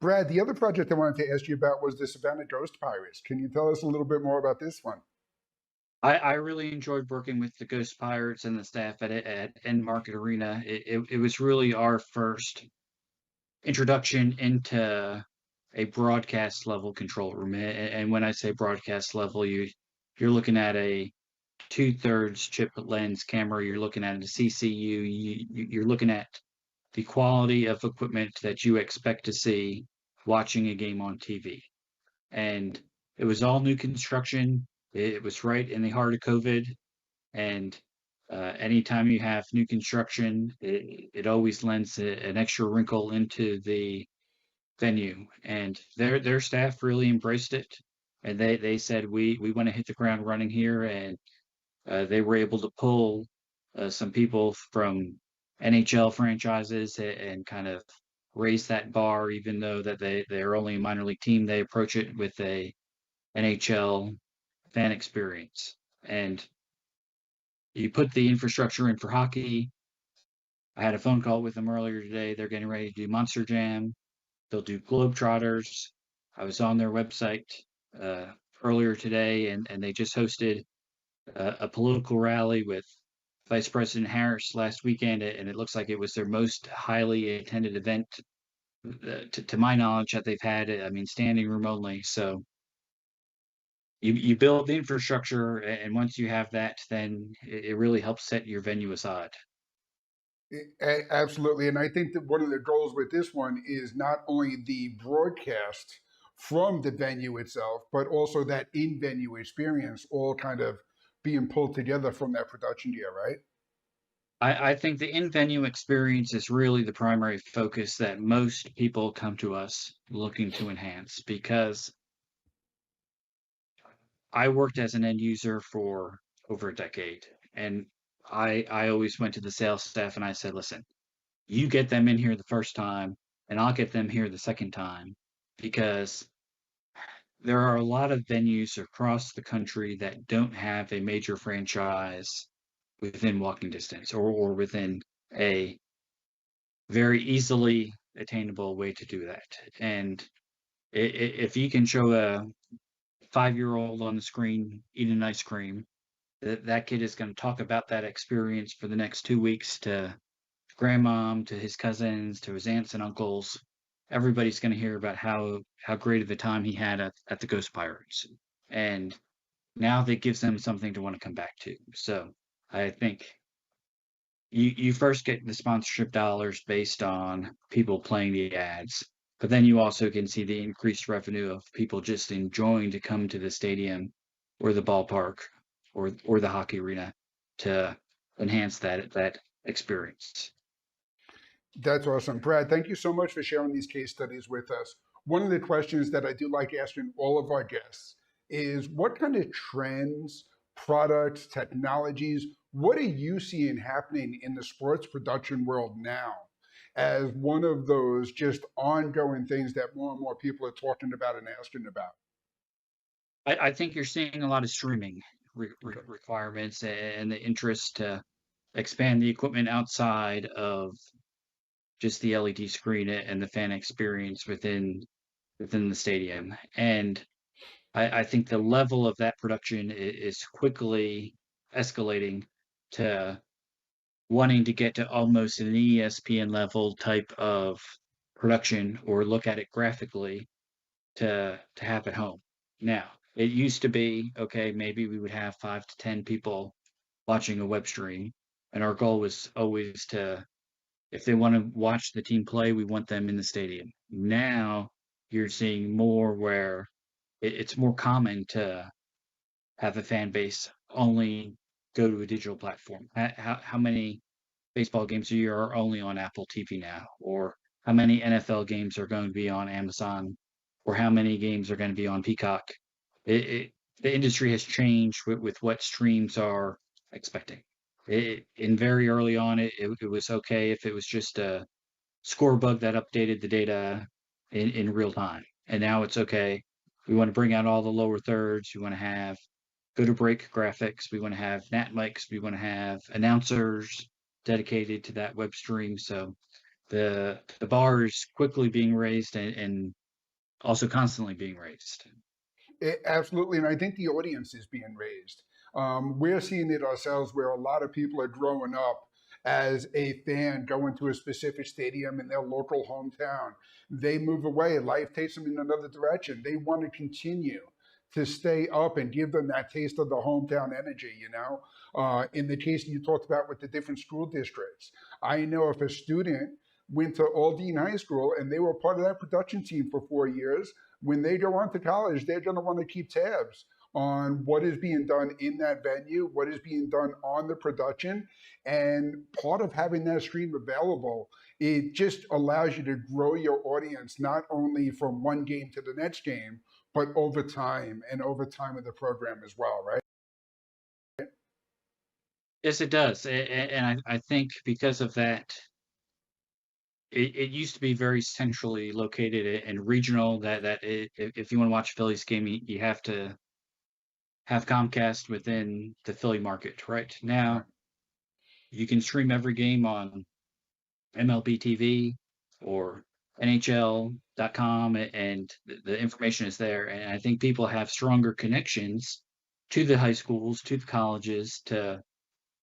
S1: Brad, the other project I wanted to ask you about was the Savannah Ghost Pirates. Can you tell us a little bit more about this one?
S7: I really enjoyed working with the Ghost Pirates and the staff at End Market Arena. It was really our first introduction into a broadcast level control room. And when I say broadcast level, you're looking at a 2/3 chip lens camera. You're looking at a CCU. You're looking at the quality of equipment that you expect to see watching a game on TV. And it was all new construction. It was right in the heart of COVID. And Anytime you have new construction, it always lends an extra wrinkle into the venue, and their staff really embraced it, and they said we want to hit the ground running here, and they were able to pull some people from NHL franchises and kind of raise that bar, even though that they're only a minor league team. They approach it with a NHL fan experience, and you put the infrastructure in for hockey. I had a phone call with them earlier today. They're getting ready to do Monster Jam. They'll do Globetrotters. I was on their website uh, earlier today, and they just hosted a political rally with Vice President Harris last weekend, and it looks like it was their most highly attended event, to my knowledge, that they've had. I mean, standing room only. So you build the infrastructure, and once you have that, then it really helps set your venue aside.
S1: Absolutely. And I think that one of the goals with this one is not only the broadcast from the venue itself, but also that in venue experience all kind of being pulled together from that production gear, right?
S7: I think the in-venue experience is really the primary focus that most people come to us looking to enhance, because I worked as an end user for over a decade, and I always went to the sales staff and I said, listen, you get them in here the first time, and I'll get them here the second time, because there are a lot of venues across the country that don't have a major franchise within walking distance, or within a very easily attainable way to do that. And if you can show a 5-year-old on the screen eating ice cream, that kid is going to talk about that experience for the next 2 weeks to grandmom, to his cousins, to his aunts and uncles. Everybody's going to hear about how great of a time he had at the Ghost Pirates. And now that gives them something to want to come back to. So I think you first get the sponsorship dollars based on people playing the ads, but then you also can see the increased revenue of people just enjoying to come to the stadium or the ballpark or the hockey arena to enhance that experience.
S1: That's awesome. Brad, thank you so much for sharing these case studies with us. One of the questions that I do like asking all of our guests is what kind of trends, products, technologies, what are you seeing happening in the sports production world now as one of those just ongoing things that more and more people are talking about and asking about?
S7: I think you're seeing a lot of streaming requirements and the interest to expand the equipment outside of just the LED screen and the fan experience within the stadium. And I think the level of that production is quickly escalating to wanting to get to almost an ESPN level type of production, or look at it graphically to have at home. Now, it used to be, okay, maybe we would have 5 to 10 people watching a web stream, and our goal was always to, if they want to watch the team play, we want them in the stadium. Now you're seeing more where it's more common to have a fan base only go to a digital platform. How many baseball games a year are only on Apple TV now? Or how many NFL games are going to be on Amazon? Or how many games are going to be on Peacock? The industry has changed with what streams are expecting. In very early on, it was okay if it was just a score bug that updated the data in real time. And now it's okay. We want to bring out all the lower thirds. We want to have go to break graphics. We want to have nat mics. We want to have announcers dedicated to that web stream. So the bar is quickly being raised, and also constantly being raised.
S1: Absolutely, and I think the audience is being raised. We're seeing it ourselves where a lot of people are growing up as a fan going to a specific stadium in their local hometown. They move away, life takes them in another direction. They want to continue to stay up and give them that taste of the hometown energy, you know? In the case you talked about with the different school districts, I know if a student went to Aldine High School and they were part of that production team for 4 years, when they go on to college, they're going to want to keep tabs on what is being done in that venue, what is being done on the production. And part of having that stream available, it just allows you to grow your audience, not only from one game to the next game, but over time of the program as well, right?
S7: Yes, it does. And I think because of that, it used to be very centrally located and regional. If you want to watch a Phillies game, you have to have Comcast within the Philly market. Right now, you can stream every game on MLB TV or NHL.com, and the information is there. And I think people have stronger connections to the high schools, to the colleges, to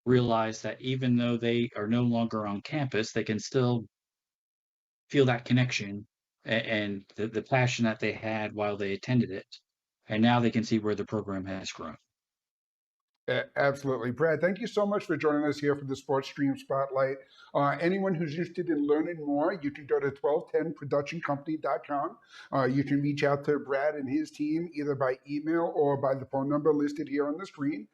S7: realize that even though they are no longer on campus, they can still feel that connection and the passion that they had while they attended it. And now they can see where the program has grown.
S1: Absolutely. Brad, thank you so much for joining us here for the SportStream Spotlight. Anyone who's interested in learning more, you can go to 1210productioncompany.com. You can reach out to Brad and his team either by email or by the phone number listed here on the screen.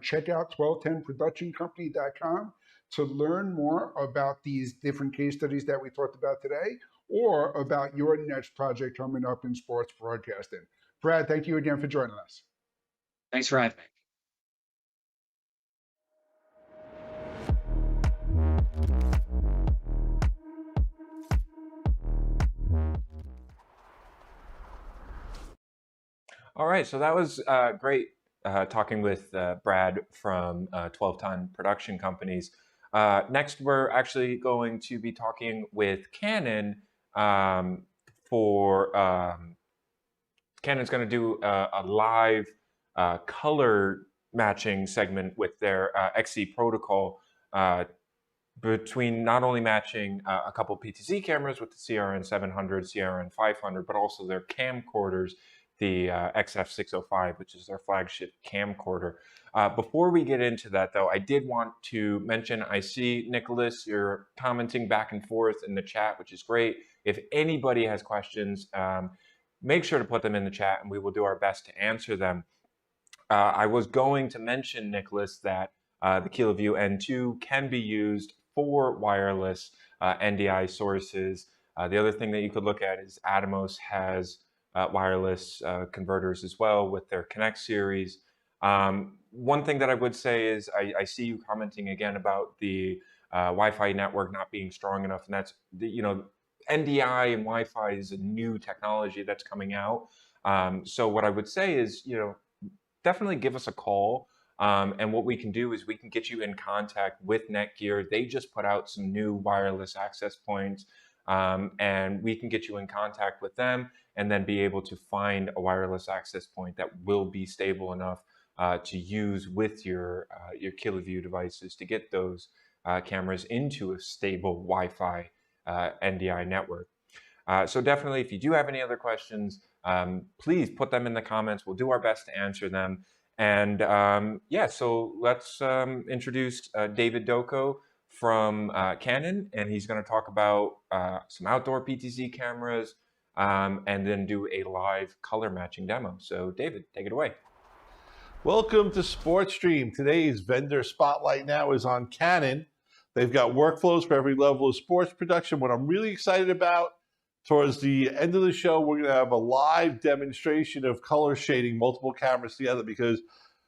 S1: Check out 1210productioncompany.com to learn more about these different case studies that we talked about today, or about your next project coming up in sports broadcasting. Brad, thank you again for joining us.
S7: Thanks for having me.
S6: All right, so that was great talking with Brad from 12 Production Companies. Next, we're actually going to be talking with Canon Canon's going to do a live color matching segment with their XC protocol between not only matching a couple PTZ cameras with the CRN 700, CRN 500, but also their camcorders, the XF605, which is their flagship camcorder. Before we get into that, though, I did want to mention, I see, Nicholas, you're commenting back and forth in the chat, which is great. If anybody has questions, make sure to put them in the chat, and we will do our best to answer them. I was going to mention, Nicholas, that the KiloView N2 can be used for wireless NDI sources. The other thing that you could look at is Atomos has wireless converters as well with their Connect series. One thing that I would say is I see you commenting again about the Wi-Fi network not being strong enough, and that's NDI and Wi-Fi is a new technology that's coming out. So what I would say is, definitely give us a call. And what we can do is we can get you in contact with Netgear. They just put out some new wireless access points, and we can get you in contact with them and then be able to find a wireless access point that will be stable enough to use with your KiloView devices to get those cameras into a stable Wi-Fi NDI network. So definitely, if you do have any other questions, please put them in the comments. We'll do our best to answer them. And yeah, so let's introduce David Doko from Canon, and he's going to talk about some outdoor PTZ cameras and then do a live color matching demo. So David, take it away.
S3: Welcome to SportStream. Today's vendor spotlight now is on Canon. They've got workflows for every level of sports production. What I'm really excited about, towards the end of the show, we're going to have a live demonstration of color shading multiple cameras together, because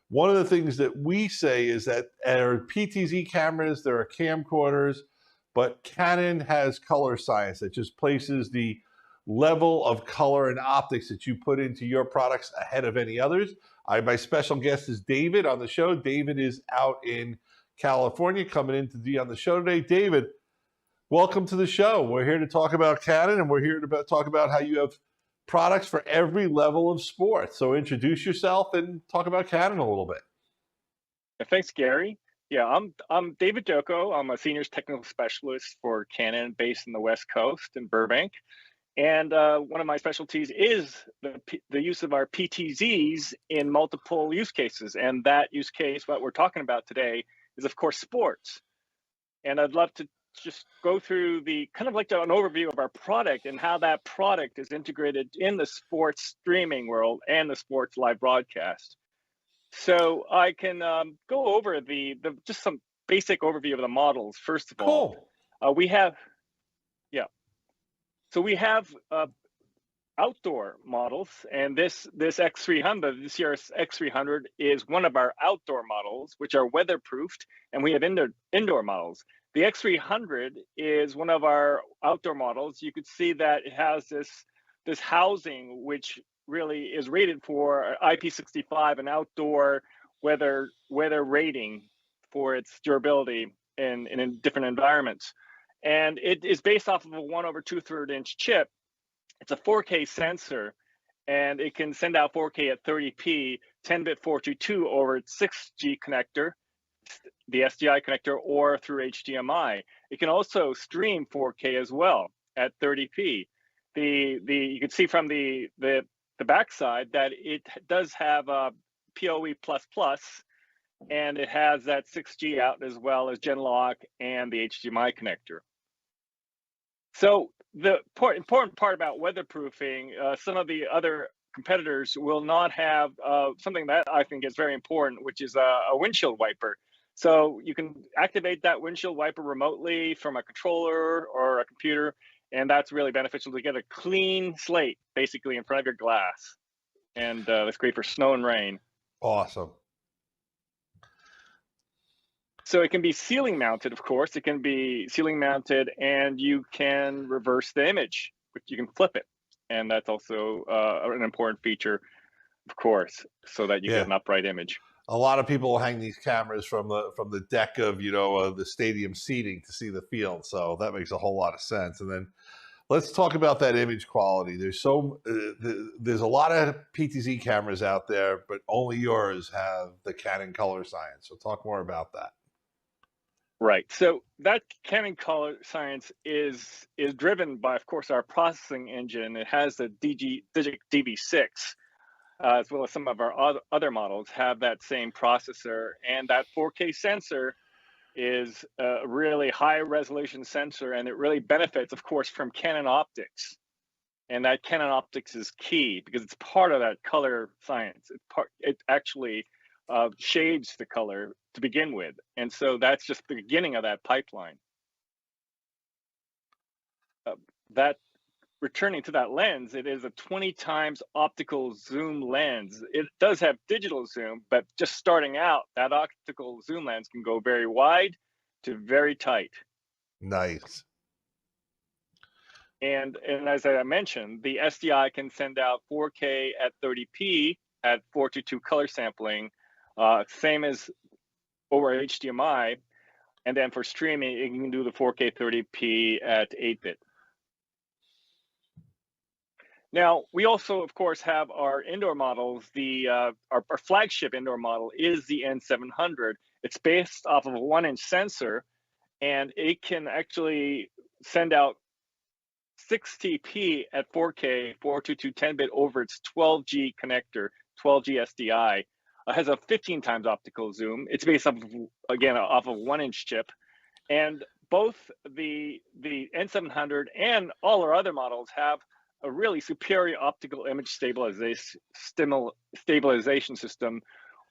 S3: one of the things that we say is that there are PTZ cameras, there are camcorders, but Canon has color science that just places the level of color and optics that you put into your products ahead of any others. My special guest is David on the show. David is out in California, coming in to be on the show today. David, welcome to the show. We're here to talk about Canon, and we're here to talk about how you have products for every level of sports. So introduce yourself and talk about Canon a little bit.
S8: Thanks, Gary. Yeah, I'm David Doko. I'm a senior technical specialist for Canon based in the West Coast in Burbank. And one of my specialties is the use of our PTZs in multiple use cases. And that use case, what we're talking about today, is of course sports. And I'd love to just go through an overview of our product and how that product is integrated in the sports streaming world and the sports live broadcast. So I can go over the just some basic overview of the models. First of all, we have, yeah. So we have outdoor models, and this X300, this year's X300 is one of our outdoor models, which are weatherproofed, and we have indoor models. The X300 is one of our outdoor models. You could see that it has this housing, which really is rated for IP65, an outdoor weather rating for its durability in different environments. And it is based off of a 1/2 inch chip. It's a 4K sensor, and it can send out 4K at 30p, 10-bit 422 over its 6G connector, the SDI connector, or through HDMI. It can also stream 4K as well at 30p. You can see from the backside that it does have a PoE++, and it has that 6G out as well as Genlock and the HDMI connector. So the important part about weatherproofing, some of the other competitors will not have something that I think is very important, which is a windshield wiper. So you can activate that windshield wiper remotely from a controller or a computer, and that's really beneficial to get a clean slate basically in front of your glass. And that's great for snow and rain.
S3: Awesome.
S8: So it can be ceiling mounted, of course. It can be ceiling mounted, and you can reverse the image, which you can flip it. And that's also an important feature, of course, so that you get an upright image.
S3: A lot of people hang these cameras from the deck of the stadium seating to see the field. So that makes a whole lot of sense. And then let's talk about that image quality. There's a lot of PTZ cameras out there, but only yours have the Canon color science. So talk more about that.
S8: Right. So that Canon color science is driven by, of course, our processing engine. It has the Digic DV6, as well as some of our other models have that same processor. And that 4K sensor is a really high resolution sensor, and it really benefits, of course, from Canon optics. And that Canon optics is key because it's part of that color science. It actually shades the color to begin with. And so that's just the beginning of that pipeline. Returning to that lens, it is a 20 times optical zoom lens. It does have digital zoom, but just starting out, that optical zoom lens can go very wide to very tight.
S3: Nice.
S8: And as I mentioned, the SDI can send out 4K at 30p at 422 color sampling, same as over HDMI. And then for streaming, it can do the 4K 30p at 8-bit. Now, we also, of course, have our indoor models. Our flagship indoor model is the N700. It's based off of a 1-inch sensor, and it can actually send out 60p at 4K, 422 10-bit over its 12G connector, 12G SDI. It has a 15 times optical zoom. It's based off of, again, off of a 1-inch chip. And both the N700 and all our other models have a really superior optical image stabilization system,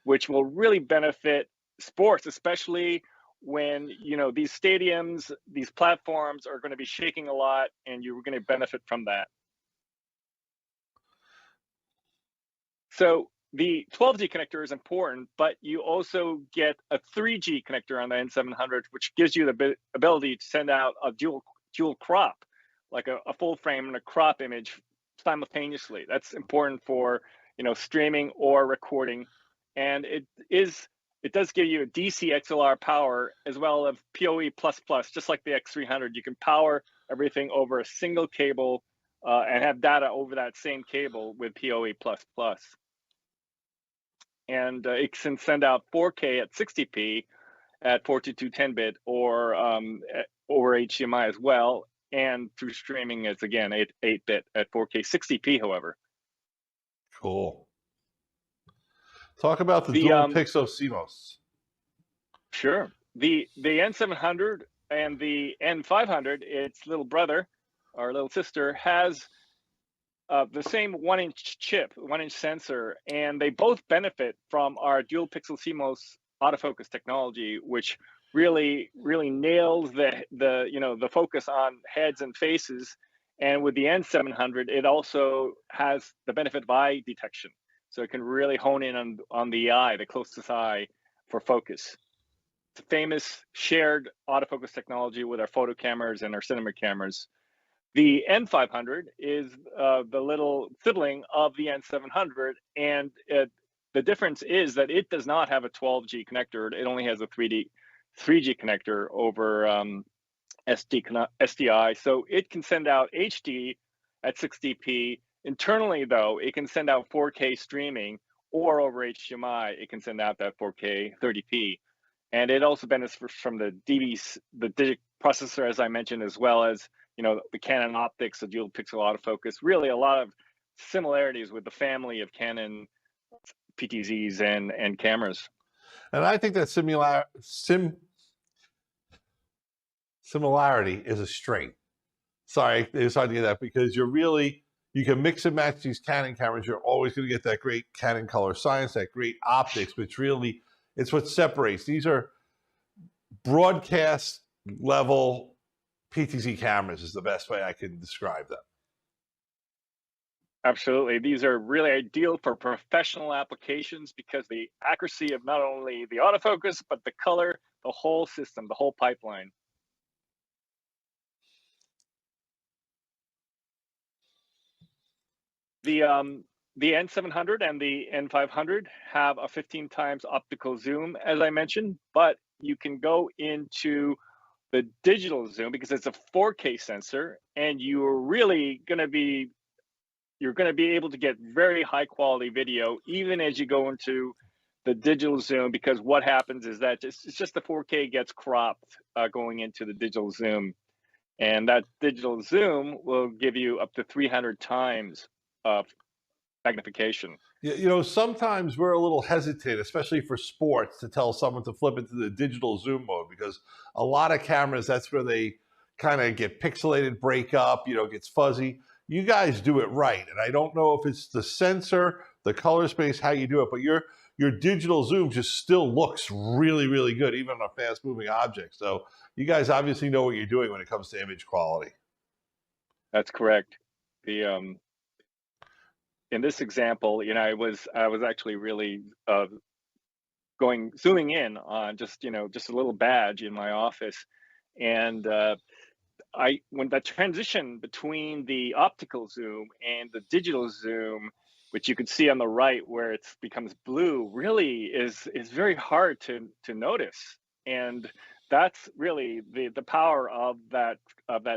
S8: which will really benefit sports, especially when these stadiums, these platforms are going to be shaking a lot, and you're going to benefit from that. So the 12G connector is important, but you also get a 3G connector on the N700, which gives you the ability to send out a dual crop, like a full frame and a crop image simultaneously. That's important for streaming or recording, and it does give you a DC XLR power as well as PoE++, just like the X300. You can power everything over a single cable and have data over that same cable with PoE++. And it can send out 4K at 60p at 422 10-bit or over HDMI as well. And through streaming, it's again 8-bit at 4K 60p, however.
S3: Cool. Talk about the dual pixel CMOS.
S8: Sure. The N700 and the N500, its little brother or little sister, has the same 1-inch chip, 1-inch sensor, and they both benefit from our dual pixel CMOS autofocus technology, which really nails the focus on heads and faces. And with the N700, it also has the benefit of eye detection, so it can really hone in on the eye, the closest eye, for focus. It's a famous shared autofocus technology with our photo cameras and our cinema cameras. The N500 is the little sibling of the N700, and the difference is that it does not have a 12G connector. It only has a 3G connector over SDI, so it can send out HD at 60p. Internally, though, it can send out 4K streaming, or over HDMI, it can send out that 4K 30p. And it also benefits from the digital processor, as I mentioned, as well as the Canon optics, the dual pixel autofocus. Really, a lot of similarities with the family of Canon PTZs and cameras.
S3: And I think that similarity is a strength. Sorry, it's hard to get that, because you can mix and match these Canon cameras. You're always going to get that great Canon color science, that great optics, which really, it's what separates. These are broadcast level PTZ cameras is the best way I can describe them.
S8: Absolutely. These are really ideal for professional applications because the accuracy of not only the autofocus, but the color, the whole system, the whole pipeline. The N700 and the N500 have a 15 times optical zoom, as I mentioned, but you can go into the digital zoom because it's a 4K sensor, and you're going to be able to get very high quality video even as you go into the digital zoom, because what happens is that it's just the 4K gets cropped going into the digital zoom, and that digital zoom will give you up to 300 times of magnification.
S3: Sometimes we're a little hesitant, especially for sports, to tell someone to flip into the digital zoom mode, because a lot of cameras, that's where they kind of get pixelated, break up, gets fuzzy. You guys do it right. And I don't know if it's the sensor, the color space, how you do it, but your digital zoom just still looks really, really good, even on a fast moving object. So you guys obviously know what you're doing when it comes to image quality.
S8: That's correct. In this example, I was actually really zooming in on just a little badge in my office, and when that transition between the optical zoom and the digital zoom, which you can see on the right where it becomes blue, really is very hard to notice, and that's really the power of that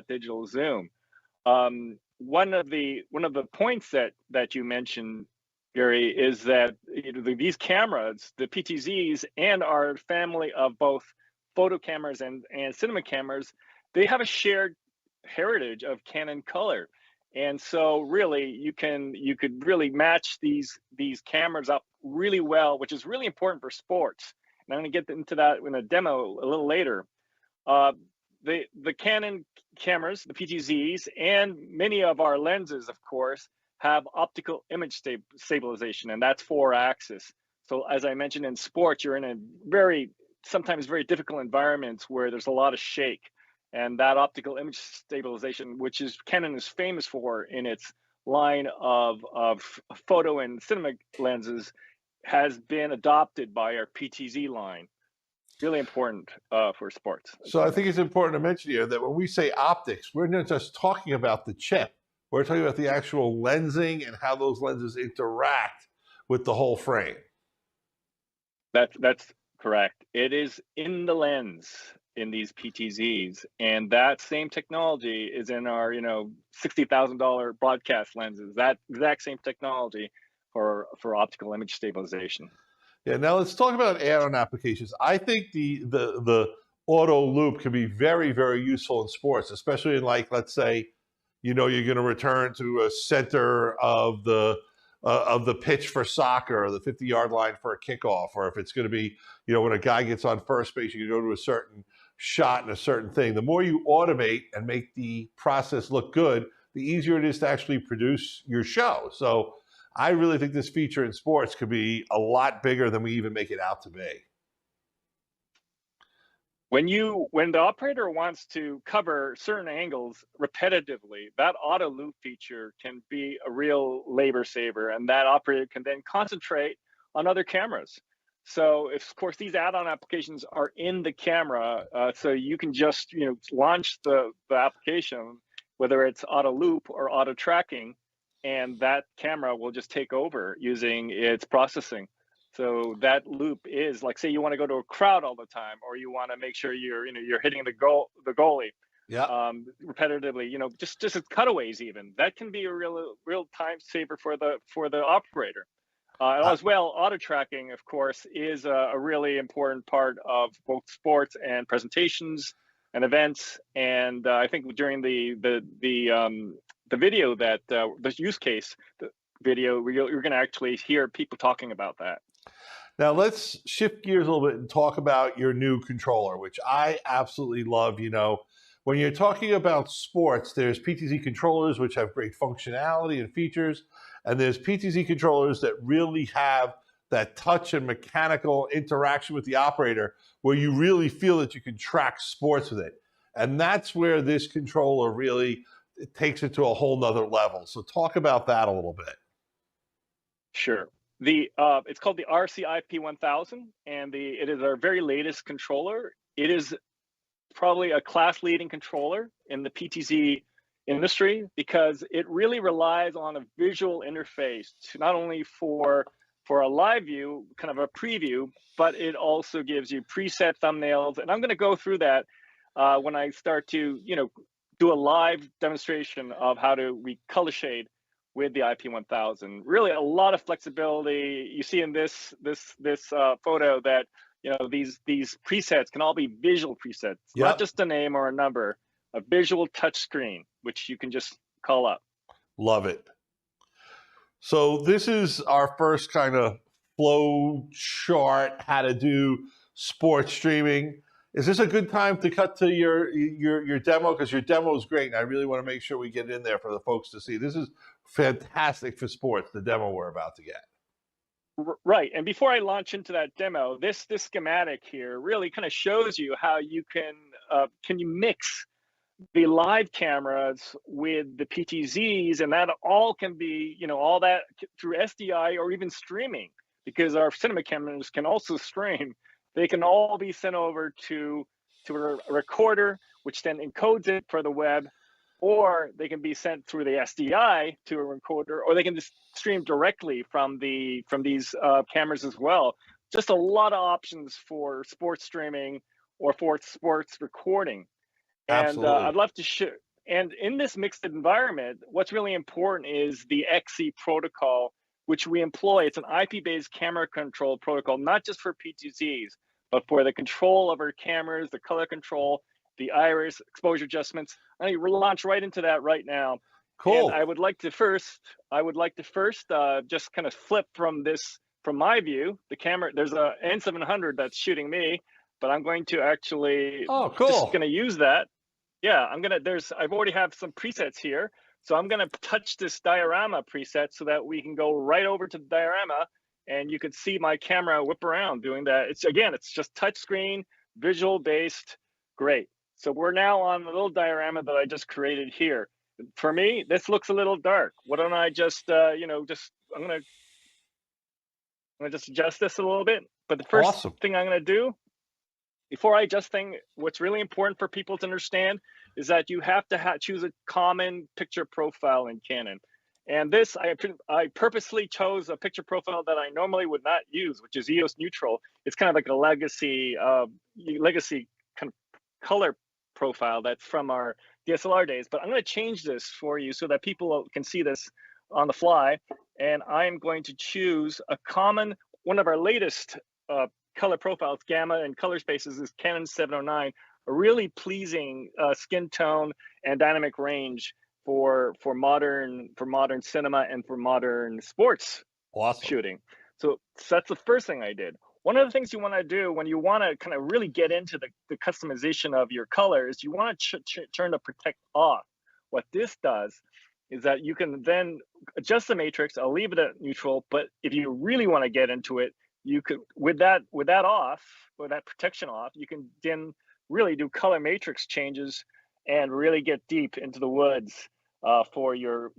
S8: digital zoom. One of the points that you mentioned, Gary, is that these cameras, the PTZs, and our family of both photo cameras and cinema cameras, they have a shared heritage of Canon color, and so really you could really match these cameras up really well, which is really important for sports. And I'm going to get into that in a demo a little later. The Canon cameras, the PTZs, and many of our lenses, of course, have optical image stabilization, and that's 4-axis. So as I mentioned, in sports, you're in a sometimes very difficult environments where there's a lot of shake, and that optical image stabilization, which Canon is famous for in its line of photo and cinema lenses, has been adopted by our PTZ line. Really important for sports.
S3: So I think it's important to mention here that when we say optics, we're not just talking about the chip. We're talking about the actual lensing and how those lenses interact with the whole frame.
S8: That's correct. It is in the lens in these PTZs, and that same technology is in our $60,000 broadcast lenses. That exact same technology for optical image stabilization.
S3: Yeah, now let's talk about add-on applications. I think the auto loop can be very, very useful in sports, especially in, like, let's say, you're going to return to a center of the pitch for soccer, or the 50-yard line for a kickoff, or if it's going to be, when a guy gets on first base, you can go to a certain shot and a certain thing. The more you automate and make the process look good, the easier it is to actually produce your show. So I really think this feature in sports could be a lot bigger than we even make it out to be.
S8: When the operator wants to cover certain angles repetitively, that auto loop feature can be a real labor saver, and that operator can then concentrate on other cameras. So, of course, these add-on applications are in the camera, so you can just launch the application, whether it's auto loop or auto tracking, and that camera will just take over using its processing. So that loop is like, say you want to go to a crowd all the time, or you want to make sure you're hitting the goalie, repetitively, just as cutaways even. That can be a real time saver for the operator. As well, auto tracking, of course, is a really important part of both sports and presentations and events. And I think during the video that the use case video, you're going to actually hear people talking about that.
S3: Now let's shift gears a little bit and talk about your new controller, which I absolutely love. When you're talking about sports, there's PTZ controllers, which have great functionality and features, and there's PTZ controllers that really have that touch and mechanical interaction with the operator where you really feel that you can track sports with it. And that's where this controller really takes it to a whole nother level. So talk about that a little bit.
S8: Sure. It's called the RCIP1000, and it is our very latest controller. It is probably a class-leading controller in the PTZ industry because it really relies on a visual interface to not only for a live view, kind of a preview, but it also gives you preset thumbnails. And I'm going to go through that when I start to do a live demonstration of how we color shade with the IP1000. Really a lot of flexibility. You see in this photo that these presets can all be visual presets, not just a name or a number, a visual touch screen, which you can just call up.
S3: Love it. So this is our first kind of flow chart, how to do sports streaming. Is this a good time to cut to your demo? Because your demo is great, and I really want to make sure we get it in there for the folks to see. This is fantastic for sports, the demo we're about to get.
S8: Right. And before I launch into that demo, this schematic here really kind of shows you how you can you mix the live cameras with the PTZs, and that all can be, all that through SDI or even streaming, because our cinema cameras can also stream. They can all be sent over to a recorder, which then encodes it for the web, or they can be sent through the SDI to a recorder, or they can just stream directly from these cameras as well. Just a lot of options for sports streaming or for sports recording. And I'd love to show. And in this mixed environment, what's really important is the XC protocol, which we employ. It's an IP-based camera control protocol, not just for PTZs, but for the control of our cameras, the color control, the iris, exposure adjustments. I'm going to launch right into that right now.
S3: Cool.
S8: And I would like to first just kind of flip from my view. The camera, there's a N700 that's shooting me, but I'm going to actually just going to use that. Yeah, I've already have some presets here. So I'm going to touch this diorama preset so that we can go right over to the diorama, and you could see my camera whip around doing that. It's just touch screen, visual based. Great. So we're now on the little diorama that I just created here. For me, this looks a little dark. Why don't I just, I'm going to just adjust this a little bit. But the first thing I'm going to do, before I adjust things, what's really important for people to understand is that you have to choose a common picture profile in Canon. And this, I purposely chose a picture profile that I normally would not use, which is EOS neutral. It's kind of like a legacy kind of color profile that's from our DSLR days. But I'm going to change this for you so that people can see this on the fly. And I'm going to choose a common, one of our latest color profiles, gamma and color spaces, is Canon 709, a really pleasing skin tone and dynamic range for modern cinema and for modern sports shooting. So that's the first thing I did. One of the things you want to do when you want to kind of really get into the customization of your colors, you want to turn the protect off. what this does is that you can then adjust the matrix. I'll leave it at neutral, but if you really want to get into it, you could, with that off, with that protection off, you can then really do color matrix changes and really get deep into the woods for your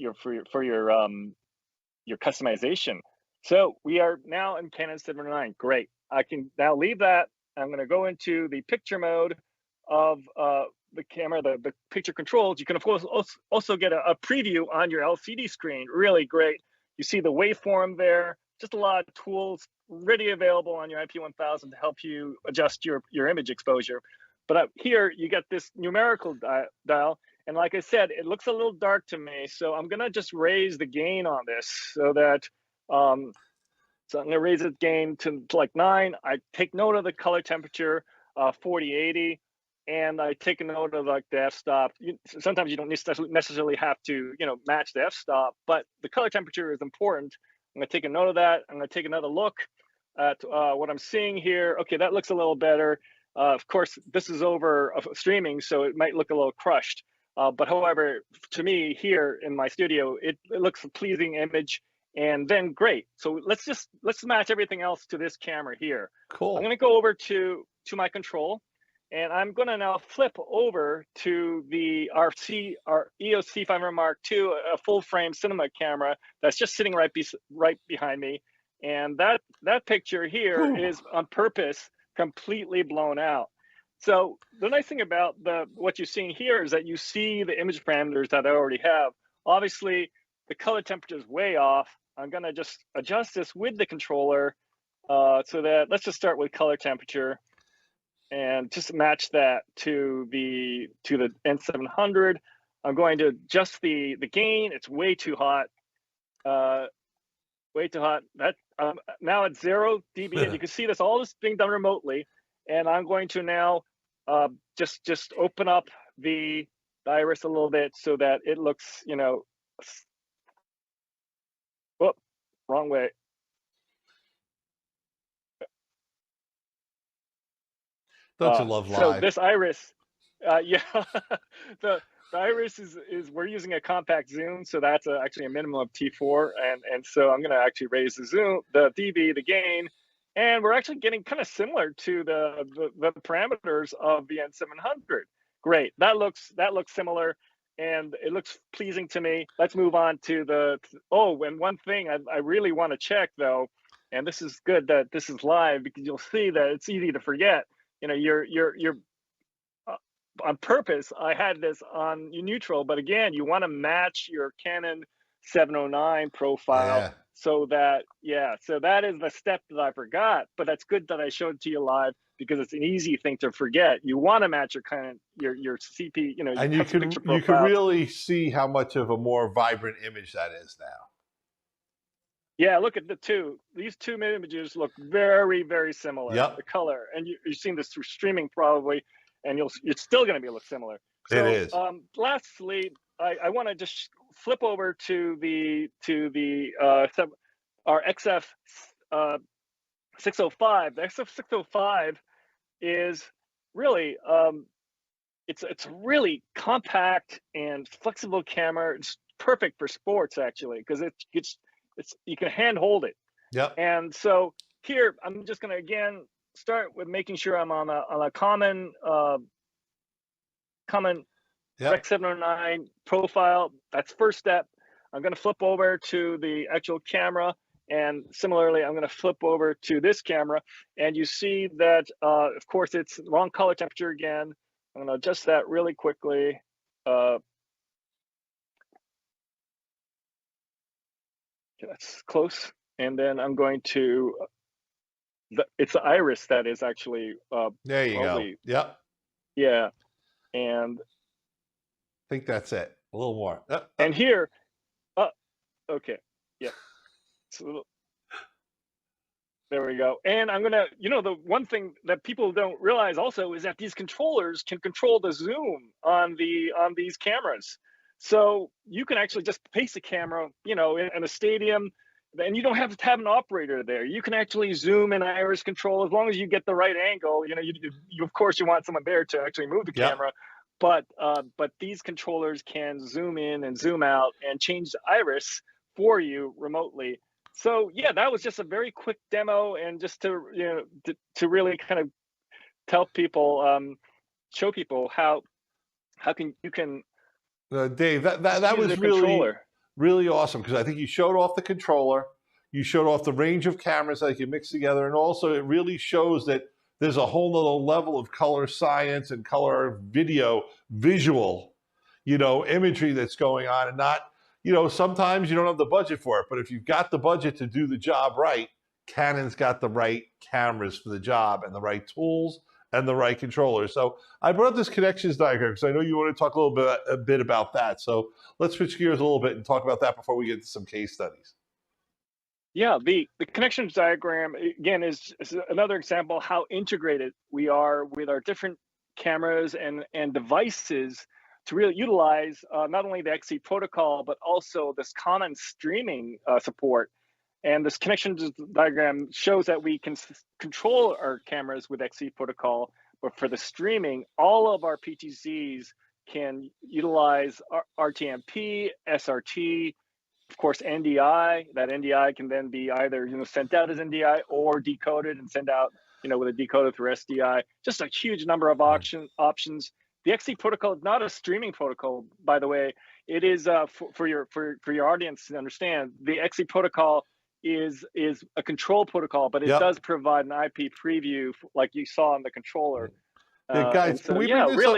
S8: customization. So we are now in Canon 709. Great. I can now leave that. I'm going to go into the picture mode of the camera, the picture controls. You can, of course, also get a preview on your LCD screen. Really great. You see the waveform there. Just a lot of tools ready available on your IP1000 to help you adjust your image exposure. But here you get this numerical dial. And like I said, it looks a little dark to me. So I'm going to just raise the gain on this so that, so I'm going to raise the gain to like 9. I take note of the color temperature, 4080. And I take a note of like the f-stop. Sometimes you don't necessarily have to, match the f-stop, but the color temperature is important. I'm going to take a note of that. I'm going to take another look at what I'm seeing here. Okay, that looks a little better. Of course, this is over streaming, so it might look a little crushed. But however, to me here in my studio, it looks a pleasing image, and then great. So let's match everything else to this camera here.
S3: Cool.
S8: I'm going to go over to my control. And I'm going to now flip over to our EOS C500 Mark II, a full frame cinema camera that's just sitting right behind me. And that picture here is on purpose completely blown out. So the nice thing about what you're seeing here is that you see the image parameters that I already have. Obviously, the color temperature is way off. I'm going to just adjust this with the controller so that let's just start with color temperature. And just match that to the N700. I'm going to adjust the gain. It's way too hot. Way too hot. That now it's 0 dB, and you can see all this being done remotely. And I'm going to now just open up the iris a little bit so that it looks, oh, wrong way.
S3: Don't you love live?
S8: So this iris, yeah, the iris is we're using a compact zoom, so that's actually a minimum of T4, and so I'm going to actually raise the zoom, the dB, the gain, and we're actually getting kind of similar to the parameters of the N700. Great, that looks similar, and it looks pleasing to me. Let's move on to and one thing I really want to check though, and this is good that this is live because you'll see that it's easy to forget. You're on purpose. I had this on neutral, but again, you want to match your Canon 709 profile so that is the step that I forgot. But that's good that I showed it to you live because it's an easy thing to forget. You want to match your CP,
S3: and you can really see how much of a more vibrant image that is now.
S8: Yeah, look at these two images look very, very similar.
S3: Yep.
S8: The color, and you've seen this through streaming probably, and it's still going to look similar. So,
S3: it is.
S8: Lastly, I want to just flip over to our XF 605. The XF 605 is really it's a really compact and flexible camera. It's perfect for sports actually because you can hand hold it.
S3: Yep.
S8: And so here I'm just going to again start with making sure I'm on a common Rec 709 profile. That's first step. I'm going to flip over to the actual camera, and similarly I'm going to flip over to this camera, and you see that of course it's wrong color temperature again. I'm going to adjust that really quickly. That's close. And then I'm going to, it's the iris that is actually.
S3: There you go. Yep.
S8: Yeah. And
S3: I think that's it. A little more.
S8: And here, okay. Yeah. So, there we go. And I'm going to, the one thing that people don't realize also is that these controllers can control the zoom on these cameras. So you can actually just place a camera, in a stadium, and you don't have to have an operator there. You can actually zoom and iris control as long as you get the right angle. You of course you want someone there to actually move the camera, but these controllers can zoom in and zoom out and change the iris for you remotely. So yeah, that was just a very quick demo, and just to to really kind of tell people, show people how you can
S3: Dave, that
S8: use
S3: was
S8: a controller.
S3: really awesome, because I think you showed off the controller, you showed off the range of cameras that you mix together, and also it really shows that there's a whole nother level of color science and color visual, imagery that's going on, and not, sometimes you don't have the budget for it, but if you've got the budget to do the job right, Canon's got the right cameras for the job and the right tools and the right controller. So I brought up this connections diagram because I know you want to talk a bit about that. So let's switch gears a little bit and talk about that before we get to some case studies.
S8: Yeah, the connections diagram, again, is another example how integrated we are with our different cameras and devices to really utilize not only the XC protocol, but also this Canon streaming support. And this connections diagram shows that we can control our cameras with XC protocol, but for the streaming, all of our PTZs can utilize RTMP, SRT, of course, NDI. That NDI can then be either sent out as NDI or decoded and sent out with a decoder through SDI. Just a huge number of options. The XC protocol is not a streaming protocol, by the way. It is for your audience to understand. The XC protocol is a control protocol, but it does provide an IP preview like you saw on the controller.
S3: Yeah, guys, can we bring this up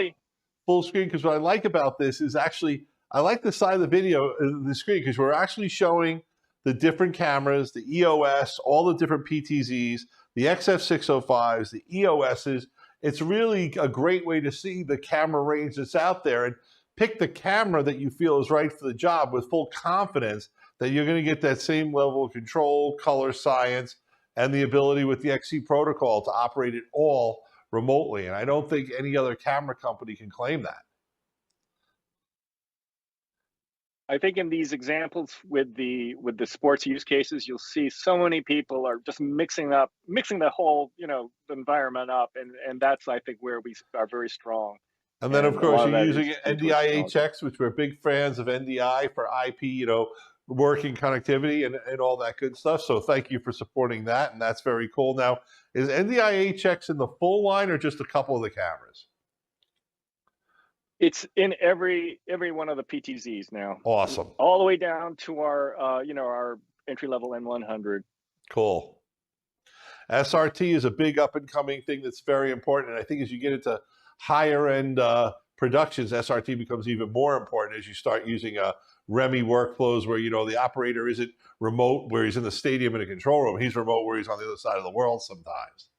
S3: full screen? Because what I like about this is actually, I like the side of the video, the screen, because we're actually showing the different cameras, the EOS, all the different PTZs, the XF605s, the EOSs. It's really a great way to see the camera range that's out there and pick the camera that you feel is right for the job with full confidence that you're going to get that same level of control, color science, and the ability with the XC protocol to operate it all remotely. And I don't think any other camera company can claim that.
S8: I think in these examples with the sports use cases, you'll see so many people are just mixing the whole environment up, and that's, I think, where we are very strong.
S3: And then of course you're using NDI-HX, which we're big fans of NDI for IP, working connectivity and all that good stuff. So thank you for supporting that, and that's very cool. Now, is NDI-HX in the full line or just a couple of the cameras?
S8: It's in every one of the PTZs now.
S3: Awesome.
S8: All the way down to our our entry-level N100.
S3: Cool. SRT is a big up-and-coming thing that's very important, and I think as you get into higher-end productions, SRT becomes even more important as you start using REMI workflows where the operator isn't remote where he's in the stadium in a control room. He's remote where he's on the other side of the world sometimes.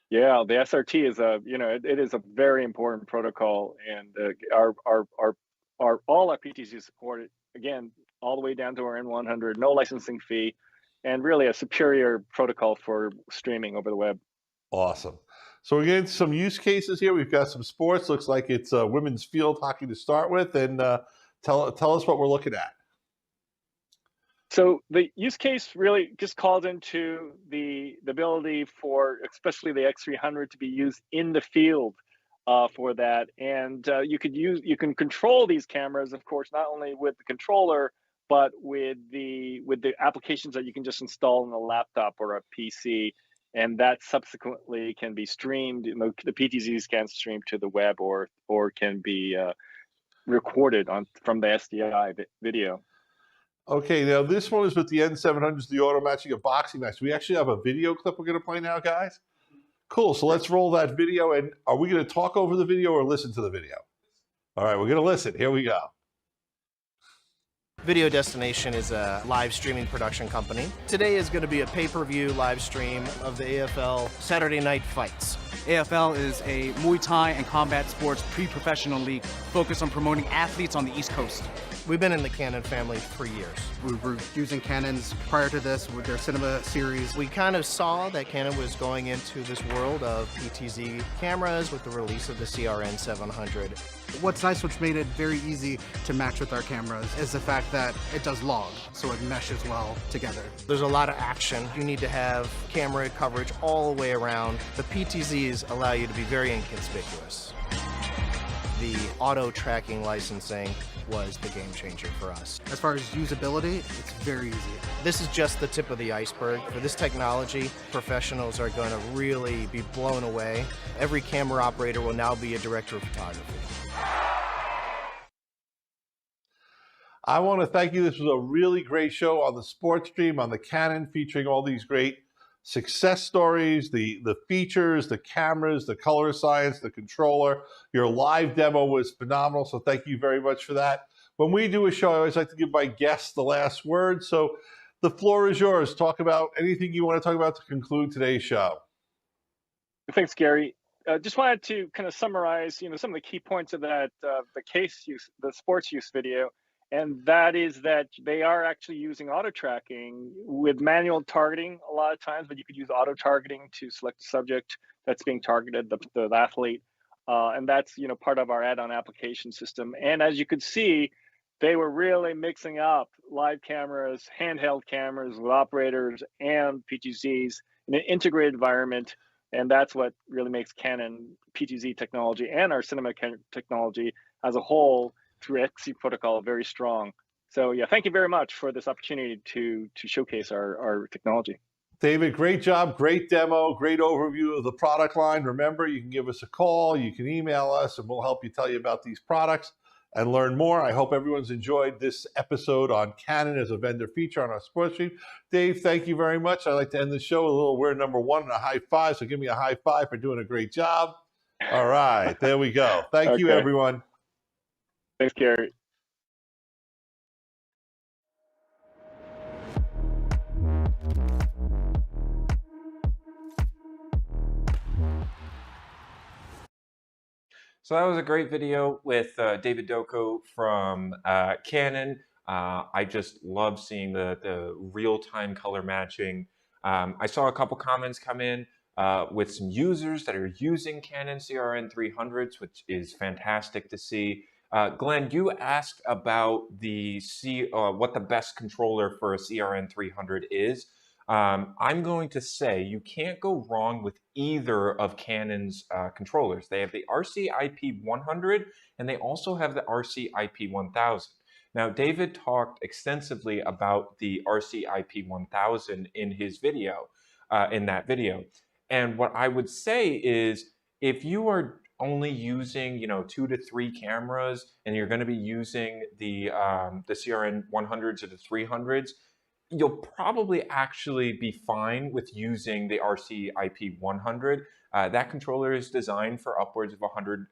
S8: Yeah, the SRT is it is a very important protocol, and all our PTZs support it, again, all the way down to our N100, no licensing fee, and really a superior protocol for streaming over the web.
S3: Awesome. So we're getting some use cases here. We've got some sports. Looks like it's women's field hockey to start with, and tell us what we're looking at.
S8: So the use case really just calls into the ability for especially the X300 to be used in the field for that, and you can control these cameras, of course, not only with the controller but with the applications that you can just install on a laptop or a PC, and that subsequently can be streamed. The PTZs can stream to the web or can be recorded from the SDI video.
S3: Okay, now this one is with the N700s, the auto matching of boxing match. We actually have a video clip we're going to play now, guys. Cool, so let's roll that video. And are we going to talk over the video or listen to the video? All right, we're going to listen. Here we go.
S9: Video Destination is a live streaming production company. Today is going to be a pay-per-view live stream of the AFL Saturday Night Fights.
S10: AFL is a Muay Thai and combat sports pre-professional league focused on promoting athletes on the East Coast.
S9: We've been in the Canon family for years.
S10: We were using Canons prior to this with their cinema series.
S9: We kind of saw that Canon was going into this world of PTZ cameras with the release of the CRN 700.
S10: What's nice, which made it very easy to match with our cameras, is the fact that it does log, so it meshes well together.
S9: There's a lot of action. You need to have camera coverage all the way around. The PTZs allow you to be very inconspicuous. The auto tracking licensing was the game changer for us.
S10: As far as usability, it's very easy.
S9: This is just the tip of the iceberg. For this technology, professionals are going to really be blown away. Every camera operator will now be a director of photography.
S3: I want to thank you. This was a really great show on the SportStream, on the Canon, featuring all these great success stories, the features, the cameras, the color science, the controller. Your live demo was phenomenal, so thank you very much for that. When we do a show, I always like to give my guests the last word, so the floor is yours. Talk about anything you want to talk about to conclude today's show.
S8: Thanks, Gary. Just wanted to kind of summarize, some of the key points of that, the sports use video. And that is that they are actually using auto tracking with manual targeting a lot of times, but you could use auto targeting to select the subject that's being targeted, the athlete. And that's, part of our add-on application system. And as you could see, they were really mixing up live cameras, handheld cameras with operators and PTZs in an integrated environment. And that's what really makes Canon PTZ technology and our cinema technology as a whole through XC protocol very strong. So yeah, thank you very much for this opportunity to showcase our technology.
S3: David, great job, great demo, great overview of the product line. Remember, you can give us a call, you can email us, and we'll help you tell you about these products and learn more. I hope everyone's enjoyed this episode on Canon as a vendor feature on our SportStream. Dave, thank you very much. I'd like to end the show with a little we're number one and a high five, so give me a high five for doing a great job. All right, there we go. Thank you, everyone.
S8: Thanks, Gary.
S6: So that was a great video with David Doko from Canon. I just love seeing the real-time color matching. I saw a couple comments come in with some users that are using Canon CRN 300s, which is fantastic to see. Glenn, you asked about what the best controller for a CRN 300 is. I'm going to say you can't go wrong with either of Canon's controllers. They have the RC-IP100 and they also have the RC-IP1000. Now, David talked extensively about the RC-IP1000 in his video, in that video. And what I would say is if you are only using 2 to 3 cameras and you're going to be using the CRN 100s or the 300s, you'll probably actually be fine with using the RC-IP100. That controller is designed for upwards of 100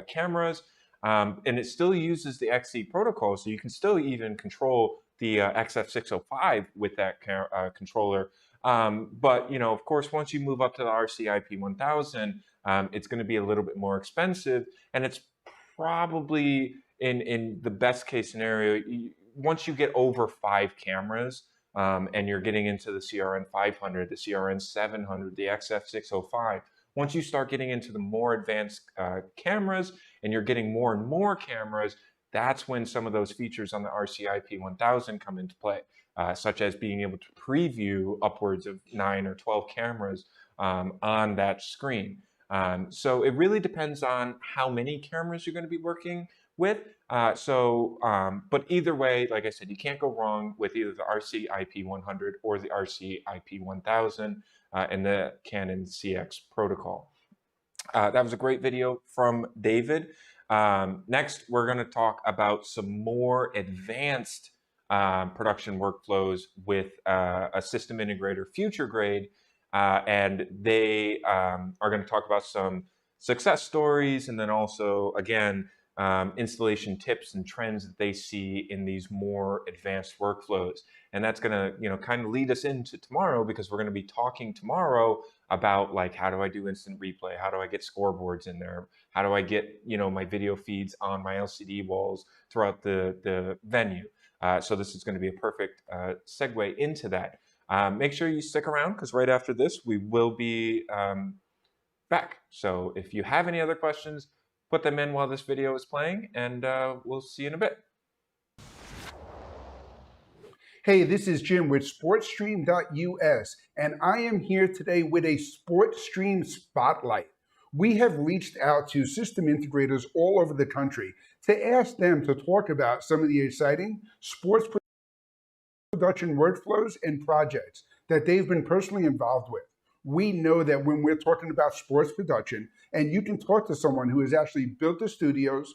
S6: cameras, and it still uses the XC protocol, so you can still even control the XF605 with that controller. But of course, once you move up to the RC-IP1000, it's going to be a little bit more expensive, and it's probably in the best case scenario, once you get over 5 cameras, and you're getting into the CRN 500, the CRN 700, the XF605. Once you start getting into the more advanced cameras and you're getting more and more cameras, that's when some of those features on the RC-IP1000 come into play, such as being able to preview upwards of 9 or 12 cameras on that screen. So it really depends on how many cameras you're going to be working with. But either way, like I said, you can't go wrong with either the RC-IP100 or the RC-IP1000 and the Canon CX protocol. That was a great video from David. Next, we're going to talk about some more advanced production workflows with a system integrator, Future Grade, and they are going to talk about some success stories and then also, again, installation tips and trends that they see in these more advanced workflows. And that's going to, kind of lead us into tomorrow, because we're going to be talking tomorrow about like, how do I do instant replay? How do I get scoreboards in there? How do I get, my video feeds on my LCD walls throughout the venue? So this is going to be a perfect segue into that. Make sure you stick around, because right after this, we will be back. So if you have any other questions, put them in while this video is playing, and we'll see you in a bit.
S1: Hey, this is Jim with SportStream.us, and I am here today with a SportStream Spotlight. We have reached out to system integrators all over the country to ask them to talk about some of the exciting sports production workflows and projects that they've been personally involved with. We know that when we're talking about sports production, and you can talk to someone who has actually built the studios,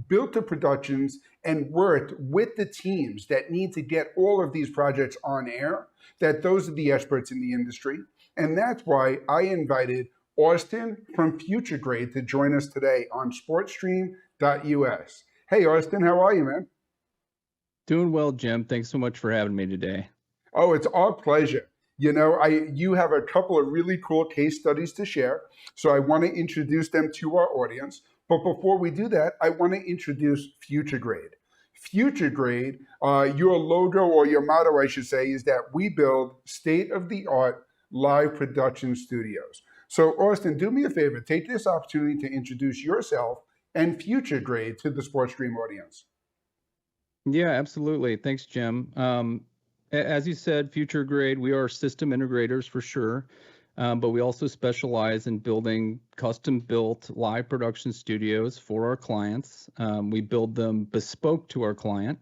S1: built the productions, and worked with the teams that need to get all of these projects on air, that those are the experts in the industry. And that's why I invited Austin from Future Grade to join us today on SportStream.us. Hey, Austin, how are you, man?
S11: Doing well, Jim. Thanks so much for having me today.
S1: Oh, it's our pleasure. You know, you have a couple of really cool case studies to share, so I want to introduce them to our audience. But before we do that, I want to introduce Future Grade. Future Grade, your logo, or your motto, I should say, is that we build state-of-the-art live production studios. So Austin, do me a favor, take this opportunity to introduce yourself and Future Grade to the SportStream audience.
S11: Yeah, absolutely. Thanks, Jim. As you said, Future Grade, we are system integrators for sure, but we also specialize in building custom-built live production studios for our clients. We build them bespoke to our client.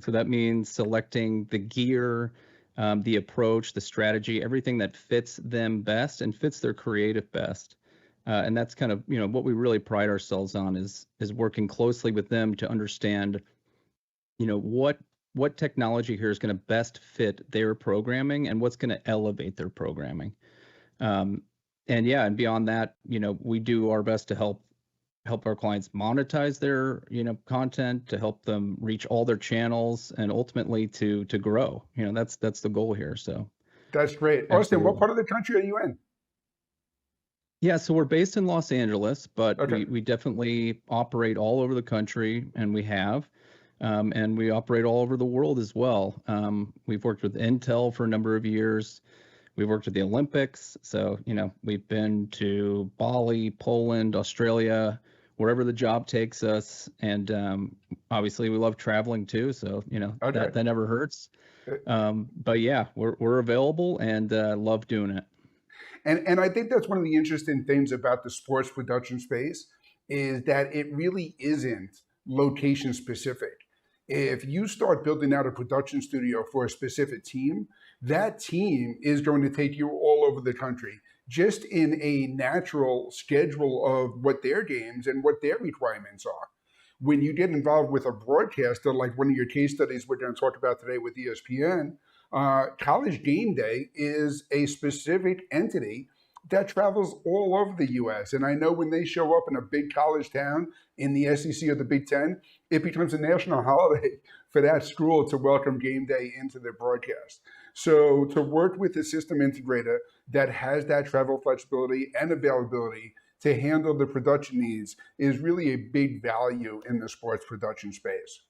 S11: So that means selecting the gear, the approach, the strategy, everything that fits them best and fits their creative best. And that's kind of, what we really pride ourselves on is working closely with them to understand, what technology here is going to best fit their programming and what's going to elevate their programming. And beyond that, we do our best to help our clients monetize their, content, to help them reach all their channels and ultimately to grow. That's the goal here. So
S1: that's great.
S11: Absolutely.
S1: Austin, what part of the country are you in?
S11: Yeah, so we're based in Los Angeles, but
S1: Okay.
S11: we definitely operate all over the country, and we have. And we operate all over the world as well. We've worked with Intel for a number of years. We've worked with the Olympics. So, we've been to Bali, Poland, Australia, wherever the job takes us. And obviously we love traveling too. So,
S1: Okay.
S11: that never hurts. But yeah, we're available and love doing it.
S1: And I think that's one of the interesting things about the sports production space is that it really isn't location specific. If you start building out a production studio for a specific team, that team is going to take you all over the country, just in a natural schedule of what their games and what their requirements are. When you get involved with a broadcaster, like one of your case studies we're going to talk about today with ESPN, College Game Day is a specific entity that travels all over the US. And I know when they show up in a big college town in the SEC or the Big Ten, it becomes a national holiday for that school to welcome game day into their broadcast. So to work with a system integrator that has that travel flexibility and availability to handle the production needs is really a big value in the sports production space.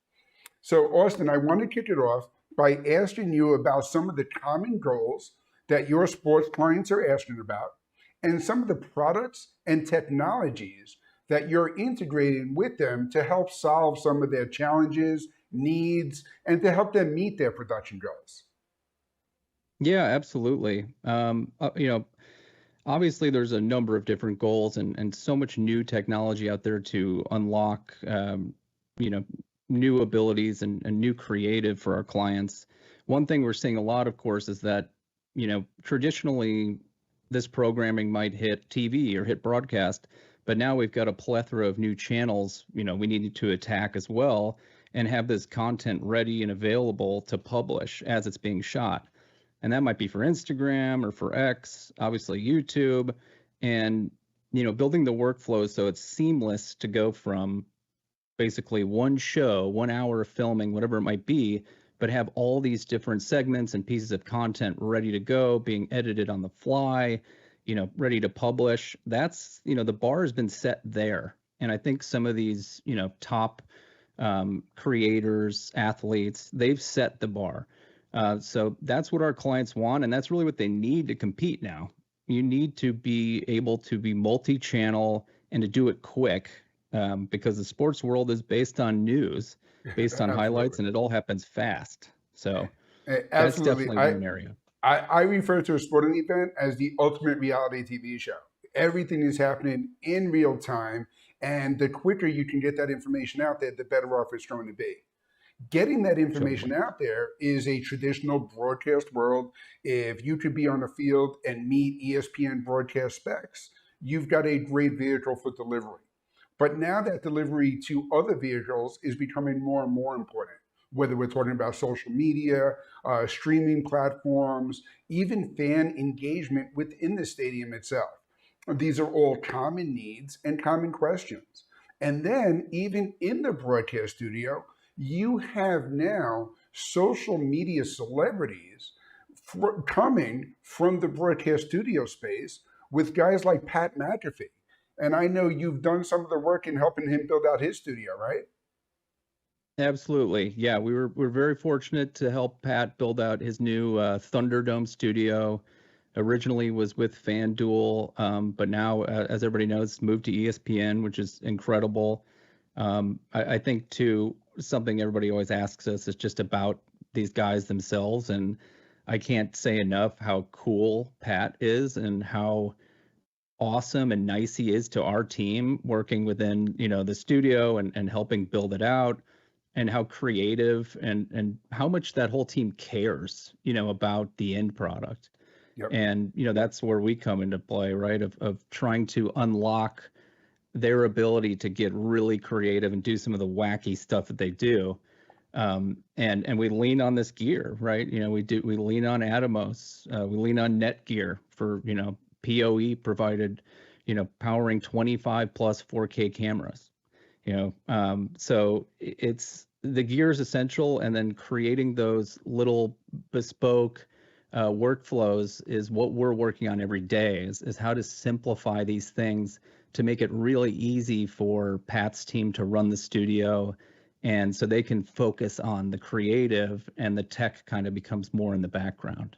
S1: So Austin, I want to kick it off by asking you about some of the common goals that your sports clients are asking about, and some of the products and technologies that you're integrating with them to help solve some of their challenges, needs, and to help them meet their production goals.
S11: Yeah, absolutely. Obviously there's a number of different goals and so much new technology out there to unlock, new abilities and new creative for our clients. One thing we're seeing a lot, of course, is that, traditionally this programming might hit TV or hit broadcast, but now we've got a plethora of new channels, we need to attack as well and have this content ready and available to publish as it's being shot. And that might be for Instagram or for X, obviously YouTube, and, building the workflow so it's seamless to go from basically one show, 1 hour of filming, whatever it might be, but have all these different segments and pieces of content ready to go, being edited on the fly, ready to publish. That's, the bar has been set there. And I think some of these, top creators, athletes, they've set the bar. So that's what our clients want, and that's really what they need to compete now. You need to be able to be multi-channel and to do it quick, because the sports world is based on news, based on highlights, and it all happens fast. So That's
S1: Absolutely.
S11: definitely one area.
S1: I refer to a sporting event as the ultimate reality TV show. Everything is happening in real time, and the quicker you can get that information out there, the better off it's going to be. Getting that information
S11: Totally.
S1: out there is a traditional broadcast world. If you could be on the field and meet ESPN broadcast specs, you've got a great vehicle for delivery. But now that delivery to other vehicles is becoming more and more important, whether we're talking about social media, streaming platforms, even fan engagement within the stadium itself. These are all common needs and common questions. And then, even in the broadcast studio, you have now social media celebrities coming from the broadcast studio space with guys like Pat McAfee. And I know you've done some of the work in helping him build out his studio, right?
S11: Absolutely. Yeah, we're very fortunate to help Pat build out his new Thunderdome studio. Originally was with FanDuel, but now, as everybody knows, moved to ESPN, which is incredible. I think too, something everybody always asks us is just about these guys themselves, and I can't say enough how cool Pat is and how awesome and nice he is to our team working within, the studio and helping build it out, and how creative and how much that whole team cares, about the end product.
S1: Yep.
S11: And, that's where we come into play, right? Of trying to unlock their ability to get really creative and do some of the wacky stuff that they do. And we lean on this gear, right? We lean on Atomos, we lean on Netgear for, PoE provided, powering 25 plus 4K cameras, so it's the gear is essential. And then creating those little bespoke workflows is what we're working on every day, is how to simplify these things to make it really easy for Pat's team to run the studio, and so they can focus on the creative and the tech kind of becomes more in the background.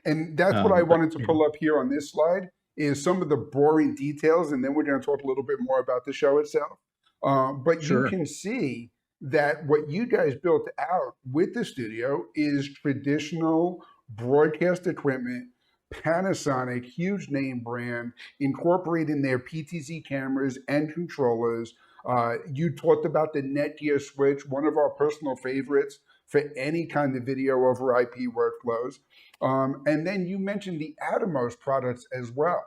S1: And that's what I
S11: But
S1: wanted to pull up here on this slide is some of the boring details, and then we're going to talk a little bit more about the show itself. But you
S11: Sure.
S1: can see that what you guys built out with the studio is traditional broadcast equipment, Panasonic, huge name brand, incorporating their PTZ cameras and controllers. You talked about the Netgear switch, one of our personal favorites for any kind of video over IP workflows. And then you mentioned the Atomos products as well.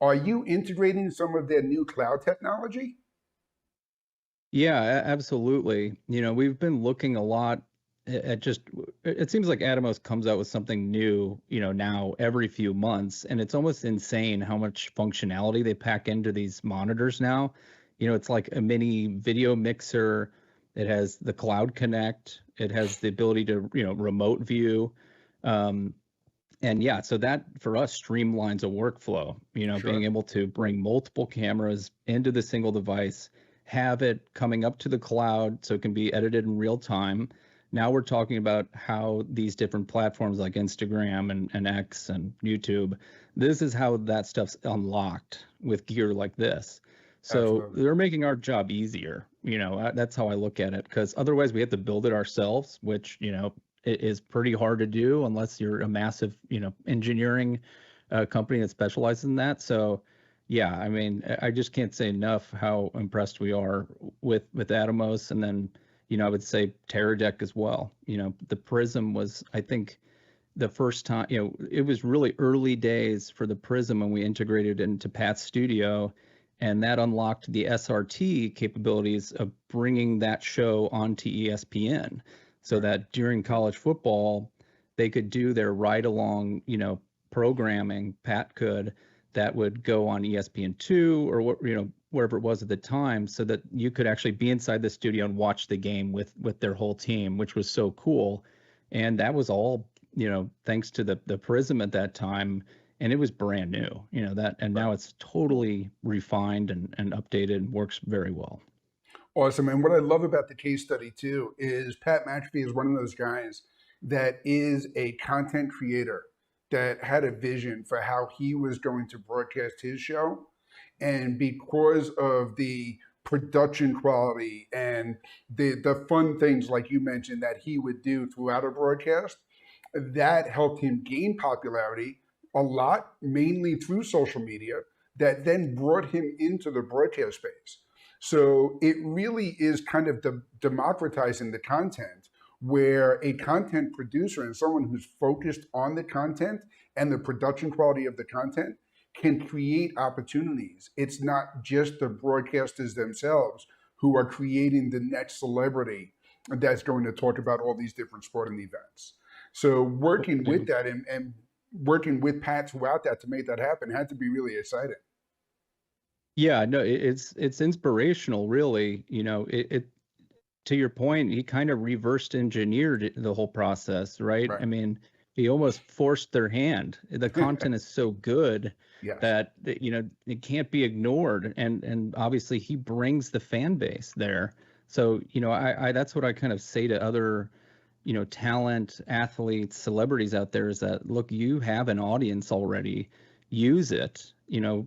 S1: Are you integrating some of their new cloud technology?
S11: Yeah, absolutely. We've been looking a lot at just, it seems like Atomos comes out with something new, now every few months, and it's almost insane how much functionality they pack into these monitors now. It's like a mini video mixer. It has the Cloud Connect. It has the ability to, remote view. And yeah, so that for us streamlines a workflow,
S1: Sure.
S11: being able to bring multiple cameras into the single device, have it coming up to the cloud so it can be edited in real time. Now we're talking about how these different platforms like Instagram and X and YouTube, this is how that stuff's unlocked with gear like this. So
S1: Absolutely.
S11: they're making our job easier. That's how I look at it, because otherwise we have to build it ourselves, which, it is pretty hard to do unless you're a massive, engineering company that specializes in that. So yeah, I mean, I just can't say enough how impressed we are with Atomos, and then, I would say Teradek as well. The Prism was, I think, the first time, it was really early days for the Prism when we integrated it into Pat's studio, and that unlocked the SRT capabilities of bringing that show onto ESPN, so that during college football, they could do their ride along, programming, Pat could, that would go on ESPN2 or what, wherever it was at the time, so that you could actually be inside the studio and watch the game with their whole team, which was so cool. And that was all, thanks to the Prism at that time, and it was brand new, and now it's totally refined and updated and works very well.
S1: Awesome. And what I love about the case study too is Pat McAfee is one of those guys that is a content creator that had a vision for how he was going to broadcast his show. And because of the production quality and the fun things like you mentioned that he would do throughout a broadcast, That helped him gain popularity a lot, mainly through social media, that then brought him into the broadcast space. So it really is kind of democratizing the content, where a content producer and someone who's focused on the content and the production quality of the content can create opportunities. It's not just the broadcasters themselves who are creating the next celebrity that's going to talk about all these different sporting events. So working with that and working with Pat throughout that to make that happen had to be really exciting.
S11: Yeah, no, it's inspirational, really. You know, it to your point, he kind of reversed engineered the whole process, right?
S1: Right.
S11: I mean, he almost forced their hand. The content is so good
S1: Yes.
S11: that you know it can't be ignored, and obviously he brings the fan base there. So you know, I that's what I kind of say to other, you know, talent, athletes, celebrities out there is that look, you have an audience already. Use it. You know,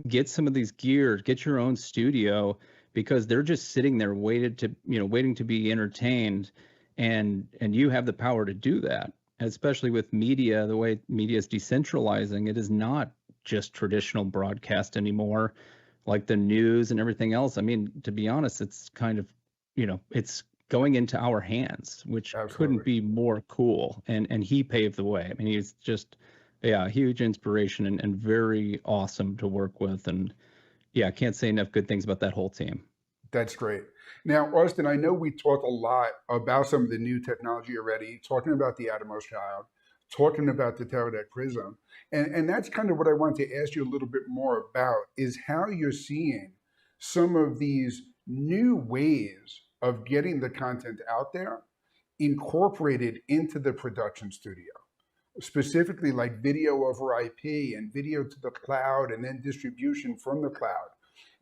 S11: get some of these gear, get your own studio, because they're just sitting there waiting to be entertained, and you have the power to do that. Especially with media, the way media is decentralizing, it is not just traditional broadcast anymore, like the news and everything else. I mean, to be honest, it's kind of, you know, it's going into our hands, which couldn't be more cool. And he paved the way. I mean, he's just, yeah, a huge inspiration and very awesome to work with. And yeah, I can't say enough good things about that whole team.
S1: That's great. Now, Austin, I know we talked a lot about some of the new technology already, talking about the Atomos Child, talking about the Teradek Prism. And that's kind of what I want to ask you a little bit more about, is how you're seeing some of these new ways of getting the content out there incorporated into the production studio, specifically like video over IP and video to the cloud and then distribution from the cloud.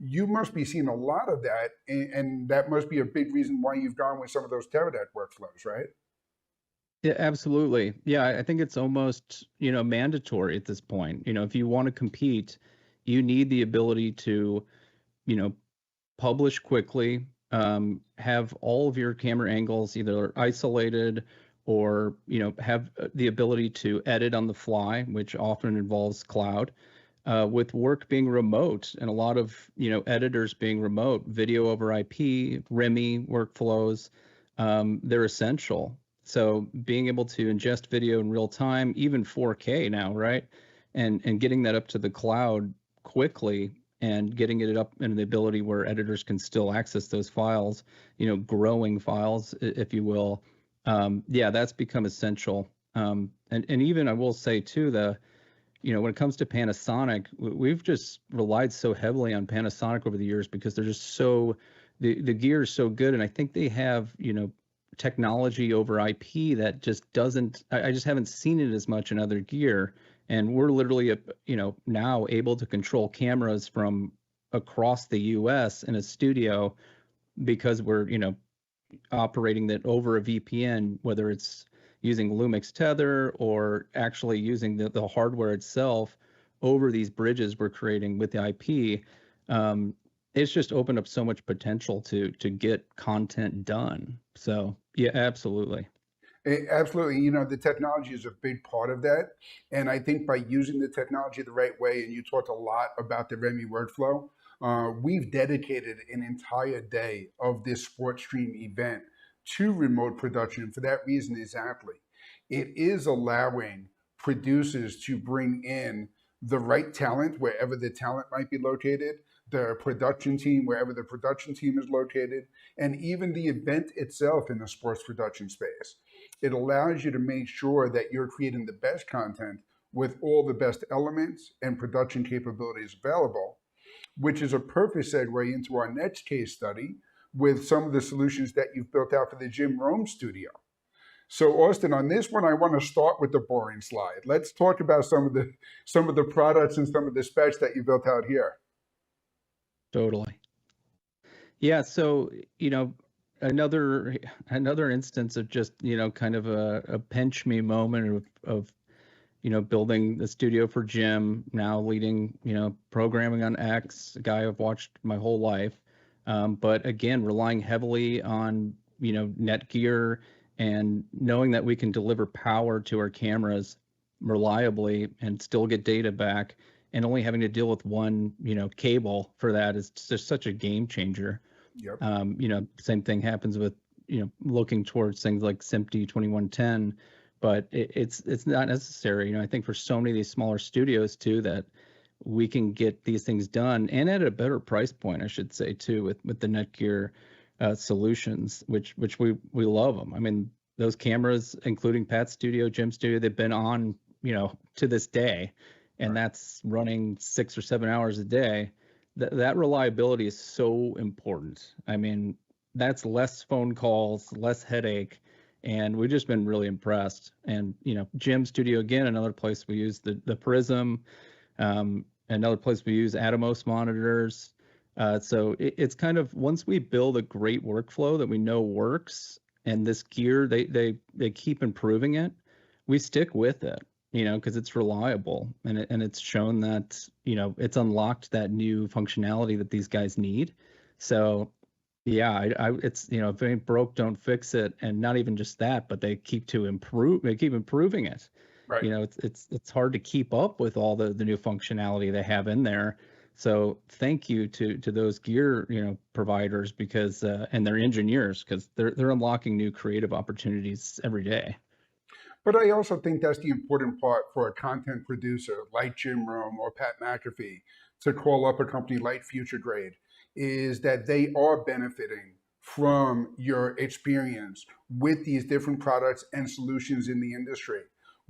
S1: You must be seeing a lot of that, and that must be a big reason why you've gone with some of those Teradek workflows, right?
S11: Yeah, absolutely. Yeah, I think it's almost, you know, mandatory at this point. You know, if you want to compete, you need the ability to, you know, publish quickly, have all of your camera angles either isolated or, you know, have the ability to edit on the fly, which often involves cloud. With work being remote and a lot of, you know, editors being remote, video over IP, REMI workflows, they're essential. So being able to ingest video in real time, even 4K now, right? And getting that up to the cloud quickly and getting it up in the ability where editors can still access those files, you know, growing files, if you will. Yeah, that's become essential. And even I will say too, you know, when it comes to Panasonic, we've just relied so heavily on Panasonic over the years because they're just so, the gear is so good. And I think they have, you know, technology over IP that just doesn't, I just haven't seen it as much in other gear. And we're literally, you know, now able to control cameras from across the US in a studio because we're, you know, operating that over a VPN, whether it's using Lumix Tether or actually using the hardware itself over these bridges we're creating with the IP. It's just opened up so much potential to get content done. So yeah, absolutely.
S1: Absolutely. You know, the technology is a big part of that. And I think by using the technology the right way, and you talked a lot about the REMI workflow, we've dedicated an entire day of this SportStream event to remote production for that reason exactly. It is allowing producers to bring in the right talent wherever the talent might be located, the production team wherever the production team is located, and even the event itself in the sports production space. It allows you to make sure that you're creating the best content with all the best elements and production capabilities available, which is a perfect segue into our next case study with some of the solutions that you've built out for the Jim Rome studio. So Austin, on this one, I want to start with the boring slide. Let's talk about some of the products and some of the specs that you built out here.
S11: Totally. Yeah. So, you know, another instance of just, you know, kind of a pinch me moment of, you know, building the studio for Jim, now leading, you know, programming on X, a guy I've watched my whole life. But again, relying heavily on, you know, Netgear And knowing that we can deliver power to our cameras reliably and still get data back, and only having to deal with one, cable for that is just such a game changer.
S1: Yep.
S11: Same thing happens with, looking towards things like SMPTE 2110, but it's not necessary. I think for so many of these smaller studios too, that we can get these things done, and at a better price point, I should say too, with the Netgear solutions, which we love them. I mean, those cameras, including Pat's studio, Jim's studio, they've been on, to this day, and that's running 6 or 7 hours a day. That reliability is so important. I mean, that's less phone calls, less headache, and we've just been really impressed. And Jim's studio, again, another place we use the Prism, another place we use Atomos monitors. So it's kind of, once we build a great workflow that we know works, and this gear, they keep improving it, we stick with it, because it's reliable, and it's shown that, it's unlocked that new functionality that these guys need. So yeah, it's, if it ain't broke, don't fix it. And not even just that, but they keep improving it.
S1: Right.
S11: It's hard to keep up with all the new functionality they have in there. So thank you to those gear, providers, because and their engineers, because they're unlocking new creative opportunities every day.
S1: But I also think that's the important part for a content producer like Jim Rome or Pat McAfee to call up a company like Future Grade, is that they are benefiting from your experience with these different products and solutions in the industry,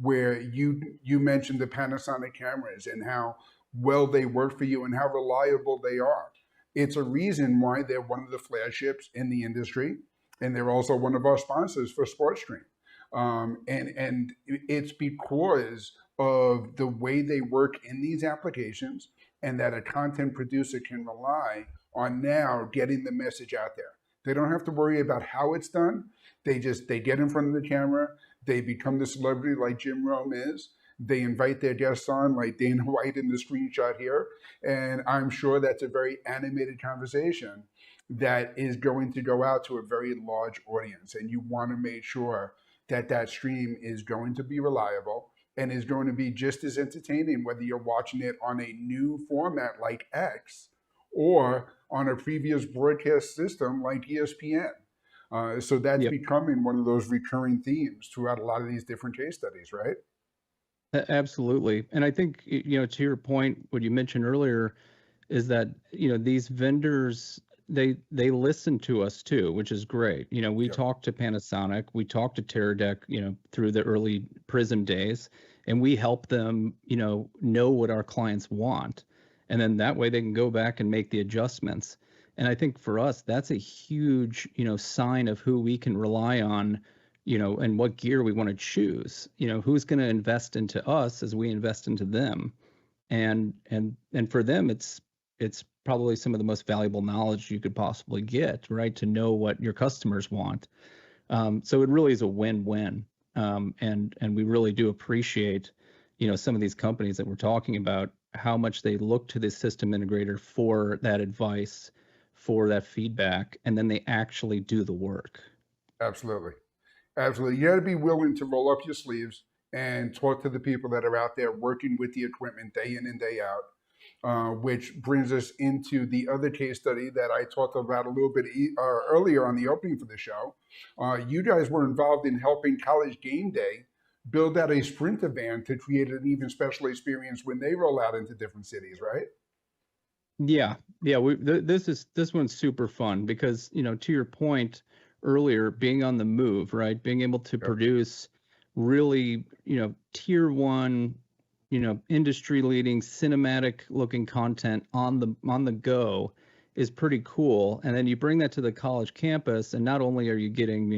S1: where you mentioned the Panasonic cameras and how well they work for you and how reliable they are. It's a reason why they're one of the flagships in the industry, and they're also one of our sponsors for SportStream. And it's because of the way they work in these applications, and that a content producer can rely on now getting the message out there. They don't have to worry about how it's done. They get in front of the camera, they become the celebrity like Jim Rome is. They invite their guests on, like Dana White in the screenshot here. And I'm sure that's a very animated conversation that is going to go out to a very large audience. And you want to make sure that stream is going to be reliable and is going to be just as entertaining, whether you're watching it on a new format like X or on a previous broadcast system like ESPN. So that's becoming one of those recurring themes throughout a lot of these different case studies, right?
S11: Absolutely. And I think, to your point, what you mentioned earlier is that, these vendors, they listen to us too, which is great. We talked to Panasonic, we talked to Teradek, through the early Prism days, and we help them, know what our clients want. And then that way they can go back and make the adjustments. And I think for us, that's a huge, sign of who we can rely on, and what gear we want to choose, who's going to invest into us as we invest into them. And for them, it's probably some of the most valuable knowledge you could possibly get, right? To know what your customers want. So it really is a win-win. And we really do appreciate, some of these companies that we're talking about, how much they look to this system integrator for that advice, for that feedback, and then they actually do the work.
S1: Absolutely. Absolutely. You got to be willing to roll up your sleeves and talk to the people that are out there working with the equipment day in and day out, which brings us into the other case study that I talked about a little bit earlier on the opening for the show. You guys were involved in helping College Game Day build out a Sprinter van to create an even special experience when they roll out into different cities, right?
S11: Yeah. This one's super fun because, to your point earlier, being on the move, right? Being able to produce really, tier one, industry leading cinematic looking content on the go is pretty cool. And then you bring that to the college campus, and not only are you getting,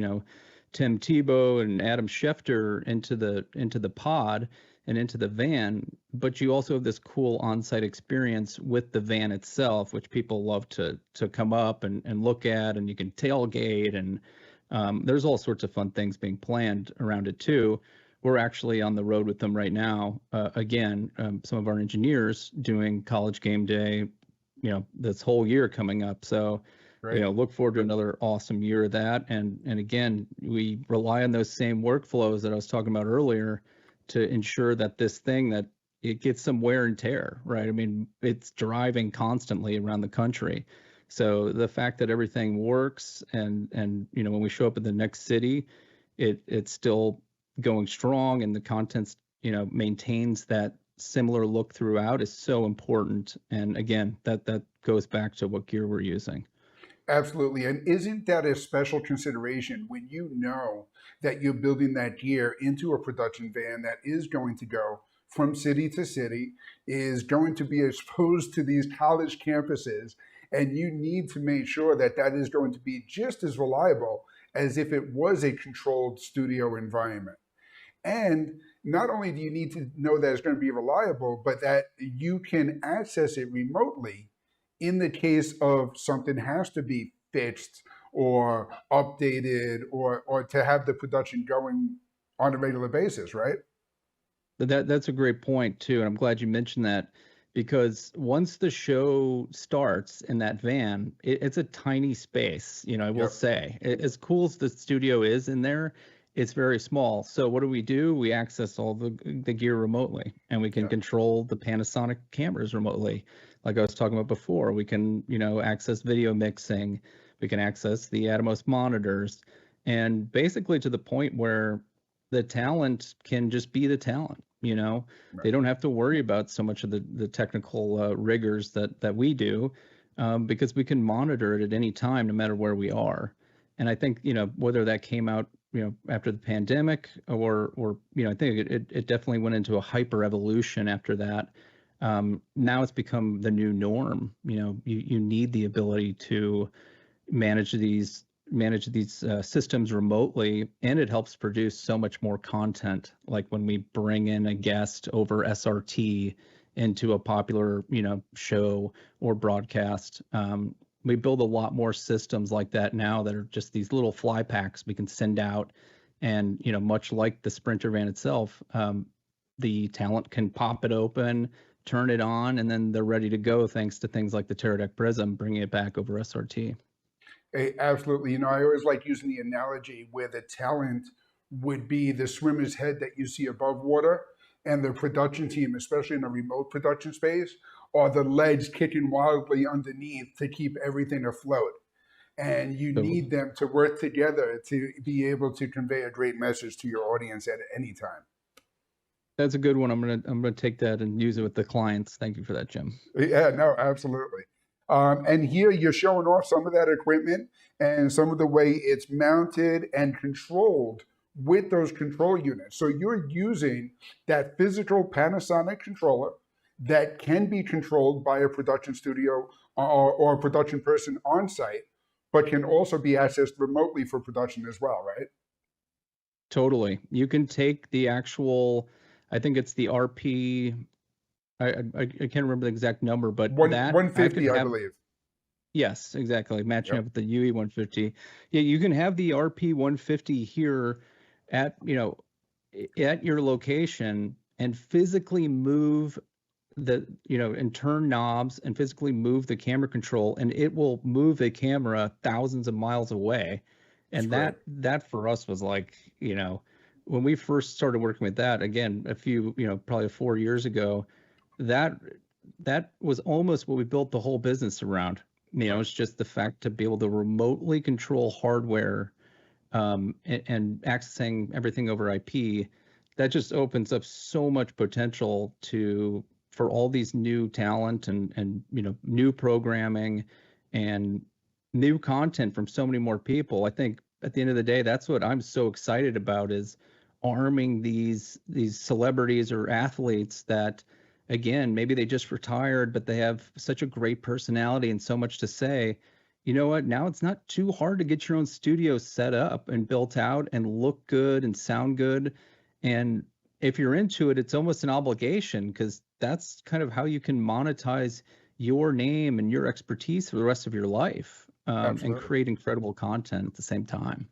S11: Tim Tebow and Adam Schefter into the pod and into the van, but you also have this cool on-site experience with the van itself, which people love to come up and look at, and you can tailgate, and there's all sorts of fun things being planned around it too. We're actually on the road with them right now. Again, some of our engineers doing College Game Day, this whole year coming up. So
S1: Right.
S11: Look forward to another awesome year of that. And again, we rely on those same workflows that I was talking about earlier to ensure that this thing that it gets some wear and tear, right? I mean, it's driving constantly around the country. So the fact that everything works and when we show up in the next city, it's still going strong and the content's, maintains that similar look throughout is so important. And again, that goes back to what gear we're using.
S1: Absolutely. And isn't that a special consideration when you know that you're building that gear into a production van that is going to go from city to city, is going to be exposed to these college campuses, and you need to make sure that that is going to be just as reliable as if it was a controlled studio environment. And not only do you need to know that it's going to be reliable, but that you can access it remotely in the case of something has to be fixed or updated or to have the production going on a regular basis, right?
S11: That's a great point too, and I'm glad you mentioned that because once the show starts in that van, it's a tiny space. I will say, as cool as the studio is in there, it's very small. So what do? We access all the gear remotely, and we can control the Panasonic cameras remotely. Like I was talking about before, we can access video mixing, we can access the Atomos monitors, and basically to the point where the talent can just be the talent. They don't have to worry about so much of the technical rigors that we do because we can monitor it at any time, no matter where we are. And I think, whether that came out, after the pandemic or I think it definitely went into a hyper evolution after that. Now it's become the new norm. You need the ability to manage these systems remotely, and it helps produce so much more content. Like when we bring in a guest over SRT into a popular show or broadcast, we build a lot more systems like that now that are just these little fly packs we can send out, and much like the Sprinter van itself, the talent can pop it open, turn it on, and then they're ready to go thanks to things like the Teradek Prism bringing it back over SRT.
S1: Absolutely. I always like using the analogy where the talent would be the swimmer's head that you see above water, and the production team, especially in a remote production space, are the legs kicking wildly underneath to keep everything afloat. And you need them to work together to be able to convey a great message to your audience at any time.
S11: That's a good one. I'm gonna take that and use it with the clients. Thank you for that, Jim.
S1: Yeah, no, absolutely. And here you're showing off some of that equipment and some of the way it's mounted and controlled with those control units. So you're using that physical Panasonic controller that can be controlled by a production studio or a production person on site, but can also be accessed remotely for production as well, right?
S11: Totally. You can take the actual, I think it's the RP, I can't remember the exact number, but that
S1: 150, I believe.
S11: Yes, exactly. Matching up with the UE 150. Yeah, you can have the RP 150 here at your location and physically move and turn knobs and physically move the camera control, and it will move the camera thousands of miles away. And that for us was like, when we first started working with that, again, probably 4 years ago, that was almost what we built the whole business around. It's just the fact to be able to remotely control hardware and accessing everything over IP. That just opens up so much potential for all these new talent and new programming and new content from so many more people. I think at the end of the day, that's what I'm so excited about, is arming these celebrities or athletes that, again, maybe they just retired, but they have such a great personality and so much to say. You know what? Now it's not too hard to get your own studio set up and built out and look good and sound good. And if you're into it, it's almost an obligation, because that's kind of how you can monetize your name and your expertise for the rest of your life, and create incredible content at the same time.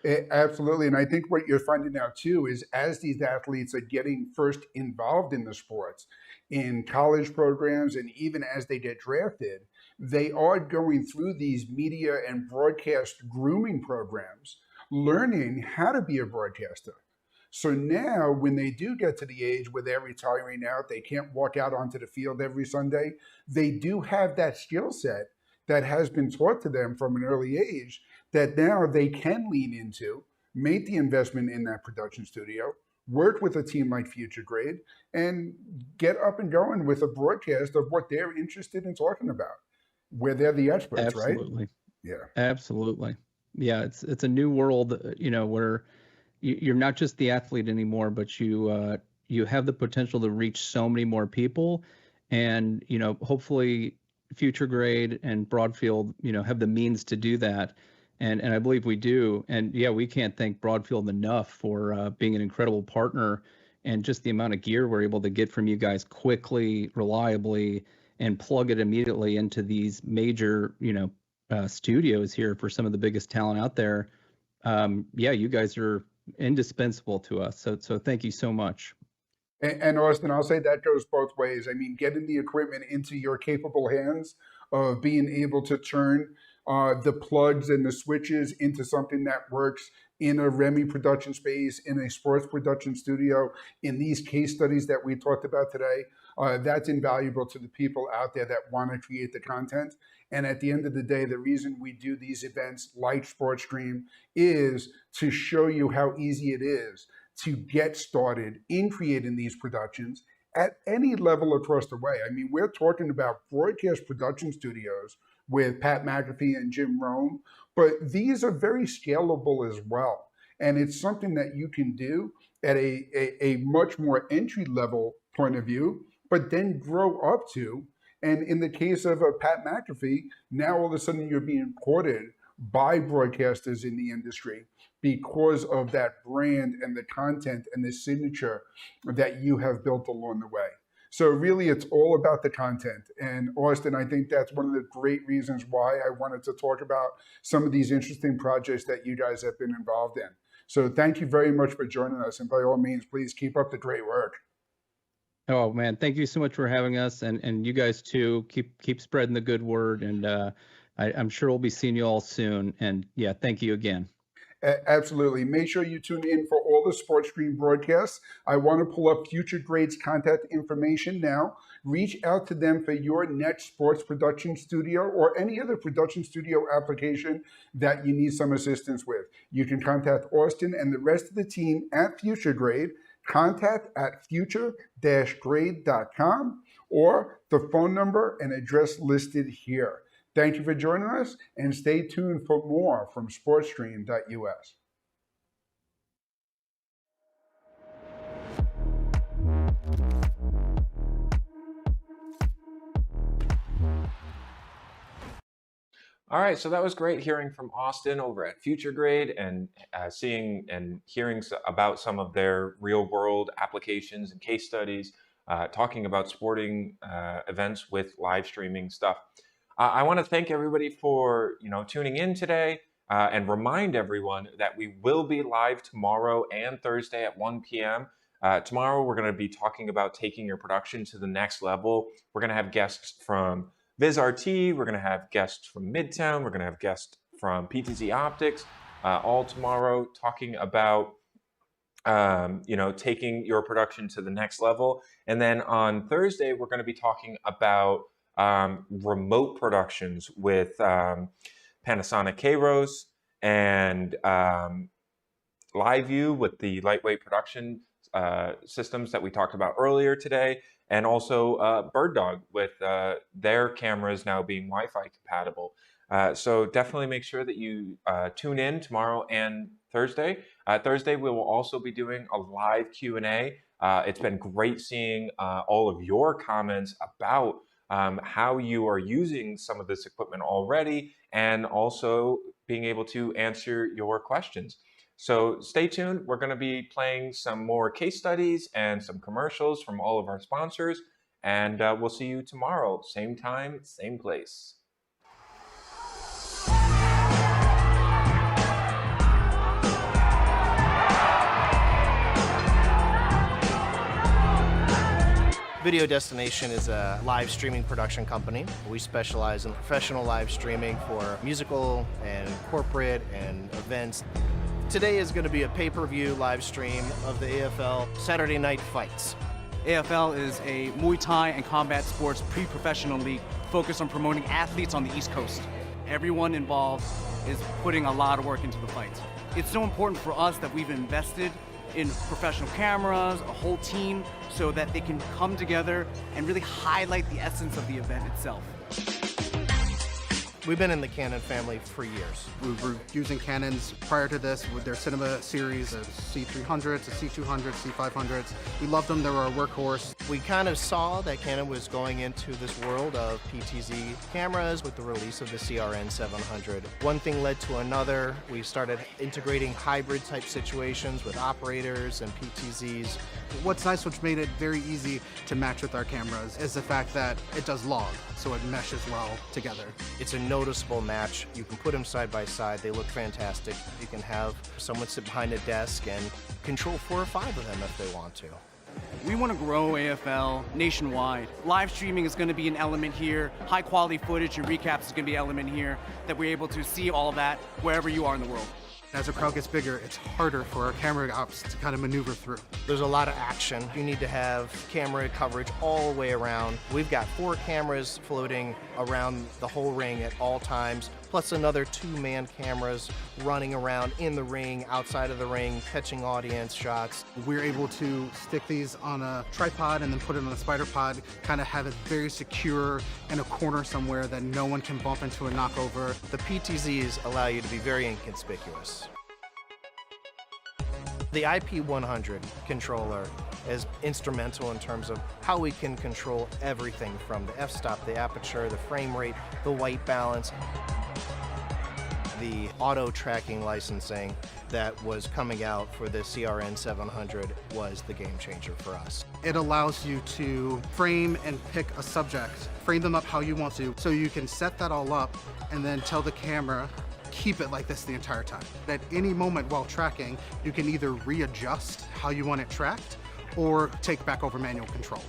S1: Absolutely. And I think what you're finding out too is as these athletes are getting first involved in the sports, in college programs, and even as they get drafted, they are going through these media and broadcast grooming programs, learning how to be a broadcaster. So now when they do get to the age where they're retiring out, they can't walk out onto the field every Sunday, they do have that skill set that has been taught to them from an early age that now they can lean into, make the investment in that production studio, work with a team like Future Grade, and get up and going with a broadcast of what they're interested in talking about, where they're the experts, right?
S11: Absolutely.
S1: Yeah.
S11: Absolutely. Yeah, it's a new world, where you're not just the athlete anymore, but you have the potential to reach so many more people, and hopefully Future Grade and Broadfield have the means to do that, and I believe we do. And yeah, we can't thank Broadfield enough for being an incredible partner, and just the amount of gear we're able to get from you guys quickly, reliably, and plug it immediately into these major studios here for some of the biggest talent out there. Yeah, you guys are indispensable to us. So thank you so much.
S1: And Austin, I'll say that goes both ways. I mean, getting the equipment into your capable hands of being able to turn the plugs and the switches into something that works in a Remy production space, in a sports production studio, in these case studies that we talked about today, that's invaluable to the people out there that want to create the content. And at the end of the day, the reason we do these events like SportStream is to show you how easy it is to get started in creating these productions at any level across the way. I mean, we're talking about broadcast production studios with Pat McAfee and Jim Rome, but these are very scalable as well. And it's something that you can do at a much more entry level point of view, but then grow up to. And in the case of Pat McAfee, now all of a sudden you're being courted by broadcasters in the industry because of that brand and the content and the signature that you have built along the way. So really, it's all about the content. And Austin, I think that's one of the great reasons why I wanted to talk about some of these interesting projects that you guys have been involved in. So thank you very much for joining us. And by all means, please keep up the great work.
S11: Oh man, thank you so much for having us, and you guys too. Keep spreading the good word, and I'm sure we'll be seeing you all soon. And yeah, thank you again.
S1: Absolutely. Make sure you tune in for all the SportStream broadcasts. I want to pull up Future Grade's contact information now. Reach out to them for your next sports production studio or any other production studio application that you need some assistance with. You can contact Austin and the rest of the team at Future Grade. Contact at future-grade.com or the phone number and address listed here. Thank you for joining us, and stay tuned for more from sportstream.us.
S6: All right, so that was great hearing from Austin over at Future Grade and seeing and hearing about some of their real world applications and case studies, talking about sporting events with live streaming stuff. I want to thank everybody for tuning in today and remind everyone that we will be live tomorrow and Thursday at 1 p.m. Tomorrow we're going to be talking about taking your production to the next level. We're going to have guests from VizRT, we're going to have guests from Midtown, we're going to have guests from PTZ Optics, all tomorrow talking about taking your production to the next level. And then on Thursday, we're going to be talking about remote productions with Panasonic Kairos and LiveView with the lightweight production systems that we talked about earlier today, and also BirdDog with their cameras now being Wi-Fi compatible. So definitely make sure that you tune in tomorrow and Thursday. Thursday, we will also be doing a live Q&A. It's been great seeing all of your comments about how you are using some of this equipment already, and also being able to answer your questions. So stay tuned. We're going to be playing some more case studies and some commercials from all of our sponsors, and we'll see you tomorrow, same time, same place.
S9: Video Destination is a live streaming production company. We specialize in professional live streaming for musical and corporate and events. Today is going to be a pay-per-view live stream of the AFL Saturday Night Fights.
S10: AFL is a Muay Thai and combat sports pre-professional league focused on promoting athletes on the East Coast. Everyone involved is putting a lot of work into the fights. It's so important for us that we've invested in professional cameras, a whole team, so that they can come together and really highlight the essence of the event itself.
S9: We've been in the Canon family for years.
S12: We were using Canons prior to this with their cinema series, the C300s, the C200s, C500s. We loved them, they were our workhorse.
S9: We kind of saw that Canon was going into this world of PTZ cameras with the release of the CRN 700. One thing led to another. We started integrating hybrid type situations with operators and PTZs.
S12: What's nice, which made it very easy to match with our cameras, is the fact that it does log, so it meshes well together.
S9: It's a noticeable match. You can put them side by side. They look fantastic. You can have someone sit behind a desk and control 4 or 5 of them if they want to.
S10: We want to grow AFL nationwide. Live streaming is going to be an element here. High quality footage and recaps is going to be an element here, that we're able to see all of that wherever you are in the world.
S12: As the crowd gets bigger, it's harder for our camera ops to kind of maneuver through.
S9: There's a lot of action. You need to have camera coverage all the way around. We've got 4 cameras floating around the whole ring at all times, plus another 2-man cameras running around in the ring, outside of the ring, catching audience shots.
S12: We're able to stick these on a tripod and then put it on a spider pod, kind of have it very secure in a corner somewhere that no one can bump into and knock over.
S9: The PTZs allow you to be very inconspicuous. The IP100 controller is instrumental in terms of how we can control everything from the f-stop, the aperture, the frame rate, the white balance. The auto tracking licensing that was coming out for the CRN 700 was the game changer for us.
S12: It allows you to frame and pick a subject, frame them up how you want to, so you can set that all up and then tell the camera, keep it like this the entire time. At any moment while tracking, you can either readjust how you want it tracked or take back over manual control.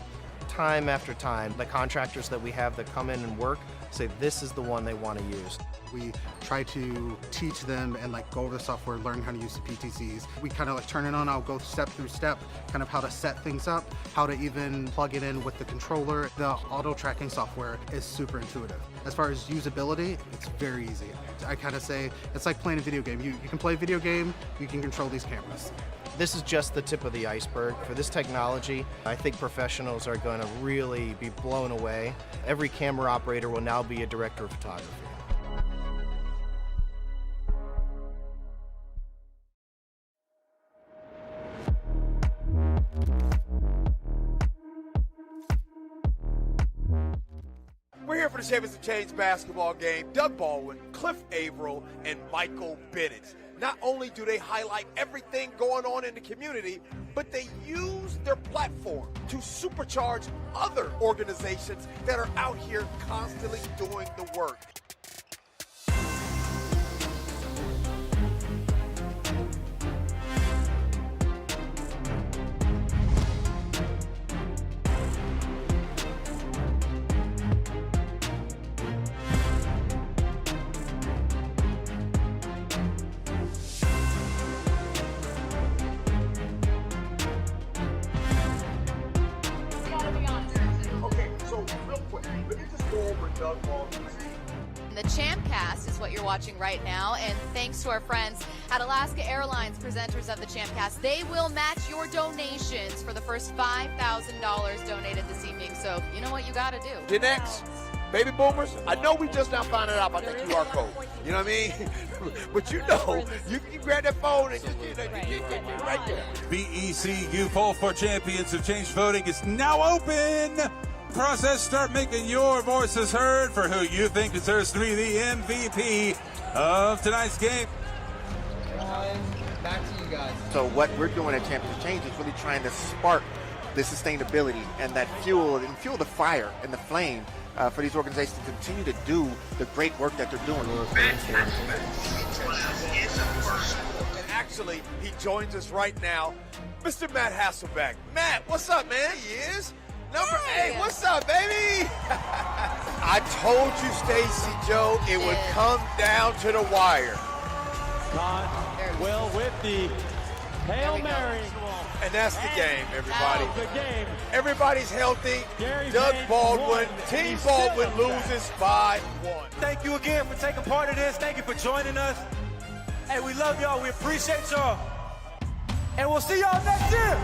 S9: Time after time, the contractors that we have that come in and work say this is the one they want to use.
S12: We try to teach them and go over the software, learn how to use the PTCs. We kind of turn it on, I'll go step through step, kind of how to set things up, how to even plug it in with the controller. The auto tracking software is super intuitive. As far as usability, it's very easy. I kind of say it's like playing a video game. You can play a video game, you can control these cameras.
S9: This is just the tip of the iceberg. For this technology, I think professionals are going to really be blown away. Every camera operator will now be a director of photography.
S13: We're here for the Champions of Change basketball game. Doug Baldwin, Cliff Averill, and Michael Bennett. Not only do they highlight everything going on in the community, but they use their platform to supercharge other organizations that are out here constantly doing the work.
S14: The Champcast is what you're watching right now, and thanks to our friends at Alaska Airlines, presenters of the Champcast, they will match your donations for the first $5,000 donated this evening. So you know what you got to do.
S13: Gen X, baby boomers, I know we just now finding out about that QR code. You know what I mean? But you know, you can grab that phone and just get right there.
S15: BEC You Poll for Champions of Change voting is now open. Process, start making your voices heard for who you think deserves to be the MVP of tonight's game.
S16: Back to you guys. So what we're doing at Champions of Change is really trying to spark the sustainability and that fuel the fire and the flame for these organizations to continue to do the great work that they're doing.
S13: And actually, he joins us right now, Mr. Matt Hasselbeck. Matt, what's up, man? He is. Number 8, what's up, baby? I told you, Stacy Joe, it would come down to the wire.
S17: Well, with the Hail Mary.
S13: And that's the game, everybody.
S17: That's the game.
S13: Everybody's healthy.
S17: Gary
S13: Doug
S17: Vayner's
S13: Baldwin,
S17: won.
S13: Team
S17: He's
S13: Baldwin
S17: still
S13: loses by 1.
S17: Thank you again for taking part of this. Thank you for joining us. Hey, we love y'all. We appreciate y'all. And we'll see y'all next year.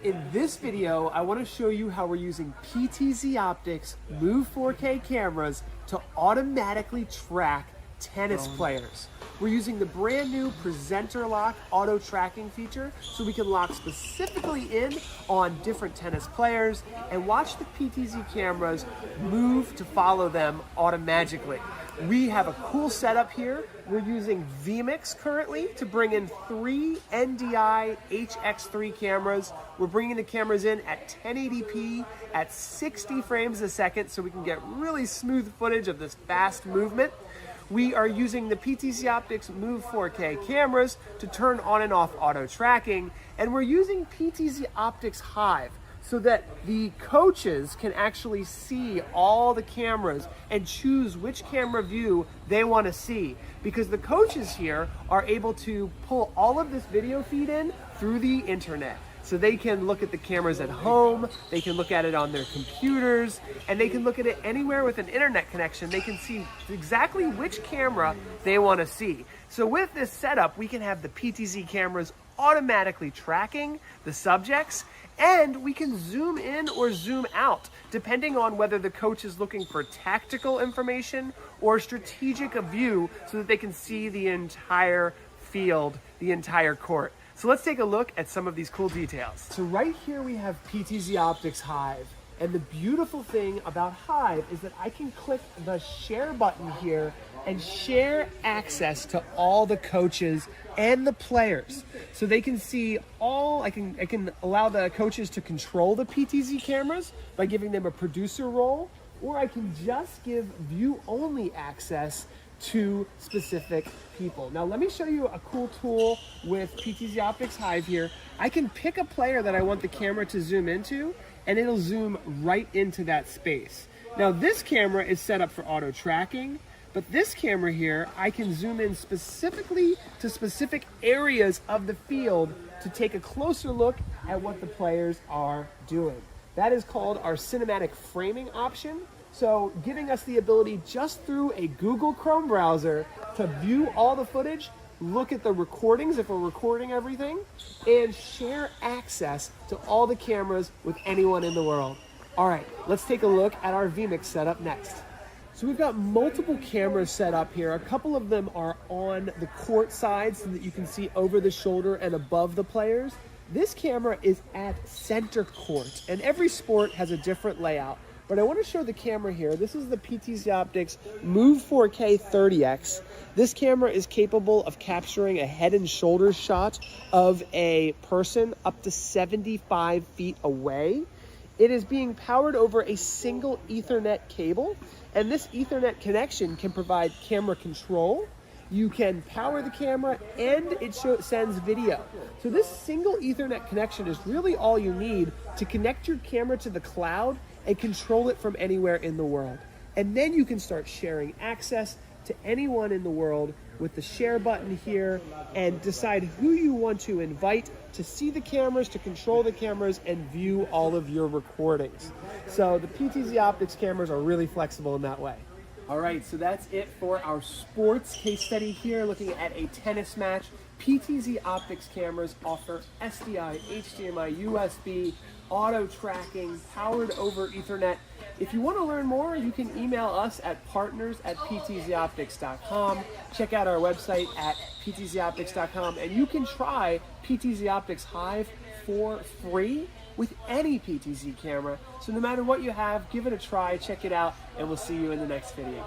S18: In this video, I want to show you how we're using PTZ Optics Move 4K cameras to automatically track tennis players. We're using the brand new Presenter Lock auto tracking feature so we can lock specifically in on different tennis players and watch the PTZ cameras move to follow them automatically. We have a cool setup here. We're using vMix currently to bring in 3 NDI HX3 cameras. We're bringing the cameras in at 1080p at 60 frames a second so we can get really smooth footage of this fast movement. We are using the PTZ Optics Move 4K cameras to turn on and off auto tracking, and we're using PTZ Optics Hive so that the coaches can actually see all the cameras and choose which camera view they want to see, because the coaches here are able to pull all of this video feed in through the internet. So they can look at the cameras at home, they can look at it on their computers, and they can look at it anywhere with an internet connection. They can see exactly which camera they want to see. So with this setup, we can have the PTZ cameras automatically tracking the subjects, and we can zoom in or zoom out depending on whether the coach is looking for tactical information or strategic a view so that they can see the entire field, the entire court. So let's take a look at some of these cool details. So right here we have PTZ Optics Hive. And the beautiful thing about Hive is that I can click the share button here and share access to all the coaches and the players. So they can see all, I can allow the coaches to control the PTZ cameras by giving them a producer role. or I can just give view-only access to specific people. Now let me show you a cool tool with PTZ Optics Hive here. I can pick a player that I want the camera to zoom into, and it'll zoom right into that space. Now this camera is set up for auto tracking, but this camera here, I can zoom in specifically to specific areas of the field to take a closer look at what the players are doing. That is called our cinematic framing option. So giving us the ability just through a Google Chrome browser to view all the footage, look at the recordings if we're recording everything, and share access to all the cameras with anyone in the world. All right, let's take a look at our vMix setup next. So we've got multiple cameras set up here. A couple of them are on the court side so that you can see over the shoulder and above the players. This camera is at center court, and every sport has a different layout. But I want to show the camera here. This is the PTZ Optics Move 4K 30X. This camera is capable of capturing a head and shoulders shot of a person up to 75 feet away. It is being powered over a single Ethernet cable, and this Ethernet connection can provide camera control. You can power the camera, and it sends video. So this single Ethernet connection is really all you need to connect your camera to the cloud and control it from anywhere in the world. And then you can start sharing access to anyone in the world with the share button here, and decide who you want to invite to see the cameras, to control the cameras, and view all of your recordings. So the PTZ Optics cameras are really flexible in that way. All right, so that's it for our sports case study here, looking at a tennis match. PTZ Optics cameras offer SDI, HDMI, USB, auto tracking, powered over Ethernet. If you want to learn more, you can email us at partners@ptzoptics.com. Check out our website at ptzoptics.com, and you can try PTZ Optics Hive for free with any PTZ camera. So no matter what you have, give it a try, check it out, and we'll see you in the next video.